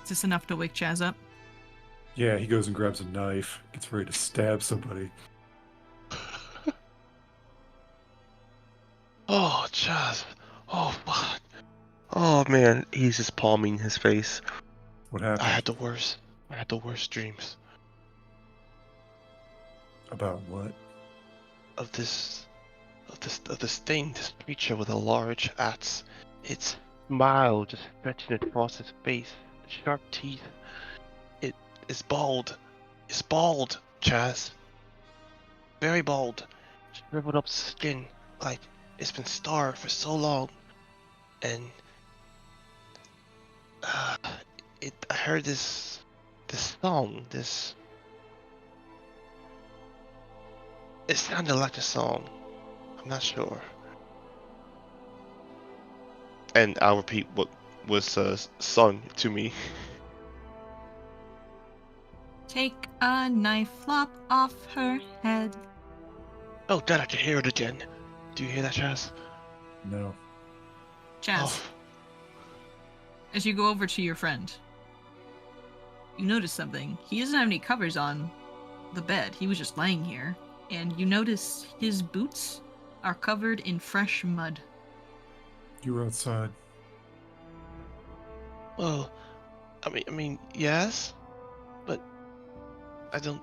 Is this enough to wake Chaz up? Yeah, he goes and grabs a knife, gets ready to stab somebody. Oh, Chaz. Oh, fuck. Oh, man. He's just palming his face. What I happened? had the worst dreams About what? of this thing, this creature with a large axe. Its smile just stretching across his face, sharp teeth. It is bald. It's bald, Chaz. Very bald. Shriveled up skin, like it's been starved for so long. And I heard this song. It sounded like a song. I'm not sure. And I'll repeat what was sung to me. Take a knife, lop off her head. Oh, Dad, I can hear it again. Do you hear that, Chaz? No. Chaz, Oh, as you go over to your friend, you notice something. He doesn't have any covers on the bed. He was just laying here. And you notice his boots are covered in fresh mud. You were outside. well, I mean, yes, but I don't.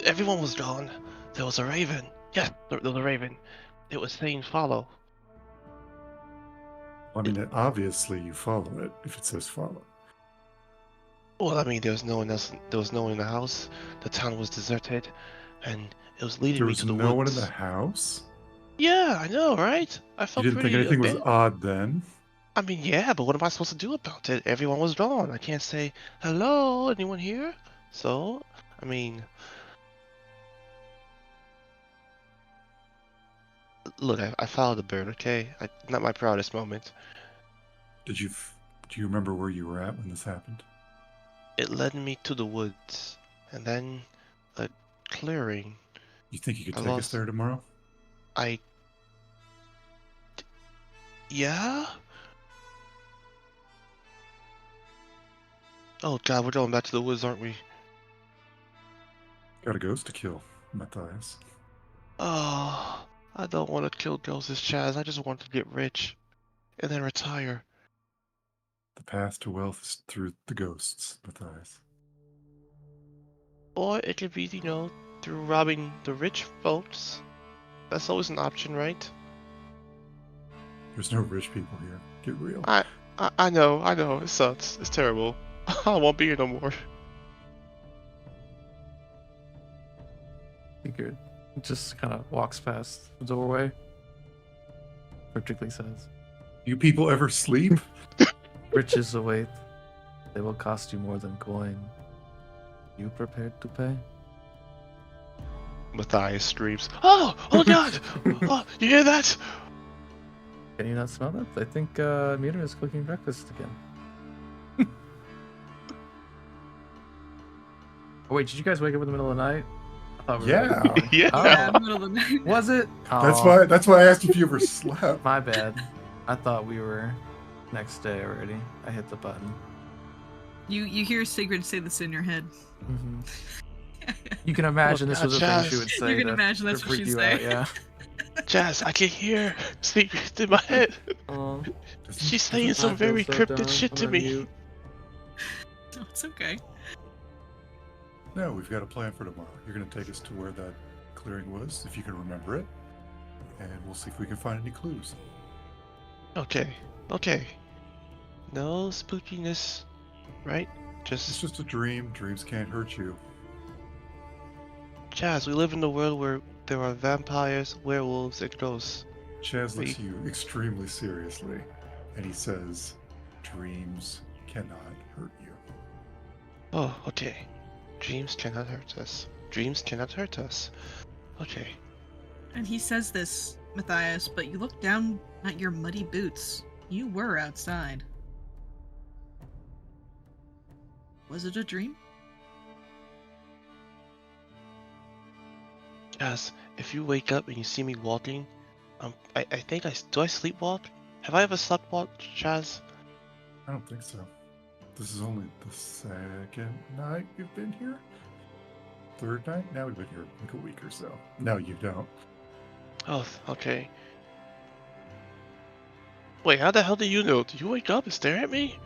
Everyone was gone. There was a raven. Yes, there was a raven. It was saying follow. I mean, obviously you follow it if it says follow. Well, I mean, there was no one else. There was no one in the house. The town was deserted, and it was leading There me was to the no woods. one in the house? Yeah, I know, right? I You felt didn't think pretty anything was abandoned. odd then? I mean, yeah, but what am I supposed to do about it? Everyone was gone. I can't say, hello, anyone here? So, I mean, look, I followed the bird, okay? Not my proudest moment. Do you remember where you were at when this happened? It led me to the woods, and then a clearing. You think you could I take us lost- there tomorrow? Yeah? Oh god, we're going back to the woods, aren't we? Got a ghost to kill, Matthias. Oh, I don't want to kill ghosts, Chaz. I just want to get rich and then retire. The path to wealth is through the ghosts, Matthias. Or it could be, through robbing the rich folks. That's always an option, right? There's no rich people here. Get real. I know, it sucks. It's terrible. I won't be here no more. Figured. It just kind of walks past the doorway. Cryptically says, You people ever sleep? riches await. They will cost you more than coin. You prepared to pay? Matthias screams, oh god! Oh, you hear that? Can you not smell that? I think Mira is cooking breakfast again. Oh, wait, did you guys wake up in the middle of the night? I thought we were Yeah. like, Yeah. Yeah, oh, middle of the night. was it? That's why I asked if you ever slept. My bad. I thought we were next day already. I hit the button. You hear Sigrid say this in your head. Mm-hmm. You can imagine this was a thing she would say. You can to- imagine to that's what freak she'd you say. out, yeah. Jazz, I can hear secrets in my head. She's saying some very cryptic shit to me. No, it's okay. No, we've got a plan for tomorrow. You're going to take us to where that clearing was, if you can remember it. And we'll see if we can find any clues. Okay. No spookiness, right? It's just a dream. Dreams can't hurt you. Chaz, we live in a world where there are vampires, werewolves, and ghosts. Chaz looks at you extremely seriously, and he says, "Dreams cannot hurt you." Oh, okay. Dreams cannot hurt us. Dreams cannot hurt us. Okay. And he says this, Matthias, but you look down at your muddy boots. You were outside. Was it a dream? Chaz, if you wake up and you see me walking, I think do I sleepwalk? Have I ever sleptwalked, Chaz? I don't think so. This is only the second night we've been here. Third night? Now we've been here like a week or so. No, you don't. Oh, okay. Wait, how the hell do you know? Do you wake up and stare at me?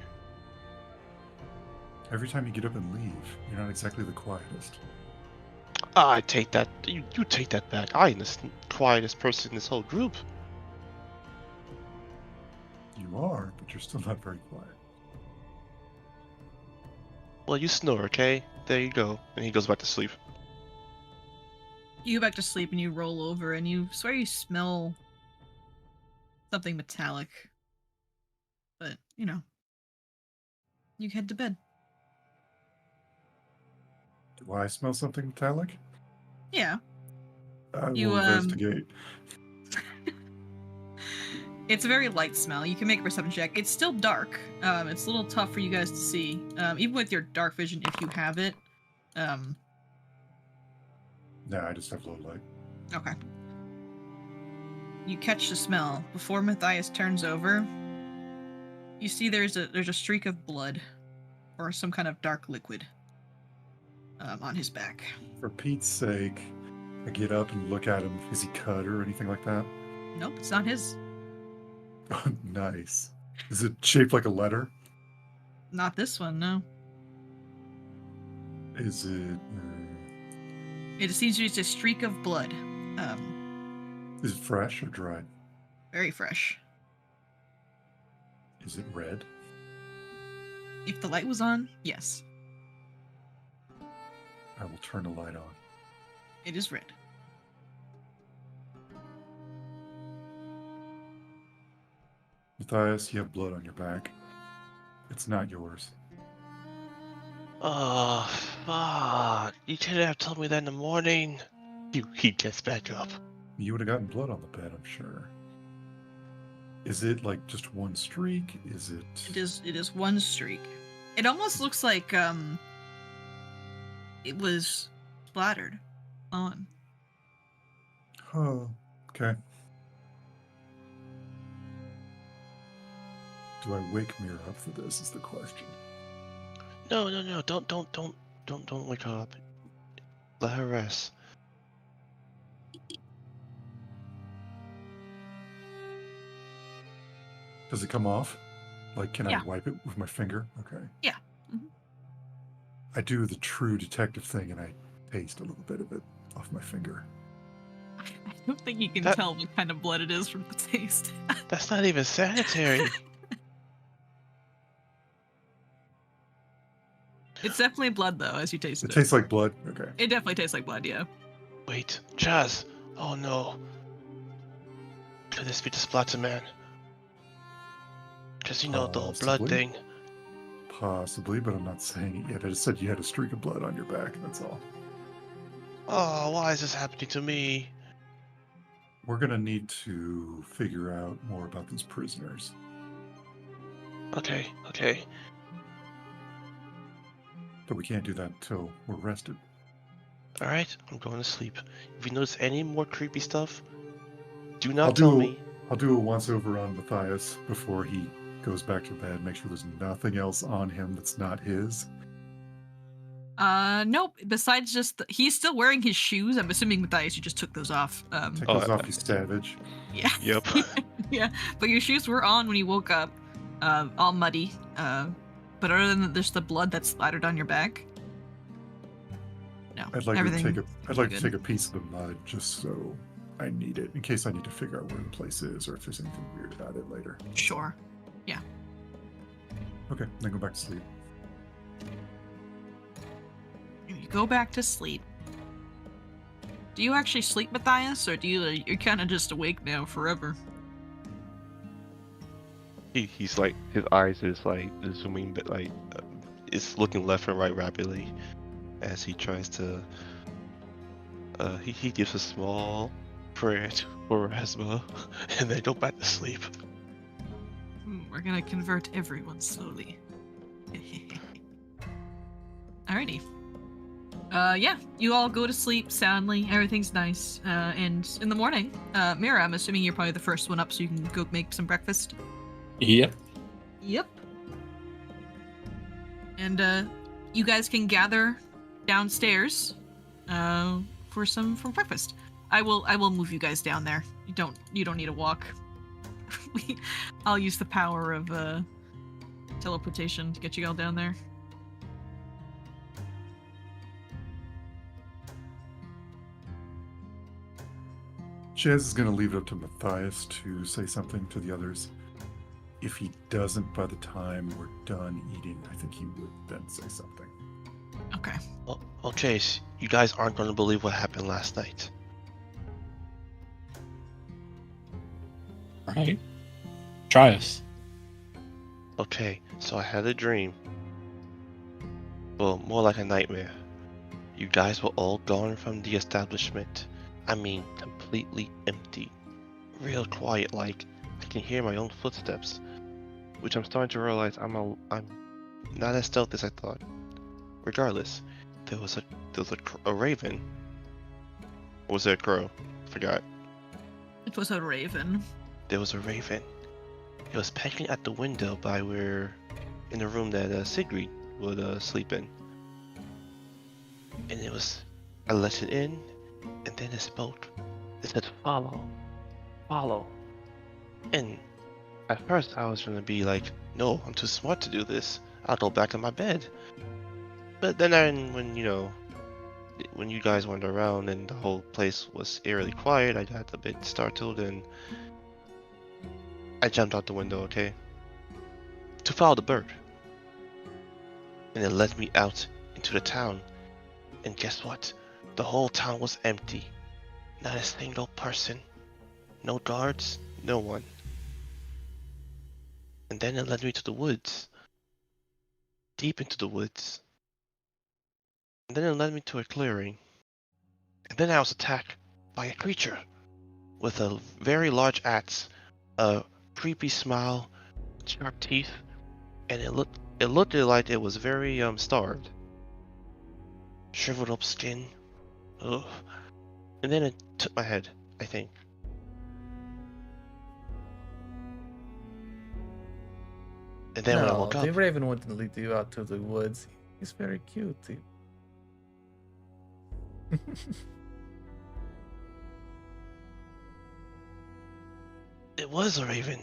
Every time you get up and leave, you're not exactly the quietest. I take that. You take that back. I am the quietest person in this whole group. You are, but you're still not very quiet. Well, you snore, okay? There you go. And he goes back to sleep. You go back to sleep and you roll over and you swear you smell something metallic. But, you know, you head to bed. Do I smell something metallic? Yeah. I You, will investigate. It's a very light smell. You can make a perception check. It's still dark. It's a little tough for you guys to see. Even with your dark vision, if you have it. No, I just have low light. Okay. You catch the smell. Before Matthias turns over, you see there's a streak of blood. Or some kind of dark liquid. On his back. For Pete's sake, I get up and look at him. Is he cut or anything like that? Nope, it's not his. Oh, nice. Is it shaped like a letter? Not this one, no. Is it... It seems to be just a streak of blood. Is it fresh or dried? Very fresh. Is it red? If the light was on, yes. I will turn the light on. It is red. Matthias, you have blood on your back. It's not yours. Oh, fuck. You couldn't have told me that in the morning. He gets back up. You would have gotten blood on the bed, I'm sure. Is it like just one streak? Is it... It is one streak. It almost looks like it was splattered on. Oh, okay. Do I wake Mira up for this is the question. No, don't wake her up. Let her rest. Does it come off? Like, can Yeah. I wipe it with my finger? Okay. Yeah. Mhm. I do the true detective thing and I taste a little bit of it off my finger. I don't think you can That- tell what kind of blood it is from the taste. That's not even sanitary. It's definitely blood, though, as you taste It it. tastes like blood? Okay. It definitely tastes like blood, yeah. Wait, Chaz. Oh no. Could this be the Splatter Man? Because you know the whole blood Possibly. thing. Possibly, but I'm not saying it yet. I just said you had a streak of blood on your back, that's all. Oh, why is this happening to me? We're gonna need to figure out more about these prisoners. Okay. But we can't do that until we're rested. Alright, I'm going to sleep. If you notice any more creepy stuff, do not tell me. I'll do a once over on Matthias before he goes back to bed. Make sure there's nothing else on him that's not his. Nope. Besides just, he's still wearing his shoes. I'm assuming, Matthias, you just took those off. Take Oh, those off, you savage. Yeah. Yep. Yeah, but your shoes were on when you woke up, all muddy. But other than just the blood that splattered on your back, no. I'd like everything to good. take a piece of the mud just so I need it in case I need to figure out where the place is or if there's anything weird about it later. Sure. Okay, then go back to sleep. You go back to sleep. Do you actually sleep, Matthias, or you're kind of just awake now forever? He's like, his eyes is like zooming, but like, it's looking left and right rapidly as he tries to. He gives a small prayer for Rasma, and then go back to sleep. We're gonna convert everyone slowly. Alrighty. Yeah, you all go to sleep soundly. Everything's nice. And in the morning, Mira, I'm assuming you're probably the first one up, so you can go make some breakfast. Yep. Yep. And you guys can gather downstairs for breakfast. I will move you guys down there. You don't need to walk. I'll use the power of teleportation to get you all down there. Jez is going to leave it up to Matthias to say something to the others. If he doesn't by the time we're done eating, I think he would then say something. Okay. Well, Chase, you guys aren't going to believe what happened last night. Right. Try us. Okay, so I had a dream. Well, more like a nightmare. You guys were all gone from the establishment. I mean, completely empty. Real quiet, like I can hear my own footsteps. Which I'm starting to realize I'm not as stealthy as I thought. Regardless, there was a raven. Or was it a crow? Forgot. It was a raven. There was a raven. It was pecking at the window in the room that Sigrid would sleep in. And I let it in, and then it spoke. It said, "Follow, follow." And at first I was gonna be like, "No, I'm too smart to do this. I'll go back to my bed." But then when you guys went around and the whole place was eerily quiet, I got a bit startled and I jumped out the window, okay? To follow the bird. And it led me out into the town. And guess what? The whole town was empty. Not a single person. No guards, no one. And then it led me to the woods. Deep into the woods. And then it led me to a clearing. And then I was attacked by a creature with a very large axe, a creepy smile, sharp teeth, and it looked like it was very starved. Shriveled up skin. Ugh. And then it took my head, I think. And then when I woke up, the raven wouldn't lead you out to the woods. He's very cute. it was a raven.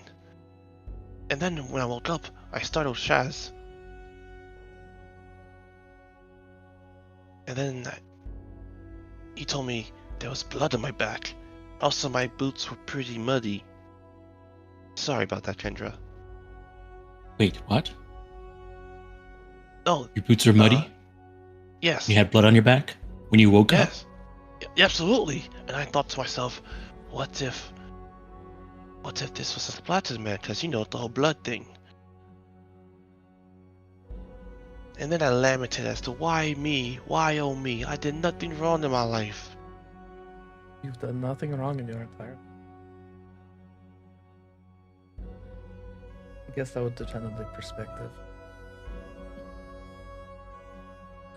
And then when I woke up, I startled Shaz. And then he told me there was blood on my back. Also, my boots were pretty muddy. Sorry about that, Kendra. Wait, what? Oh, Your boots are muddy? yes. You had blood on your back when you woke up? Yes. Absolutely. And I thought to myself, what if this was a splattered man? Because, the whole blood thing. And then I lamented as to why me? Why oh me? I did nothing wrong in my life. You've done nothing wrong in your entire. I guess that would depend on the perspective.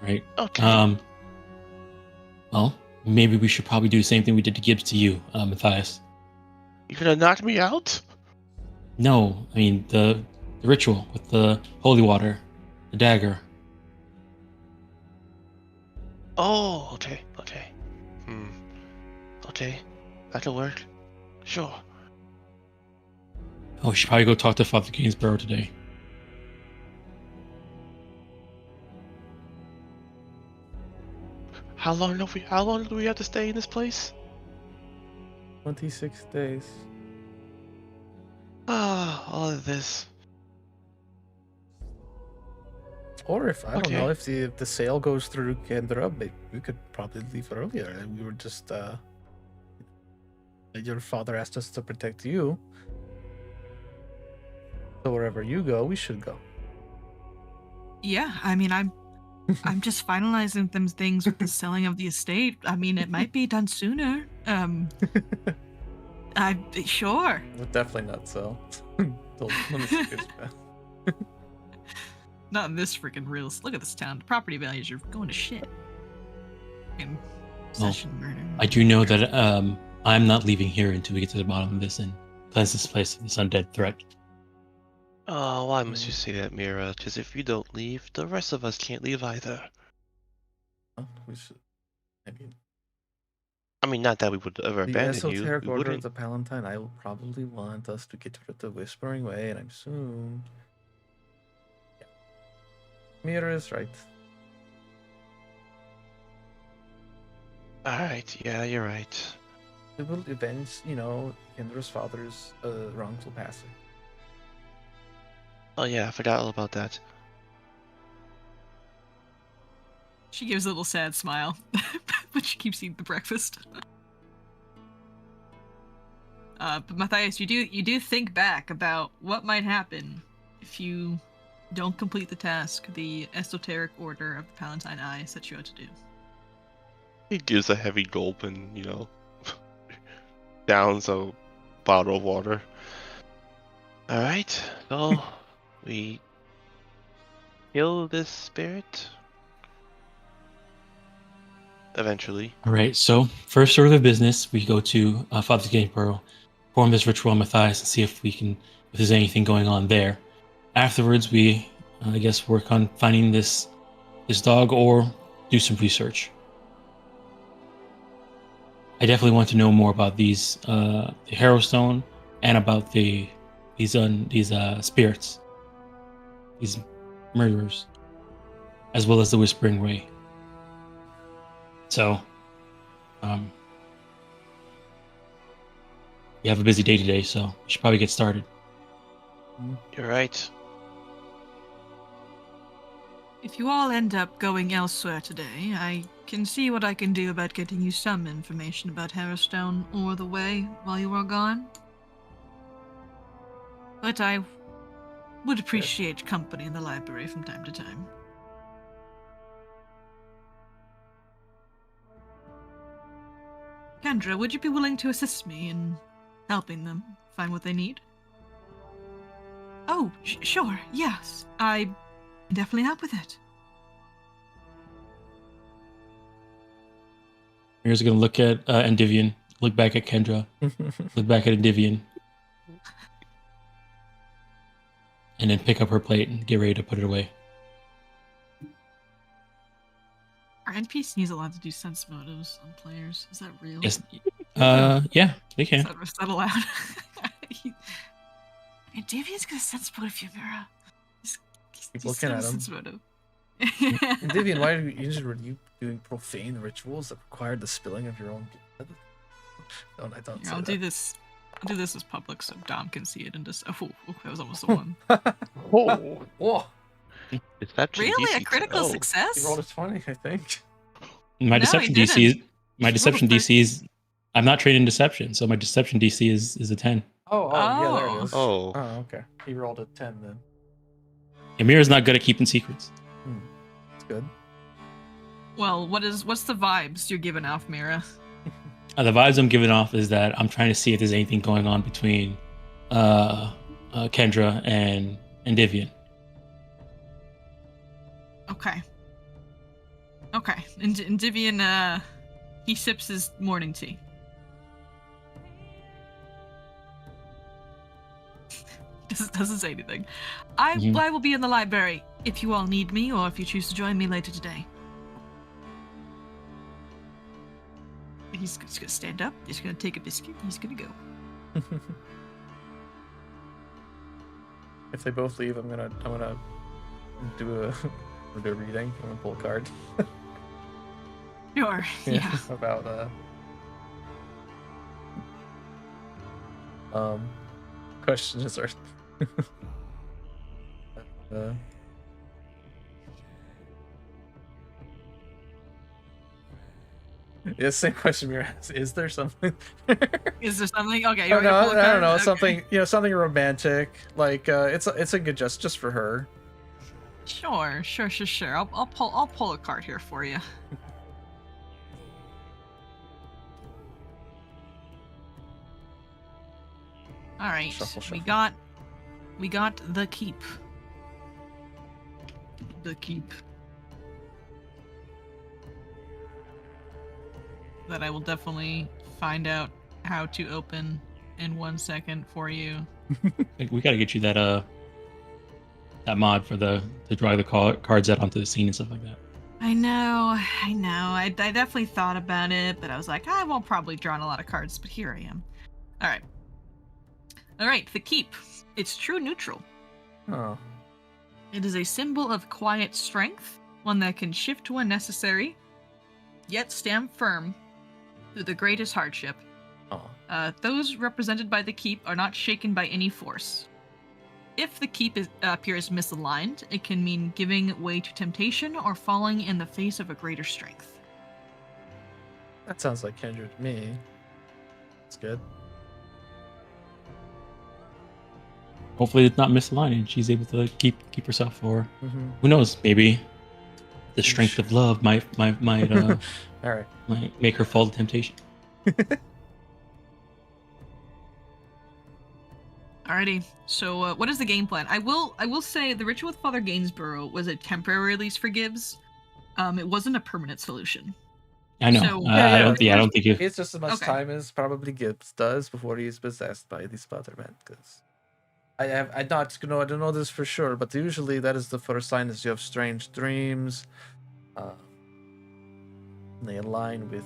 Right. Okay. Well, maybe we should probably do the same thing we did to Gibbs to you, Matthias. You could have knocked me out? No, I mean the ritual with the holy water, the dagger. Oh, okay. Okay, that'll work. Sure. Oh, we should probably go talk to Father Gainsborough today. How long do we have to stay in this place? 26 days. All of this. Or if I don't know Okay. if the sale goes through Kendra, we could probably leave earlier. And we were just your father asked us to protect you. So wherever you go, we should go. Yeah, I mean, I'm just finalizing them things with the selling of the estate. I mean, it might be done sooner. I sure. But definitely not so. Let me see this. Not in this freaking real. Look at this town. The property values are going to shit. And possession murder. I do know that I'm not leaving here until we get to the bottom of this and cleanse this place of this undead threat. Oh, why must you say that, Mira? Because if you don't leave, the rest of us can't leave either. Oh, we should. I mean, not that we would ever The abandon you. esoteric We order of wouldn't. the Palatine, I will probably want us to get rid of the Whispering Way, and I'm soon. Yeah. Mira is right. Alright, yeah, you're right. It will avenge, Kendra's father's wrongful passing. Oh yeah, I forgot all about that. She gives a little sad smile, but she keeps eating the breakfast. But Matthias, you do think back about what might happen if you don't complete the task the esoteric order of the Palatine Eye sets you out to do. He gives a heavy gulp and, downs a bottle of water. Alright, so we kill this spirit. Eventually. All right, so first order of business, we go to Father's Gainsborough, perform this ritual on Matthias and see if there's anything going on there. Afterwards, we, I guess, work on finding this dog or do some research. I definitely want to know more about these, the Harrowstone, and about these spirits, these murderers, as well as the Whispering Way. So, we have a busy day today, so we should probably get started. You're right. If you all end up going elsewhere today, I can see what I can do about getting you some information about Harrowstone or the Way while you are gone. But I would appreciate company in the library from time to time. Kendra, would you be willing to assist me in helping them find what they need? Oh, sure, yes. I definitely help with it. Here's gonna look at Endivian, look back at Kendra, look back at Endivian, and then pick up her plate and get ready to put it away. Are NPCs allowed to do sense motives on players? Is that real? Yes. Yeah, they can. Is that allowed? And Davian's gonna sense motive you, Mira. Keep looking at him. Sense motive. Davian, why are you doing profane rituals that require the spilling of your own blood? No, I don't. I'll do this. I'll do this as public so Dom can see it and just. Oh, that was almost a one. Whoa. Whoa! Deception Really, a DC critical 10. He rolled a success? 20, I think. My No, deception he DC is didn't. my He deception rolled a DC is. I'm not trained in deception, so my deception DC is a 10. Yeah, there it is. Oh. Okay. He rolled a 10 then. Amira's not good at keeping secrets. That's good. Well, what's the vibes you're giving off, Mira? The vibes I'm giving off is that I'm trying to see if there's anything going on between Kendra and Divian. Okay. And Divian, he sips his morning tea. Doesn't say anything. I will be in the library if you all need me or if you choose to join me later today. He's gonna stand up, he's gonna take a biscuit, he's gonna go. If they both leave, I'm gonna do a reading. I'm gonna pull a card. Sure, yeah. About questions are Yeah, same question we were asked. Is there something? Is there something? Okay, you Oh want me no, to pull a I don't card? know. Okay. Something, something romantic. Like it's a good just for her. Sure. I'll pull a card here for you. All right. Shuffle. We got the keep. The keep. That I will definitely find out how to open in 1 second for you. We gotta get you that mod for to draw the cards out onto the scene and stuff like that. I know. I definitely thought about it, but I was like, I won't probably draw a lot of cards, but here I am. All right, the keep. It's true neutral. Oh. It is a symbol of quiet strength, one that can shift when necessary, yet stand firm through the greatest hardship. Oh. Those represented by the keep are not shaken by any force. If the keep appears misaligned, it can mean giving way to temptation or falling in the face of a greater strength. That sounds like Kendra to me. That's good. Hopefully it's not misaligned and she's able to keep herself, or who knows, maybe the strength of love might All right. might make her fall to temptation. Alrighty, so what is the game plan? I will say the Ritual with Father Gainsborough was a temporary release for Gibbs. It wasn't a permanent solution. I know. So- I don't think it. It's just as much Okay. time as probably Gibbs does before he's possessed by the Spider-Man. Because I don't know this for sure, but usually that is the first sign is you have strange dreams. They align with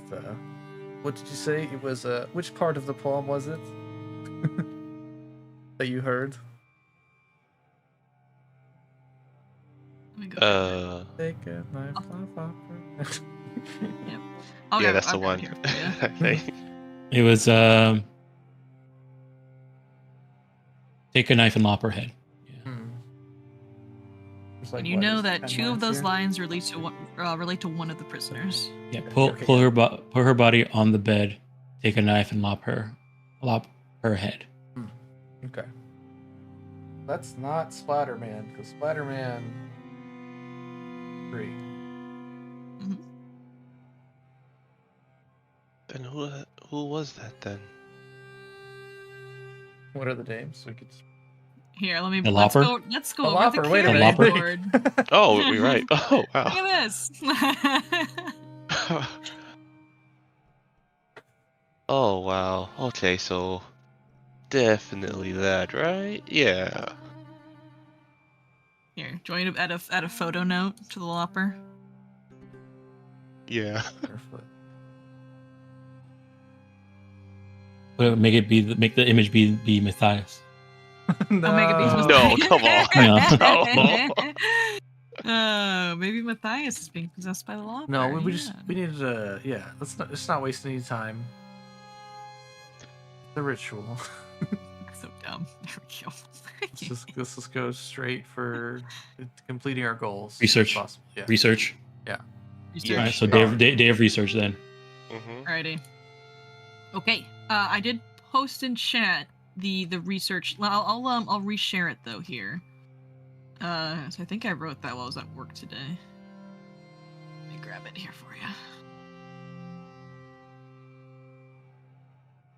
what did you say? It was which part of the poem was it that you heard? Let me go. Take a knife off her. Yep. Yeah, that's the I'll one. grab it here for you. I think. It was take a knife and lop her head. Yeah. It's And like, you what, know is that 10 two of those here? lines relate to one of the prisoners. Yeah. Okay, Pull okay. put her body on the bed. Take a knife and lop her head. Okay. That's not Spider-Man, because Spider-Man 3. Then who was that then? What are the names? We could. Here, let's lopper? go. Let's go The over the lopper, wait a Carrion minute. board. Oh, we're right. Oh, wow. Look at this. Oh, wow. Okay, so definitely that, right? Yeah. Here, do you want me to add a photo note to the lopper? Yeah. Barefoot. Make the image be Matthias. No. I'll make it be No, come on. No. Oh, maybe Matthias is being possessed by the lopper. No, we yeah. needed to. Yeah, let's not waste any time. The ritual. So dumb. There we go. let's just go straight for completing our goals. Research. If possible. Yeah. Research. Yeah. All right. So day of research then. Mm-hmm. Alrighty. Okay. I did post in chat the research. I'll reshare it though here. So I think I wrote that while I was at work today. Let me grab it here for you.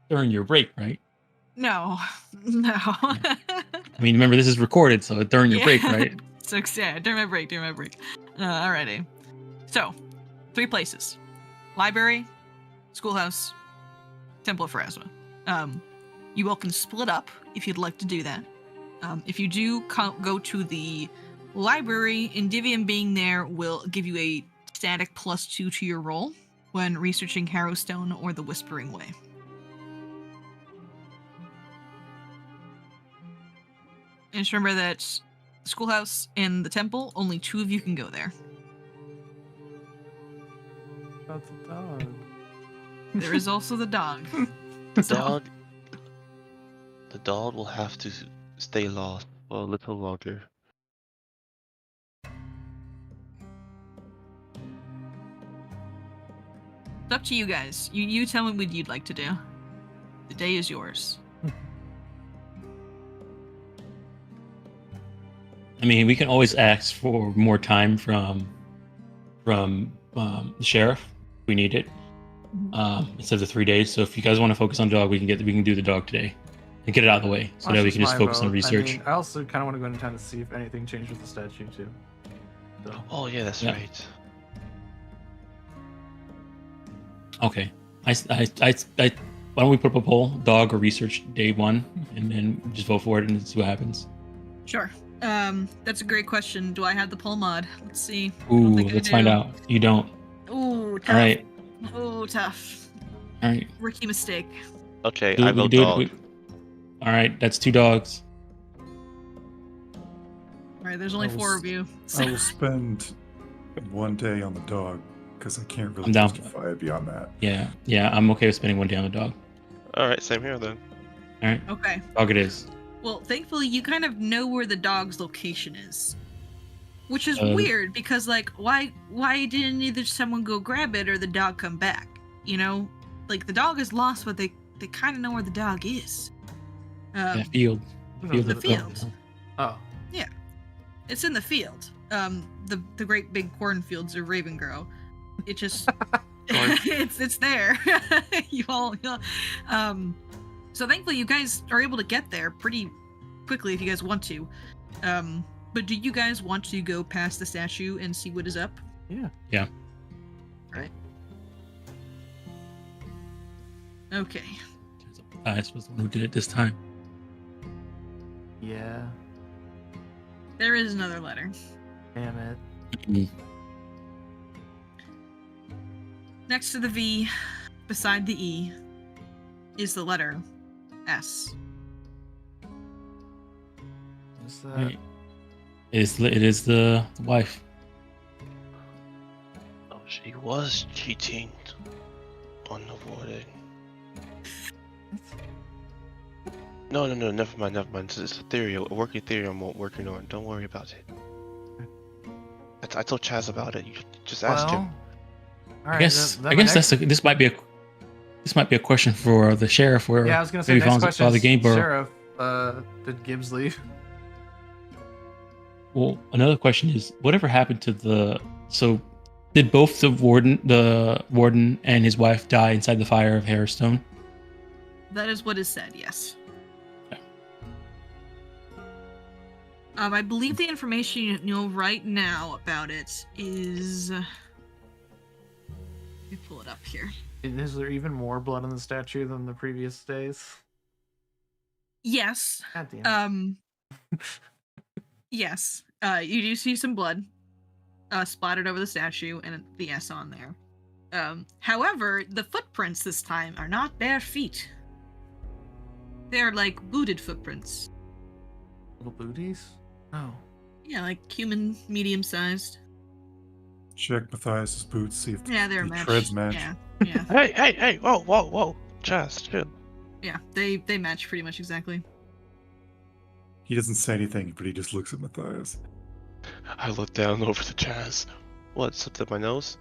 During your break, right? No. I mean, remember this is recorded, so during your break, right? So yeah, during my break. Alrighty. So, 3 places: library, schoolhouse, Temple of Pharasma. You all can split up if you'd like to do that. If you do go to the library, Endivium being there will give you a static +2 to your roll when researching Harrowstone or the Whispering Way. And just remember that the schoolhouse and the temple, only 2 of you can go there. About the dog. There is also the dog. The dog will have to stay lost for a little longer. It's up to you guys. You tell me what you'd like to do. The day is yours. I mean, we can always ask for more time from the sheriff if we need it. Instead of the 3 days. So if you guys want to focus on dog, we can do the dog today and get it out of the way, so that we can just focus on research. I mean, I also kind of want to go into town to see if anything changed with the statue too. So. Oh yeah, that's right. Okay. Why don't we put up a poll, dog or research day 1, and then just vote for it and see what happens. Sure. That's a great question. Do I have the poll mod? Let's see. Ooh, let's find out. You don't. Ooh, tough. All right. Ooh, tough. All right. Rookie mistake. Okay, I vote dog. All right, that's 2 dogs. All right, there's only 4 of you. I will spend 1 day on the dog because I can't really I'm down. justify it beyond that. Yeah, I'm okay with spending 1 day on the dog. All right, same here then. All right, Okay. dog it is. Well, thankfully, you kind of know where the dog's location is, which is weird because, like, why didn't either someone go grab it or the dog come back? You know, like the dog is lost, but they kind of know where the dog is. Field. The field. Oh. Yeah, it's in the field. The great big cornfields of Ravengro. It just it's there. So thankfully you guys are able to get there pretty quickly if you guys want to. But do you guys want to go past the statue and see what is up? Yeah. Right. Okay. I was the one who did it this time. Yeah. There is another letter. Damn it. Next to the V, beside the E, is the letter S. What's that? Right. It is the wife. Oh, she was cheating on the warden. No, never mind. It's a theory, a working theory I'm working on. Don't worry about it. I told Chaz about it. You just asked him. All right, I guess this might be a question for the sheriff. Where I was gonna say next question is sheriff. Did Gibbs leave? Well, another question is, whatever happened to the? So, did both the warden and his wife die inside the fire of Harrowstone? That is what is said. Yes. I believe the information you know right now about it is. Let me pull it up here. Is there even more blood on the statue than the previous days? Yes. God damn. Yes. You do see some blood splattered over the statue and the S on there. However, the footprints this time are not bare feet. They're like booted footprints. Little booties? Oh. Yeah, like human, medium-sized. Check Matthias's boots, see if they're the matched. treads match. Yeah. Hey! Whoa! Chaz, chill. Yeah, they match pretty much exactly. He doesn't say anything, but he just looks at Matthias. I look down over the Chaz. What, slipped up my nose?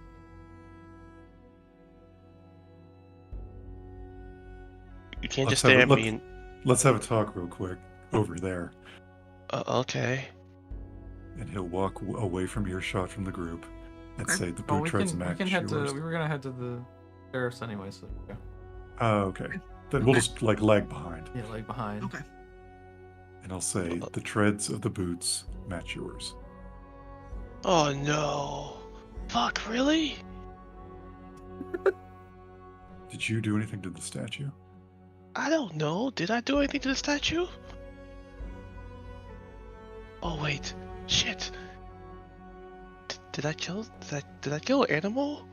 You can't just stare at me and... Let's have a talk real quick over there. Okay. And he'll walk away from earshot from the group and say the boot treads match we yours. were gonna head to the sheriff's anyway, so yeah. Oh, okay. Then we'll just lag behind. Yeah, lag behind. Okay. And I'll say the treads of the boots match yours. Oh no. Fuck, really? Did you do anything to the statue? I don't know. Did I do anything to the statue? Oh wait, shit. Did I kill an animal?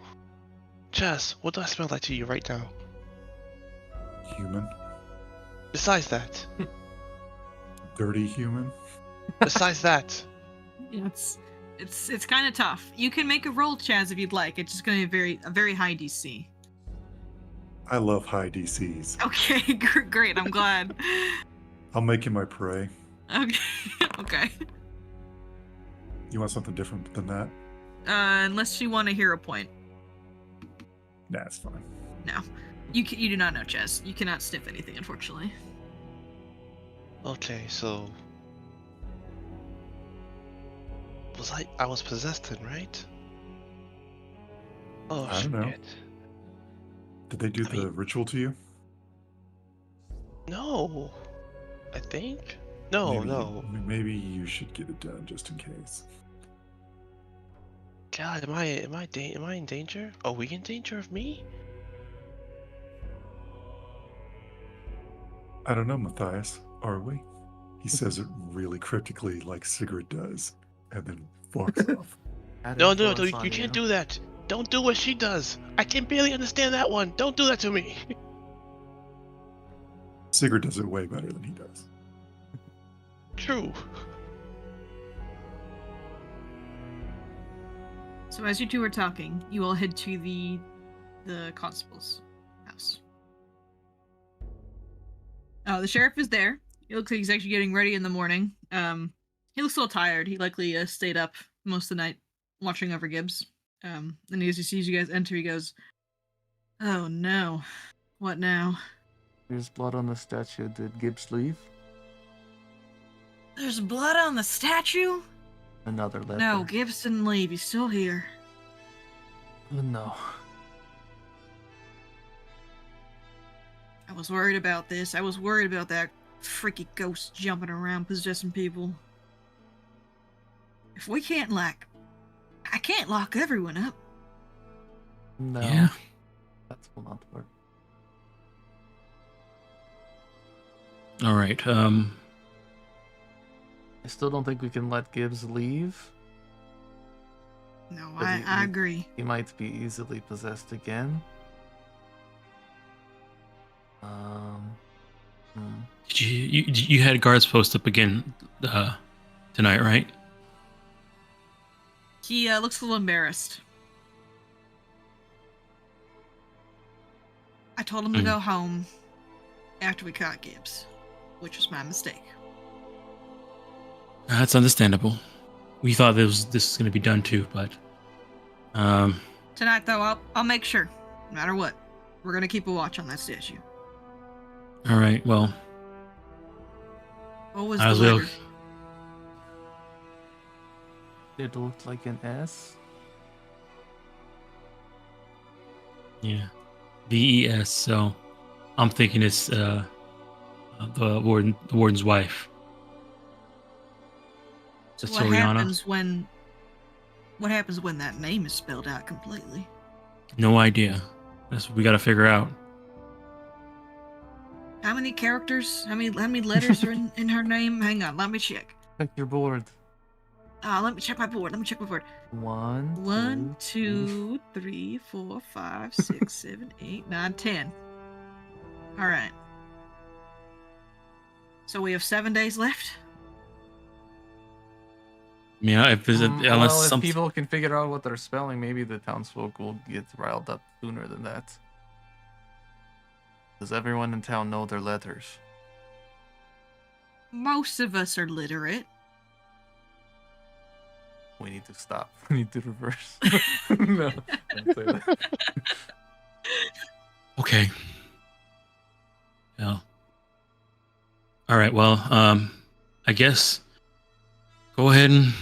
Chaz, what do I smell like to you right now? Human. Besides that. Dirty human. Besides that. Yeah, it's kind of tough. You can make a roll, Chaz, if you'd like. It's just going to be a very high DC. I love high DCs. Okay, great. I'm glad. I'll make you my prey. Okay. You want something different than that? Unless you want a hero point. That's fine. No, you do not know chess. You cannot sniff anything, unfortunately. Okay, so I was possessed then, right? Oh I don't know. shit. Did they do I the mean- ritual to you? No. I think? No, no. Maybe you should get it done just in case. God, am I in danger? Are we in danger of me? I don't know, Matthias. Are we? He says it really cryptically, like Sigrid does, and then walks off. Had No, influence on you can't do that. Don't do what she does. I can barely understand that one. Don't do that to me. Sigrid does it way better than he does. True. So as you two are talking, you all head to the constable's house. The sheriff is there. He looks like he's actually getting ready in the morning. He looks a little tired. He likely stayed up most of the night watching over Gibbs. And as he sees you guys enter, he goes, "Oh no, what now?" There's blood on the statue. Did Gibbs leave? "There's blood on the statue?" Another letter. "No, Gibbs didn't leave. He's still here." Oh, no. "I was worried about this. I was worried about that freaky ghost jumping around possessing people. If we can't, I can't lock everyone up." No. Yeah. That will not work. All right. I still don't think we can let Gibbs leave. No, But I agree. He might be easily possessed again. Did you had guards post up again tonight, right? He looks a little embarrassed. "I told him to go home after we caught Gibbs, which was my mistake." That's understandable. We thought this was going to be done too, but Tonight, though, I'll make sure. No matter what, we're gonna keep a watch on that statue. all right. Well, What was I the will. letter? It looked like an S. Yeah, VES. So I'm thinking it's the warden's wife. So That's what Soriana. what happens when that name is spelled out completely? No idea. That's what we got to figure out. How many characters? How many letters are in her name? Hang on, let me check. Check your board. Let me check my board. 1, 2, 3, 4, 5, 6, 7, 8, 9, 10. All right. So we have 7 days left. Yeah, if there's unless Well, if something. people can figure out what they're spelling, maybe the townsfolk will get riled up sooner than that. Does everyone in town know their letters? Most of us are literate. We need to stop. We need to reverse. No, don't say that. Okay. Yeah. All right. Well, I guess go ahead and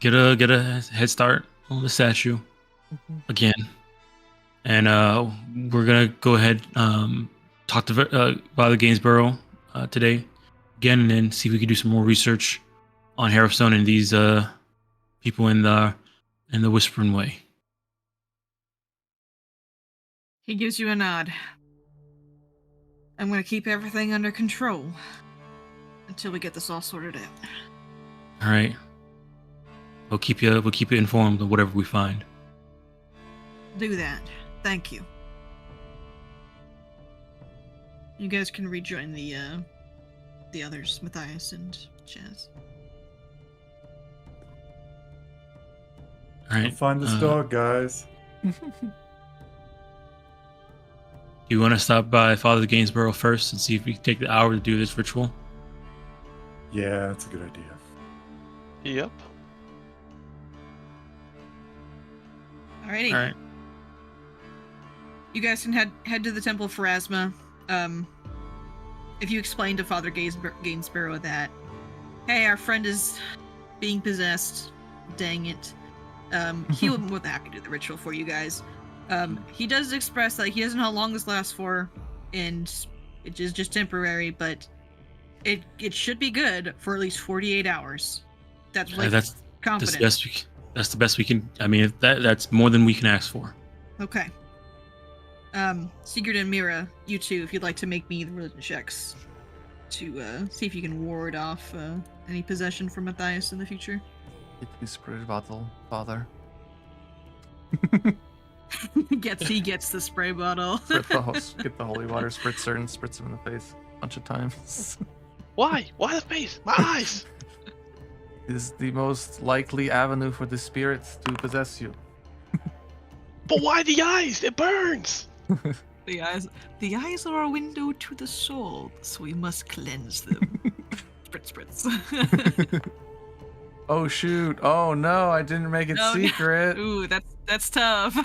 get a head start on the statue again, and we're gonna go ahead talk to Father Gainsborough today again, and then see if we can do some more research on Harrowstone and these people in the Whispering Way. He gives you a nod. "I'm going to keep everything under control until we get this all sorted out." All right. We'll keep you informed of whatever we find. Do that. Thank you. You guys can rejoin the others, Matthias and Chaz. All right. Go find this dog, guys. Do you want to stop by Father Gainsborough first and see if we can take the hour to do this ritual? Yeah, that's a good idea. Yep. Alrighty. All right. you guys can head to the Temple of Pharasma. If you explain to Father Gainsborough that, hey, our friend is being possessed, dang it, he will be more than happy to do the ritual for you guys. He does express that he doesn't know how long this lasts for, and it is just temporary, but it should be good for at least 48 hours. That's like confident. That's the best we can. I mean, that's more than we can ask for. Okay. Sigurd and Mira, you two, if you'd like to make me the religion checks to see if you can ward off any possession from Matthias in the future. Get the spirit bottle, Father. He gets the spray bottle. Get the holy water spritzer and spritz him in the face a bunch of times. Why? Why the face? My eyes! Is the most likely avenue for the spirits to possess you. But why the eyes? It burns! The eyes are a window to the soul, so we must cleanse them. Spritz. Oh shoot! Oh no! I didn't make it secret. Ooh, that's tough.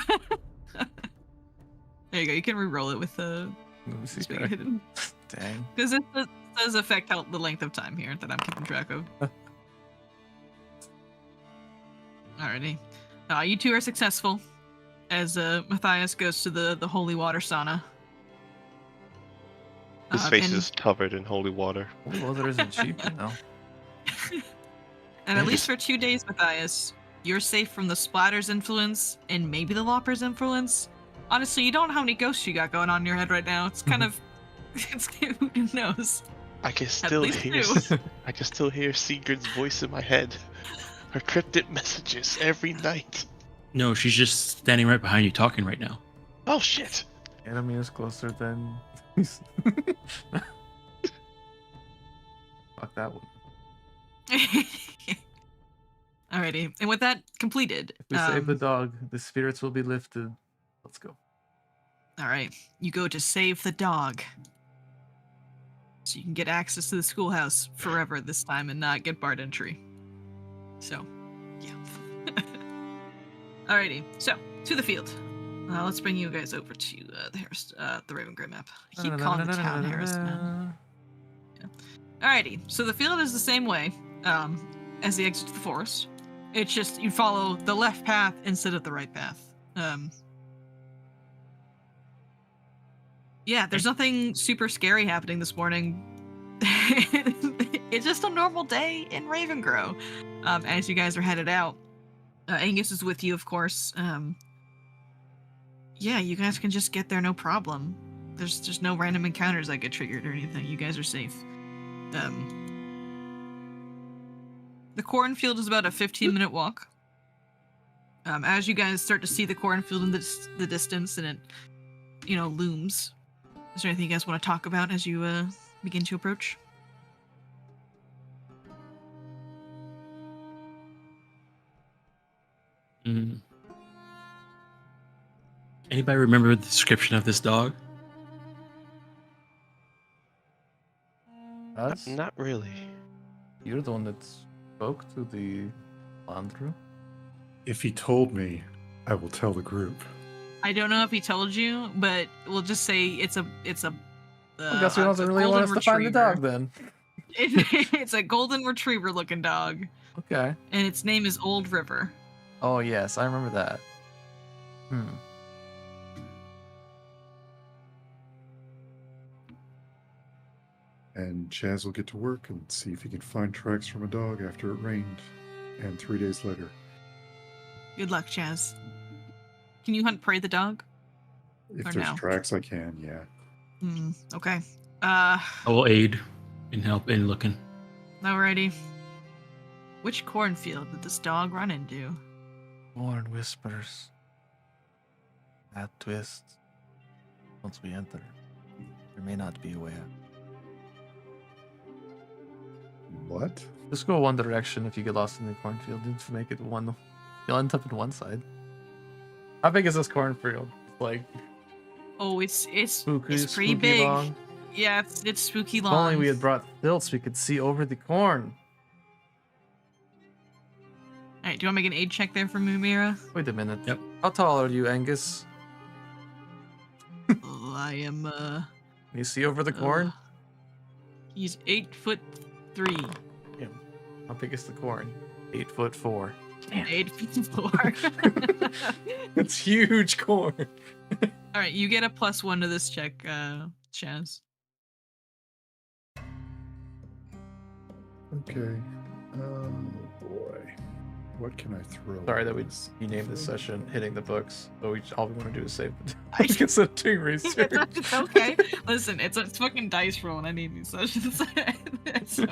There you go. You can re-roll it with the secret. Dang. Because it does affect the length of time here that I'm keeping track of. Alrighty. You two are successful as Matthias goes to the holy water sauna. His face is covered in holy water. Holy water isn't cheap, you know. And at least for 2 days, Matthias, you're safe from the Splatter's influence and maybe the Lopper's influence. Honestly, you don't know how many ghosts you got going on in your head right now. It's kind of... who knows? I can still hear Sigurd's voice in my head. Her cryptic messages every night. No, she's just standing right behind you talking right now. Oh shit! Enemy is closer than... Fuck that one. Alrighty, and with that completed... If we save the dog, the spirits will be lifted. Let's go. Alright, you go to save the dog. So you can get access to the schoolhouse forever this time and not get barred entry. So, yeah. Alrighty, so, to the field. Let's bring you guys over to the Ravengro map. I keep calling the town Harrison. Yeah. Alrighty, so the field is the same way as the exit to the forest. It's just you follow the left path instead of the right path. Yeah, there's nothing super scary happening this morning. It's just a normal day in Ravengro. As you guys are headed out, Angus is with you, of course. Yeah, you guys can just get there no problem. There's no random encounters that get triggered or anything. You guys are safe. The cornfield is about a 15-minute walk. As you guys start to see the cornfield in the distance, and it, looms. Is there anything you guys want to talk about as you begin to approach? Anybody remember the description of this dog? Us? Not really. You're the one that spoke to the Alendru. If he told me, I will tell the group. I don't know if he told you, but we'll just say it's a. I guess he doesn't really want us to find the dog then. It's a golden retriever looking dog. Okay. And its name is Old River. Oh yes, I remember that. And Chaz will get to work and see if he can find tracks from a dog after it rained, and 3 days later. Good luck, Chaz. Can you hunt Prey the dog? If Or there's no? tracks, I can, yeah. Okay. I will aid in help in looking. Alrighty. Which cornfield did this dog run into? Born whispers. Bad twists. Once we enter, there may not be a way out. What? Just go one direction if you get lost in the cornfield. Just make it one. You'll end up in one side. How big is this cornfield? Like, Oh, it's spooky, it's pretty spooky big. long. Yeah, it's spooky If long. only we had brought stilts, we could see over the corn. Alright, do you want to make an aid check there for Mumira? Wait a minute. Yep. How tall are you, Angus? I am. You see over the corn? He's 8'3". Yeah. How big is the corn? 8'4". 8'4". It's huge corn. All right, you get a +1 to this check, Chaz. Okay. Oh boy. What can I throw? Sorry at that this? you named this session "Hitting the Books," but all we want to do is save the instead of doing research. It's okay. Listen, it's fucking dice roll, and I need these sessions. So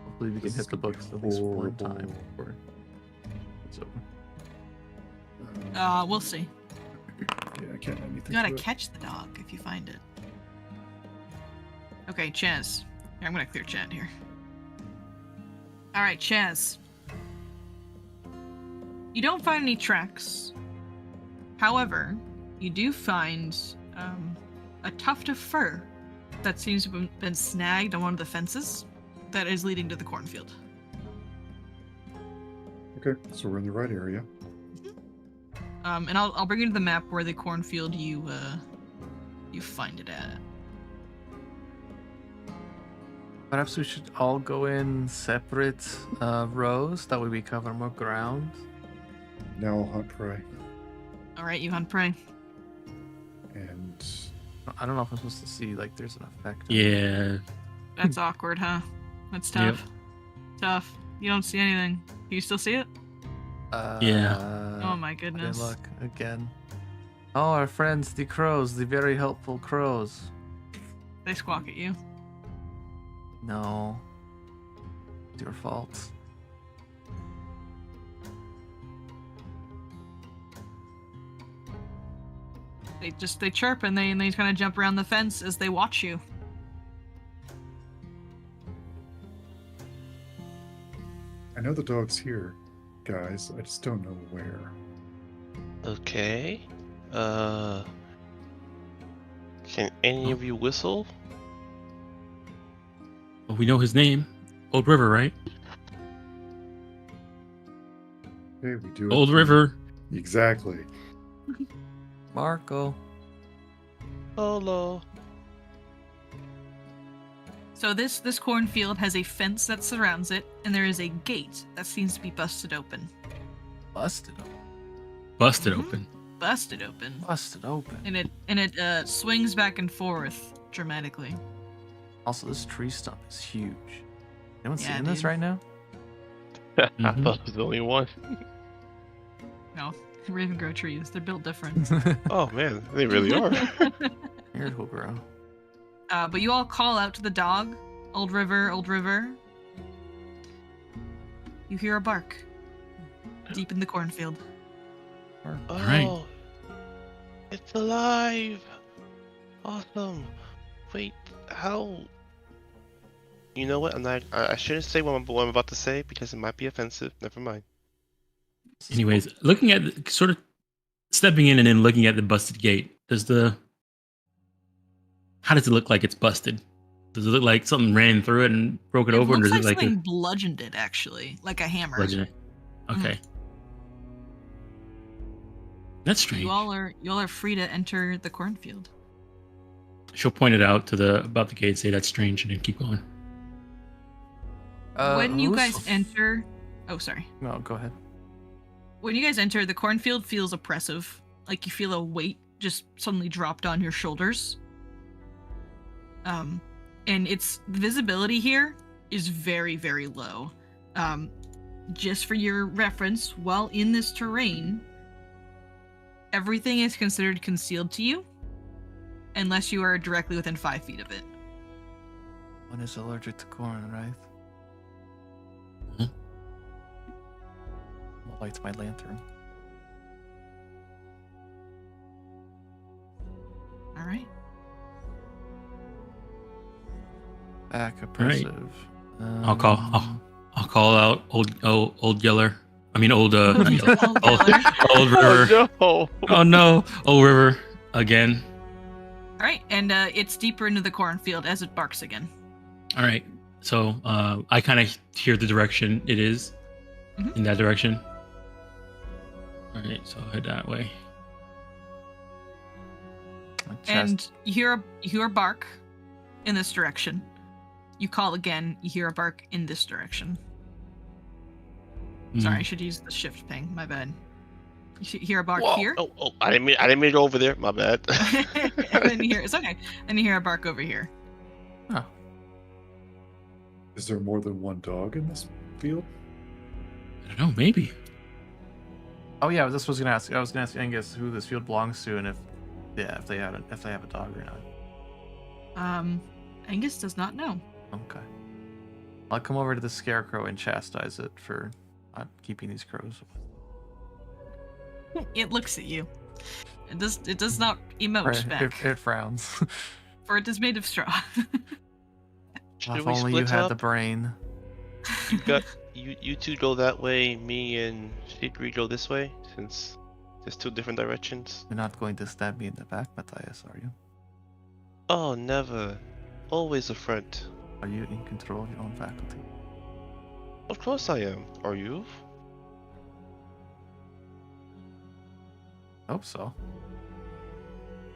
Hopefully, we can This hit the could be books at least one horrible. time before it's over. we'll see. Yeah, I can't add anything. You gotta to it. catch the dog if you find it. Okay, Chaz. Here, I'm gonna clear chat here. All right, Chaz. You don't find any tracks. However, you do find a tuft of fur that seems to have been snagged on one of the fences that is leading to the cornfield. Okay, so we're in the right area. And I'll bring you to the map where the cornfield you find it at. Perhaps we should all go in separate rows. That way we cover more ground. Now I'll hunt prey. All right, you hunt prey. And I don't know if I'm supposed to see like there's an effect. Yeah. That's awkward, huh? That's tough. Yep. Tough. You don't see anything. Can you still see it? Yeah. Oh my I goodness. didn't look again. Oh, our friends, the crows, the very helpful crows. They squawk at you. No. It's your fault. They chirp and they kind of jump around the fence as they watch you. I know the dog's here, guys. I just don't know where. Okay. Can any of you whistle? Well, we know his name. Old River, right? Okay, we do it. Old River. Exactly. Marco. Hello. So this cornfield has a fence that surrounds it, and there is a gate that seems to be busted open. Busted open. Busted Mhm. open. Busted open. Busted open. And it swings back and forth dramatically. Also, this tree stump is huge. Anyone Yeah, seeing this dude. right now? I Mhm. thought it was the only one. No, Ravengro trees. They're built different. Oh man, they really are. Here it will grow. But you all call out to the dog, Old River, Old River. You hear a bark deep in the cornfield. Oh, right. It's alive! Awesome. Wait, how? You know what? I shouldn't say what I'm about to say because it might be offensive. Never mind. Anyways, looking at sort of stepping in and then looking at the busted gate, how does it look like it's busted? Does it look like something ran through it and broke it over? Or looks does like it like something bludgeoned it, actually, like a hammer. bludgeon? Okay. That's strange. You all are free to enter the cornfield. She'll point it out to about the gate, say that's strange, and then keep going. When you who's- guys enter, oh sorry. No, go ahead. When you guys enter, the cornfield feels oppressive. Like you feel a weight just suddenly dropped on your shoulders. And its visibility here is very, very low. Just for your reference, while in this terrain, everything is considered concealed to you, unless you are directly within 5 feet of it. One is allergic to corn, right? Mhm. I'll light my lantern. All right. Back oppressive. I'll call out old Yeller. I mean old not Yeller. Old River. Oh Oh no, Old River again. All right, and it's deeper into the cornfield as it barks again. All right. So I kind of hear the direction it is Mhm. in that direction. All right, so I'll head that way. And you hear a bark in this direction. You call again. You hear a bark in this direction. Sorry, I should use the shift ping. My bad. You should hear a bark here. Oh! I didn't mean to go over there. My bad. And then you hear it's okay. And you hear a bark over here. Oh. Is there more than one dog in this field? I don't know. Maybe. Oh yeah, this was gonna ask. I was gonna ask Angus who this field belongs to, and if they have a dog or not. Angus does not know. Okay. I'll come over to the scarecrow and chastise it for not keeping these crows. It looks at you. It does not emote back. It frowns. For it is made of straw. Should If we only you split had up? the brain. You two go that way. Me and Sigrid go this way, since there's two different directions. You're not going to stab me in the back, Matthias, are you? Oh, never. Always a front. Are you in control of your own faculty? Of course I am. Are you? Hope so.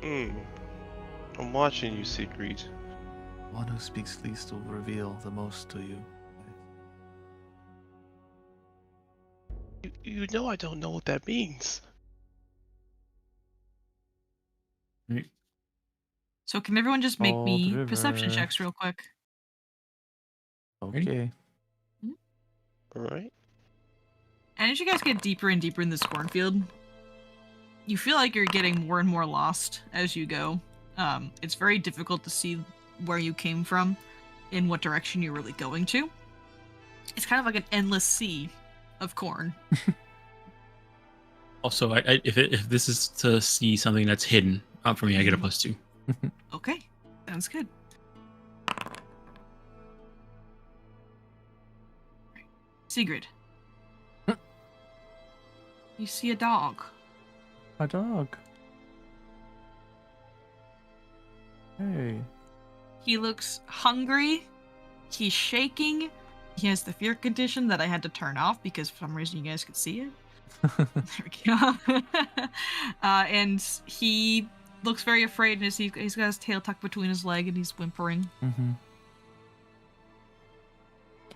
I'm watching you, Sigrid. One who speaks least will reveal the most to you. You know I don't know what that means. So can everyone just make me Old perception river. checks real quick? Okay. Alright. And as you guys get deeper and deeper in this cornfield, you feel like you're getting more and more lost as you go. It's very difficult to see where you came from, in what direction you're really going to. It's kind of like an endless sea of corn. Also, if this is to see something that's hidden, for me, I get a +2. Okay, sounds good. Sigrid. You see a dog. A dog. Hey. He looks hungry. He's shaking. He has the fear condition that I had to turn off because for some reason you guys could see it. There we go. And he looks very afraid, and he's got his tail tucked between his leg, and he's whimpering. Mm-hmm.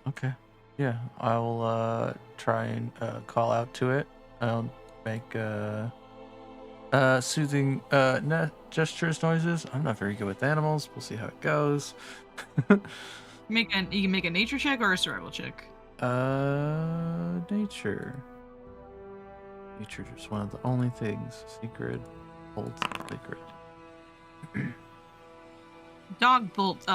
Okay. Yeah, I'll try and call out to it. I'll make soothing gestures, noises. I'm not very good with animals. We'll see how it goes. You can make a nature check or a survival check. Nature. Nature is one of the only things sacred holds sacred. Dog bolts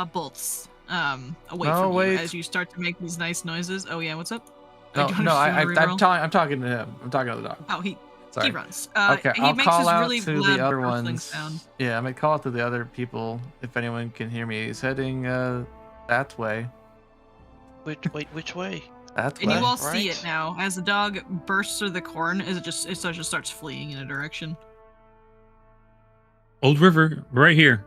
away from you as you start to make these nice noises. Oh yeah, what's up? I'm talking to him. I'm talking to the dog. Oh, he Sorry. runs. Okay, he I'll makes call this out really to loud the other rustling ones. sound. Yeah, I might call out to the other people if anyone can hear me. He's heading that way. Which way? That And way. you all see Right. it now as the dog bursts through the corn as it just starts fleeing in a direction. Old River, right here.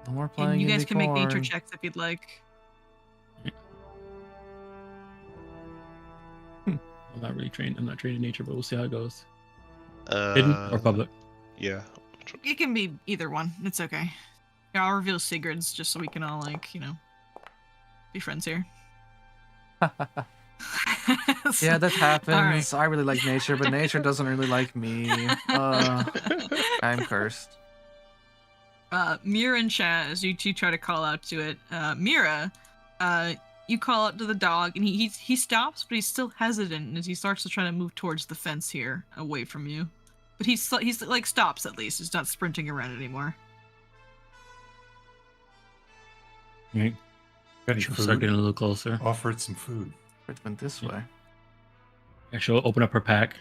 No more playing And you in guys the can make nature corn. checks if you'd like. I'm not trained in nature, but we'll see how it goes. Hidden or public? Yeah. It can be either one. It's okay. Yeah, I'll reveal Sigurd's just so we can all be friends here. Yeah, that happens. All right. I really like nature, but nature doesn't really like me. I'm cursed. Mira and Chaz, you two try to call out to it. Mira, you call out to the dog, and he stops, but he's still hesitant as he starts to try to move towards the fence here, away from you. But he's like stops at least. He's not sprinting around anymore. Right. Got any She'll start food? getting a little closer. Offer it some food. It went this way. Yeah, she'll open up her backpack,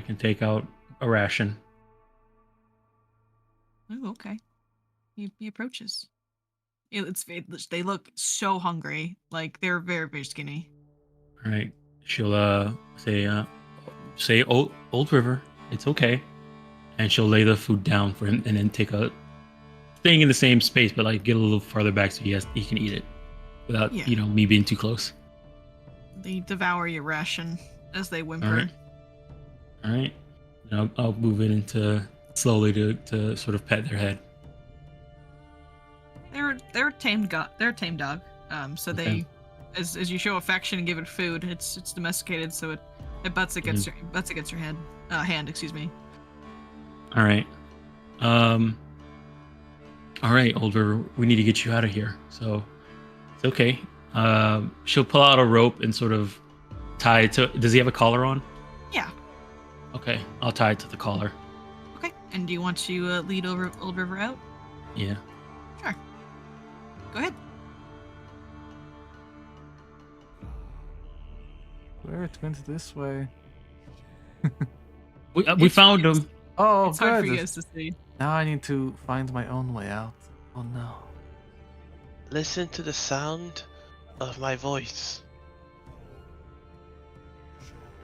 and take out a ration. Oh, okay. He approaches. They look so hungry. Like they're very, very skinny. All right. She'll say Old River, it's okay, and she'll lay the food down for him, and then take a staying in the same space, but like get a little farther back so he can eat it without me being too close. They devour your ration as they whimper. All right. Now I'll move it into slowly to sort of pet their head. They're a tamed dog. So Okay. they, as you show affection and give it food, it's domesticated, so it butts against your hand. Excuse me. All right. All right, Old River, we need to get you out of here. So it's okay. She'll pull out a rope and sort of tie it to. Does he have a collar on? Yeah. Okay, I'll tie it to the collar. Okay. And do you want to lead Old River out? Yeah. Sure. Go ahead. Where it went this way. We found him. Oh, It's hard for you good. guys to see. Now I need to find my own way out. Oh no. Listen to the sound of my voice.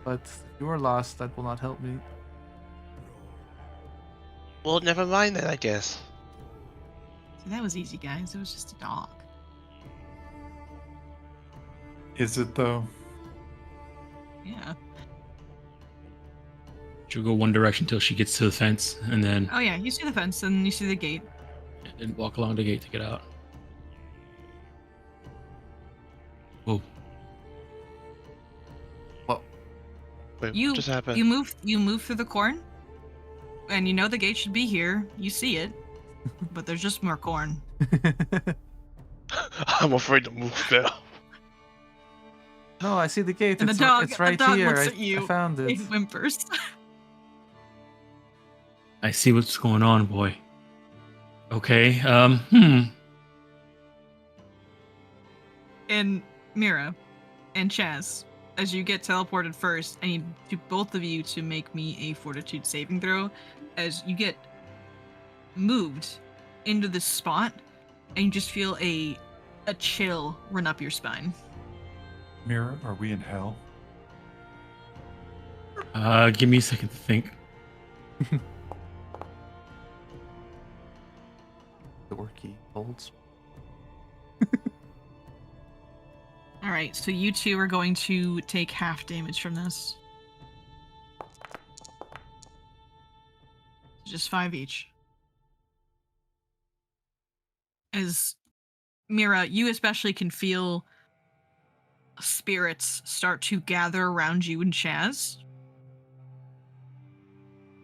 But if you are lost, that will not help me. Well, never mind then, I guess. So that was easy, guys. It was just a dog. Is it though? Yeah. She'll go one direction till she gets to the fence, and then Oh yeah, you see the fence and you see the gate. walk along the gate to get out. Whoa. Wait, You what just happened? you move through the corn, and you know the gate should be here. You see it, but there's just more corn. I'm afraid to move now. No, I see the gate. And It's, the dog, it's right the dog here. looks at you. I found it. It whimpers. I see what's going on, boy. Okay. And Mira and Chaz, as you get teleported first, I need both of you to make me a fortitude saving throw as you get moved into this spot and you just feel a chill run up your spine. Mira, are we in hell? Give me a second to think. Dorky holds. All right, so you two are going to take half damage from this. Just 5 each. As Mira, you especially can feel spirits start to gather around you and Chaz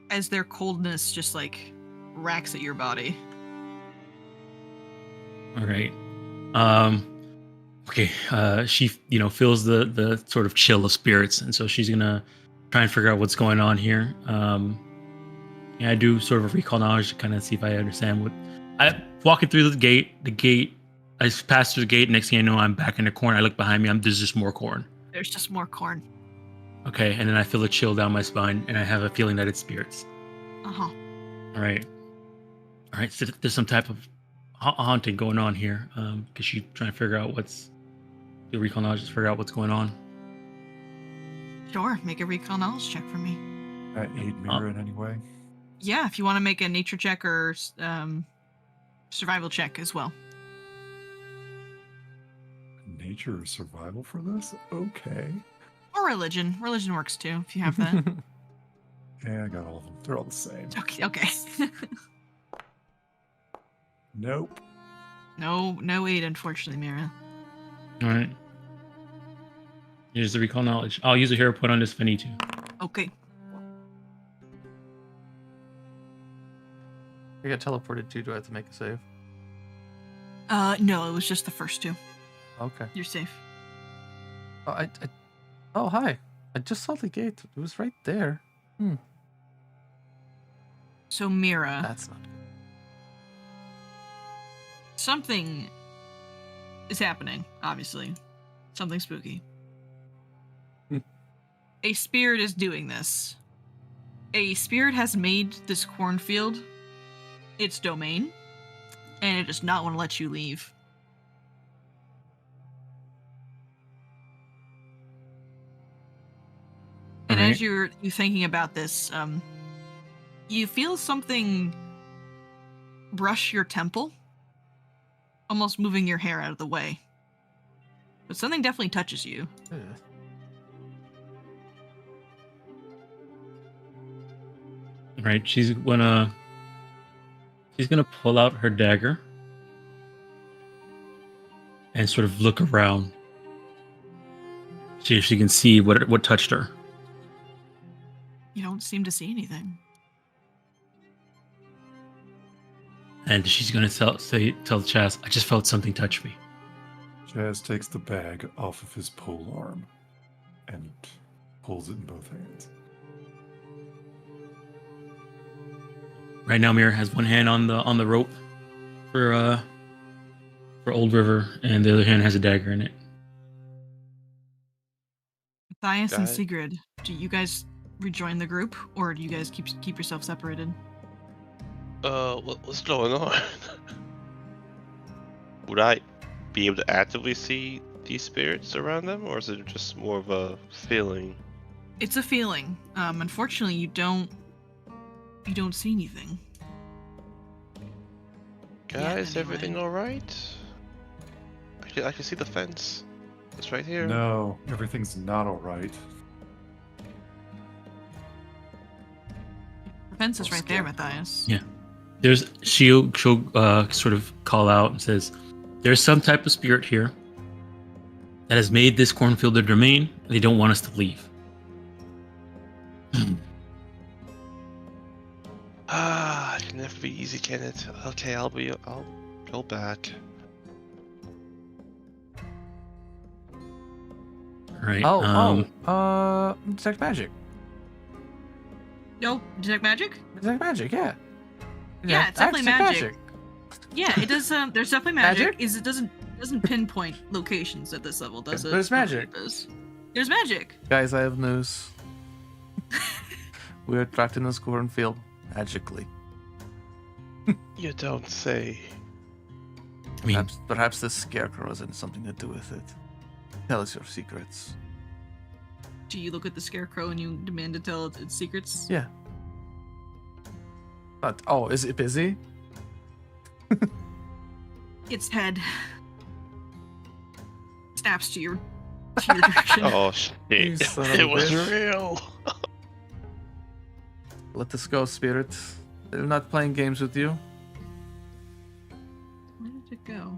as their coldness just like racks at your body. All right. Okay. She, feels the sort of chill of spirits, and so she's gonna try and figure out what's going on here. Yeah, I do sort of a recall knowledge to kind of see if I understand what. I walking through the gate. The gate. I just pass through the gate. Next thing I know, I'm back in the corn. I look behind me. There's just more corn. There's just more corn. Okay, and then I feel a chill down my spine, and I have a feeling that it's spirits. Uh-huh. All right. So there's some type of haunting going on here. Because she's trying to figure out the recall knowledge to figure out what's going on. Sure, make a recall knowledge check for me. I aid Mira in any way? Yeah, if you want to make a nature check or survival check as well. Nature or survival for this? Okay. Or religion. Religion works too, if you have that. Yeah, I got all of them. They're all the same. Okay. Nope. No aid, unfortunately, Mira. All right. Here's the recall knowledge. I'll use a hero point on this if I need to. Okay. I got teleported too. Do I have to make a save? No, it was just the first two. Okay. You're safe. Oh, oh, hi. I just saw the gate. It was right there. So, Mira, That's not good. something is happening, obviously. Something spooky. A spirit is doing this. A spirit has made this cornfield its domain, and it does not want to let you leave. And Alright. as you're thinking about this, you feel something brush your temple, almost moving your hair out of the way. But something definitely touches you. Ugh. Right, she's gonna She's gonna pull out her dagger and sort of look around. See if she can see what touched her. You don't seem to see anything. And she's gonna tell Chaz, I just felt something touch me. Chaz takes the bag off of his pole arm and holds it in both hands. Right now, Mira has one hand on the rope for Old River, and the other hand has a dagger in it. Matthias and Got it. Sigrid, do you guys rejoin the group, or do you guys keep yourself separated? What's going on? Would I be able to actively see these spirits around them, or is it just more of a feeling? It's a feeling. Unfortunately, you don't see anything. Guys, anyway. everything all right? I can see the fence. It's right here. No, everything's not all right. The fence is Oh, right there, scarecrow. Matthias. Yeah. She'll sort of call out and says, there's some type of spirit here that has made this cornfield their domain. They don't want us to leave. It can never be easy, can it? Okay, I'll go back. All right. Detect magic. No, detect magic? Detect magic, yeah. Yeah, it's definitely detect magic. Yeah, it does. There's definitely magic. Magic? It doesn't pinpoint locations at this level, does it? There's magic. It does. There's magic. Guys, I have news. We are trapped in this cornfield magically. You don't say. I mean, Perhaps this scarecrow has something to do with it. Tell us your secrets. Do you look at the scarecrow and you demand to tell its secrets? Yeah. Is it busy? Its head snaps to your direction. Oh You shit! son of a It was bitch. real. Let this go, spirit. I'm not playing games with you. Where did it go?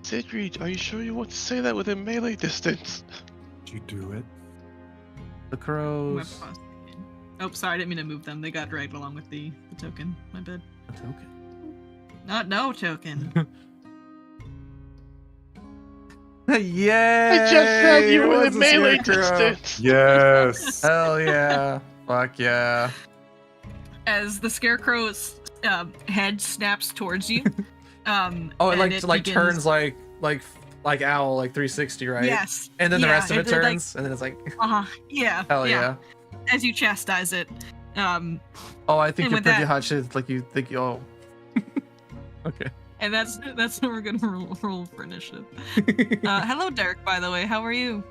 Sigrid, are you sure you want to say that within melee distance? Did you do it? The Oh, I crows. paused again. Oh, sorry, I didn't mean to move them. They got dragged along with the token. My bad. Okay. No token. Yay! I just said you It were was within a melee scarecrow. distance. Yes. Hell yeah! Fuck yeah! As the scarecrow's head snaps towards you. Oh, and it begins- turns like owl, like 360, right? Yes. And then the yeah, rest of it like, turns, and then it's like, yeah. hell yeah. As you chastise it. Oh, I think And you're with pretty that- hot shit. Like you think, oh. Okay. And that's what we're gonna roll for initiative. Hello, Dirk. By the way, how are you?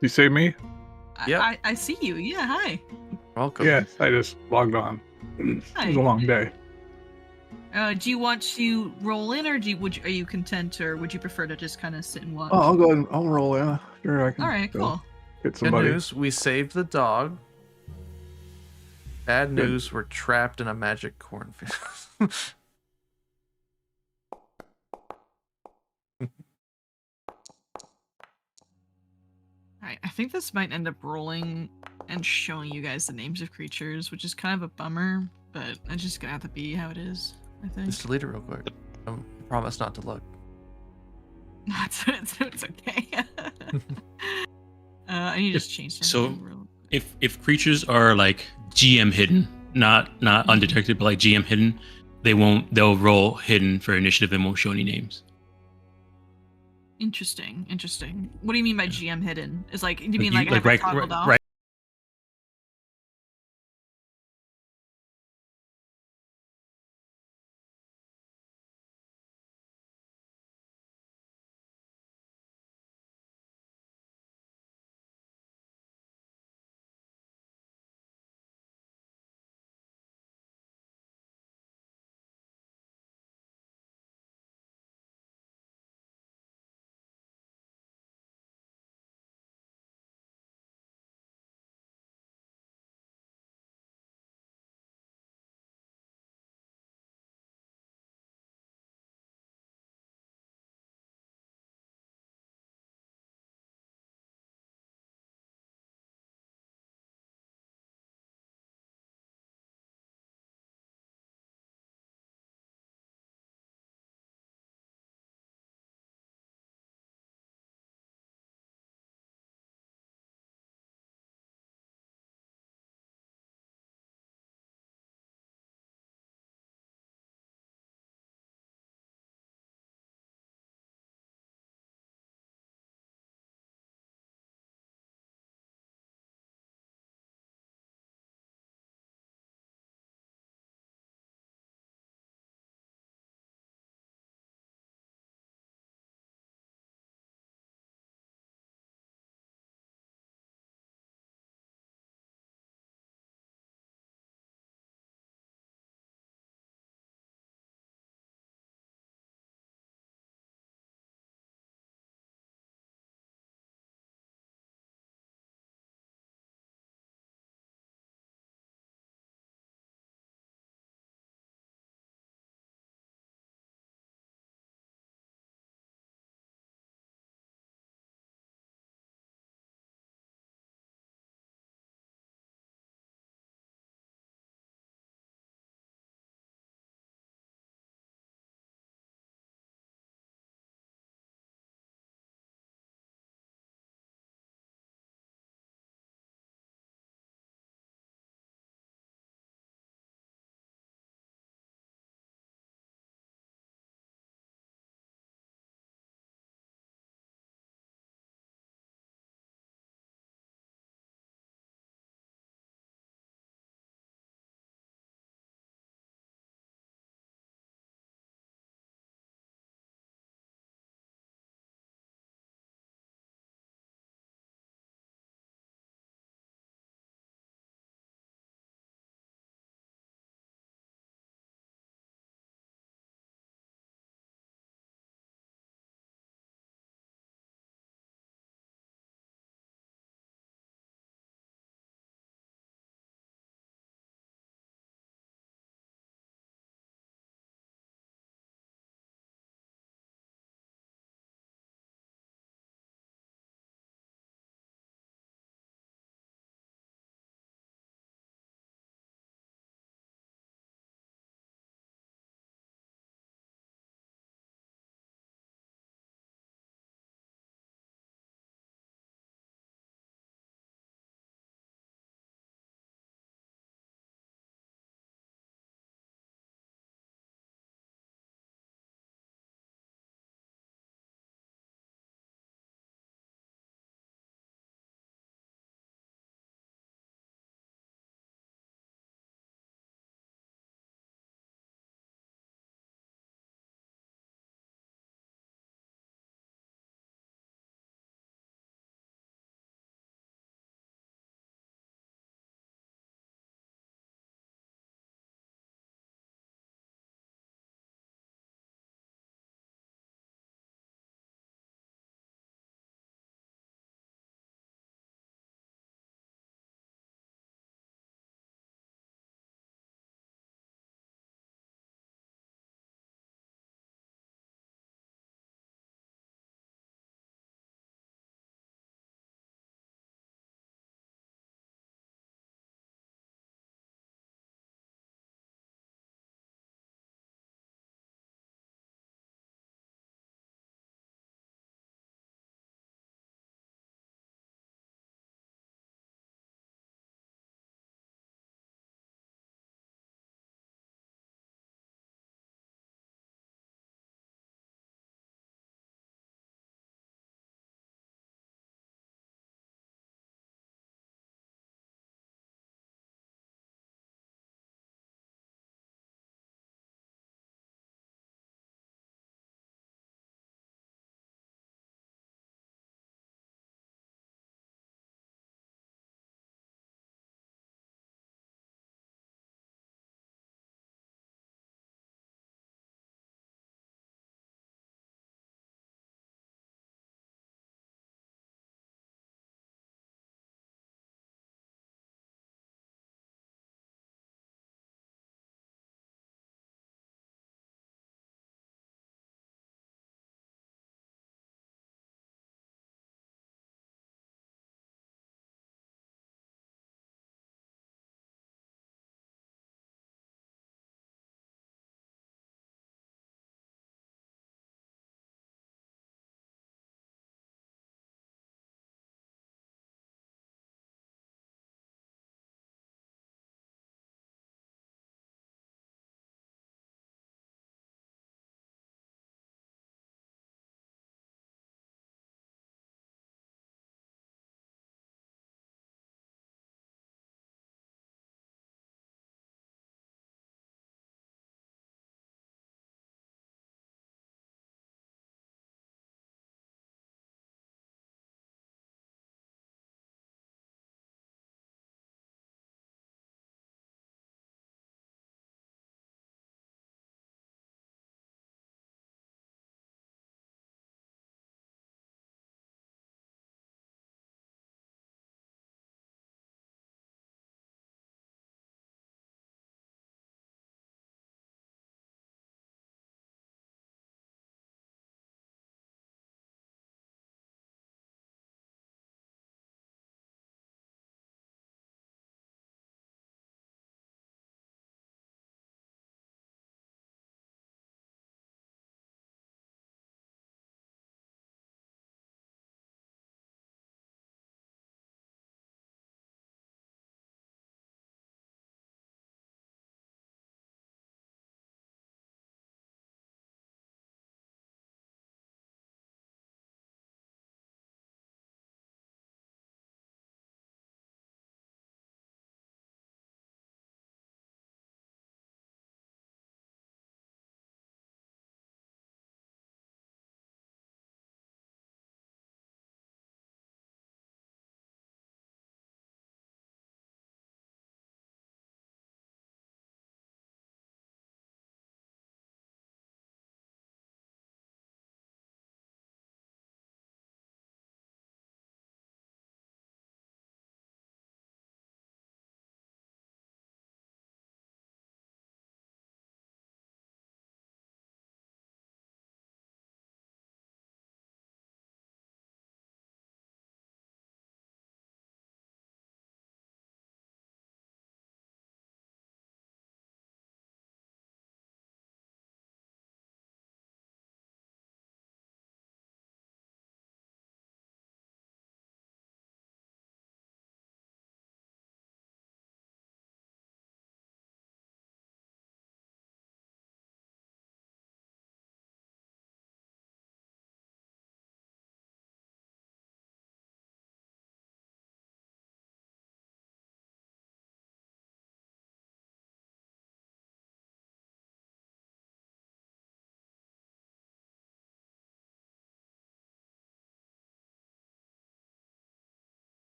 You say me? Yep. I see you. Yeah. Hi. Welcome. Yes, I just logged on. It Hi. was a long day. Do you want to roll in, or are you content, or would you prefer to just kind of sit and watch? Oh, I'll go ahead and I'll roll in. Sure, I can All right. go Cool. get Good somebody. news, we saved the dog. Bad Good. news, we're trapped in a magic cornfield. Alright, I think this might end up rolling and showing you guys the names of creatures, which is kind of a bummer, but it's just gonna have to be how it is, I think. Just delete it real quick. I promise not to look. it's okay. I need to just change something. So- if creatures are like GM hidden, not undetected, but like GM hidden, they'll roll hidden for initiative and won't show any names. Interesting. What do you mean by GM hidden? Is like, do you mean You- like, I have it right, toggled off? right